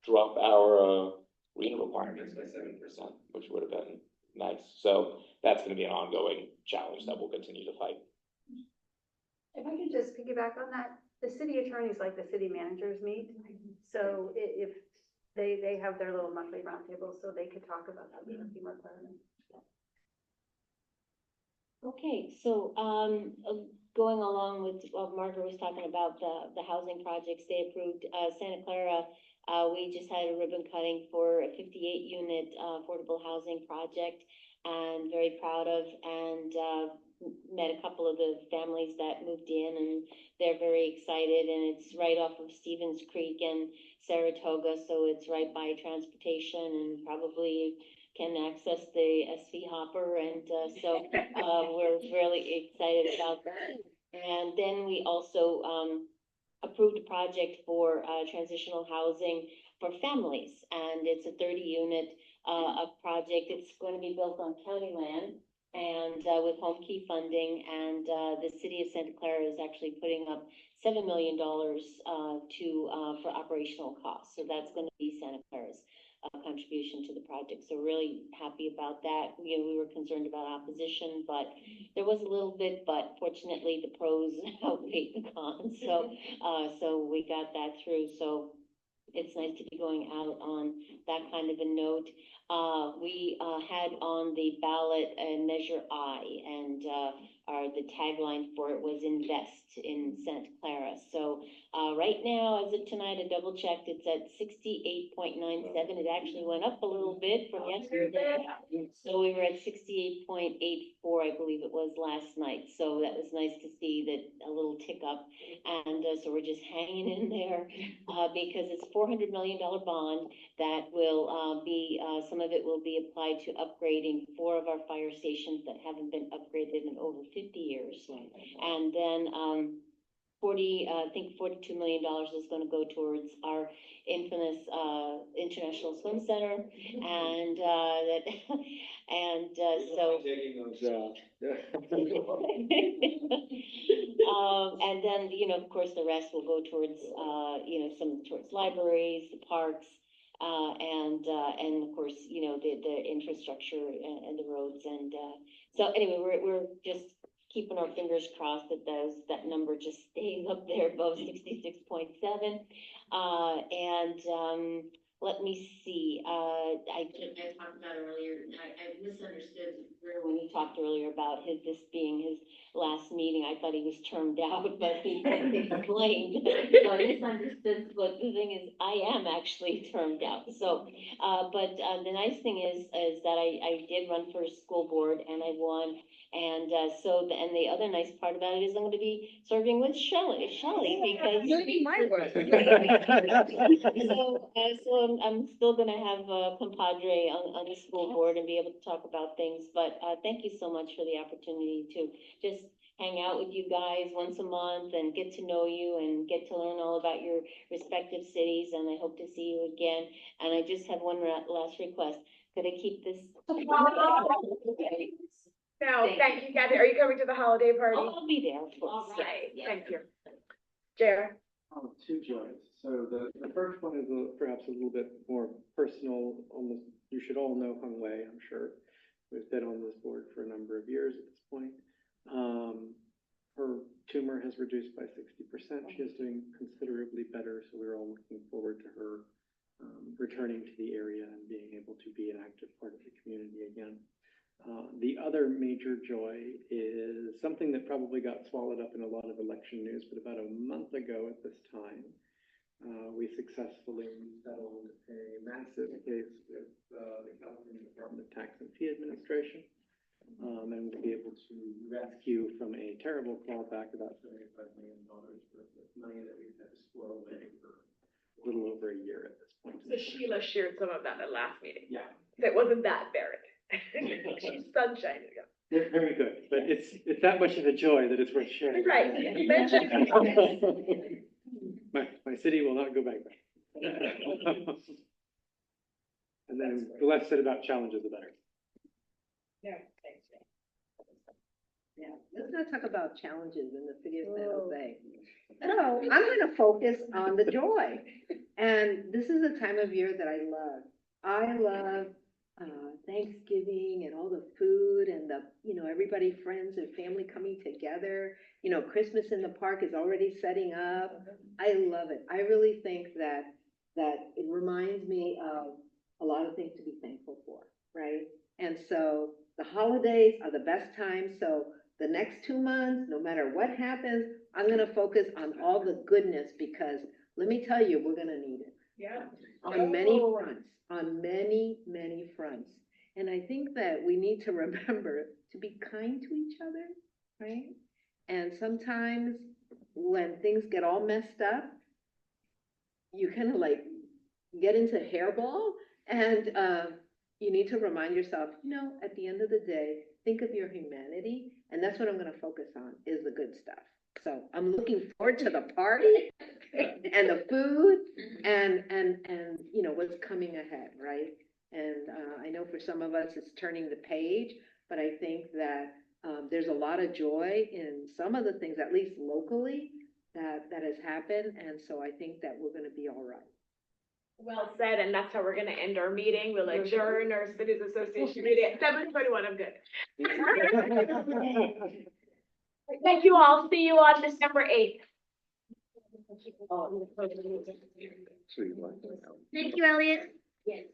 drop our RHNA requirements by 7%, which would have been nice. So that's gonna be an ongoing challenge that we'll continue to fight. If I could just piggyback on that, the city attorneys like the city managers meet. So if they have their little monthly roundtable, so they could talk about that FEMA requirements. Okay, so, going along with what Margaret was talking about, the housing projects they approved, Santa Clara, we just had a ribbon cutting for a 58-unit, affordable housing project, and very proud of, and, met a couple of the families that moved in, and they're very excited, and it's right off of Stevens Creek and Saratoga, so it's right by transportation, and probably can access the SV hopper, and so we're really excited about that. And then we also approved a project for transitional housing for families, and it's a 30-unit project. It's going to be built on county land and with home key funding, and the city of Santa Clara is actually putting up $7 million for operational costs. So that's going to be Santa Clara's contribution to the project. So really happy about that. We were concerned about opposition, but there was a little bit, but fortunately the pros outweighed the cons. So, so we got that through. So it's nice to be going out on that kind of a note. We had on the ballot Measure I, and the tagline for it was Invest in Santa Clara. So right now, as of tonight, I double checked, it's at 68.97. It actually went up a little bit from yesterday. So we were at 68.84, I believe it was last night. So that was nice to see that a little tick up. And so we're just hanging in there because it's a $400 million bond that will be, some of it will be applied to upgrading 4 of our fire stations that haven't been upgraded in over 50 years. And then I think $42 million is going to go towards our infamous International Swim Center, and that, and so. Taking those, and then, of course, the rest will go towards, some towards libraries, the parks, and of course, the infrastructure and the roads, and so anyway, we're just keeping our fingers crossed that that number just stays up there above 66.7. And let me see. I talked about earlier. I misunderstood when he talked earlier about this being his last meeting. I thought he was termed out, but he explained. So I misunderstood. But the thing is, I am actually termed out. So, but the nice thing is that I did run for school board and I won. And so, and the other nice part about it is I'm going to be serving with Shelley, because my work. so I'm still going to have a compadre on the school board and be able to talk about things. But thank you so much for the opportunity to just hang out with you guys once a month and get to know you and get to learn all about your respective cities. And I hope to see you again. And I just have one last request. Could I keep this? No, thank you, Kathy. Are you coming to the holiday party? I'll be there, of course. All right, thank you. Jared? Two joys. So the first one is perhaps a little bit more personal. Almost, you should all know Hung Wei, I'm sure. We've been on this board for a number of years at this point. Her tumor has reduced by 60%. She is doing considerably better, so we're all looking forward to her returning to the area and being able to be an active part of the community again. The other major joy is something that probably got swallowed up in a lot of election news, but about a month ago at this time, we successfully settled a massive case with the California Department of Tax and Fee Administration, and we'll be able to rescue from a terrible clawback about $75 million worth of money that we've had to squirrel away for a little over a year at this point. So Sheila shared some of that at last meeting. Yeah. It wasn't that buried. Sunshine. Very good, but it's that much of a joy that it's worth sharing. Right. My city will not go bankrupt. And then the less said about challenges, the better. Yeah, thanks. Yeah, let's not talk about challenges in the city of San Jose. No, I'm going to focus on the joy. And this is a time of year that I love. I love Thanksgiving and all the food and the, everybody, friends and family coming together. Christmas in the park is already setting up. I love it. I really think that it reminds me of a lot of things to be thankful for, right? And so the holidays are the best time. So the next 2 months, no matter what happens, I'm gonna focus on all the goodness, because let me tell you, we're gonna need it. Yeah. On many fronts, on many, many fronts. And I think that we need to remember to be kind to each other, right? And sometimes when things get all messed up, you kind of like get into hairball, and you need to remind yourself, at the end of the day, think of your humanity. And that's what I'm going to focus on, is the good stuff. So I'm looking forward to the party and the food and what's coming ahead, right? And I know for some of us it's turning the page, but I think that there's a lot of joy in some of the things, at least locally, that has happened. And so I think that we're going to be all right. Well said, and that's how we're gonna end our meeting. We'll adjourn our Cities Association meeting at 7:21. I'm good. Thank you all. See you on December 8th. Thank you, Elliot. Yes.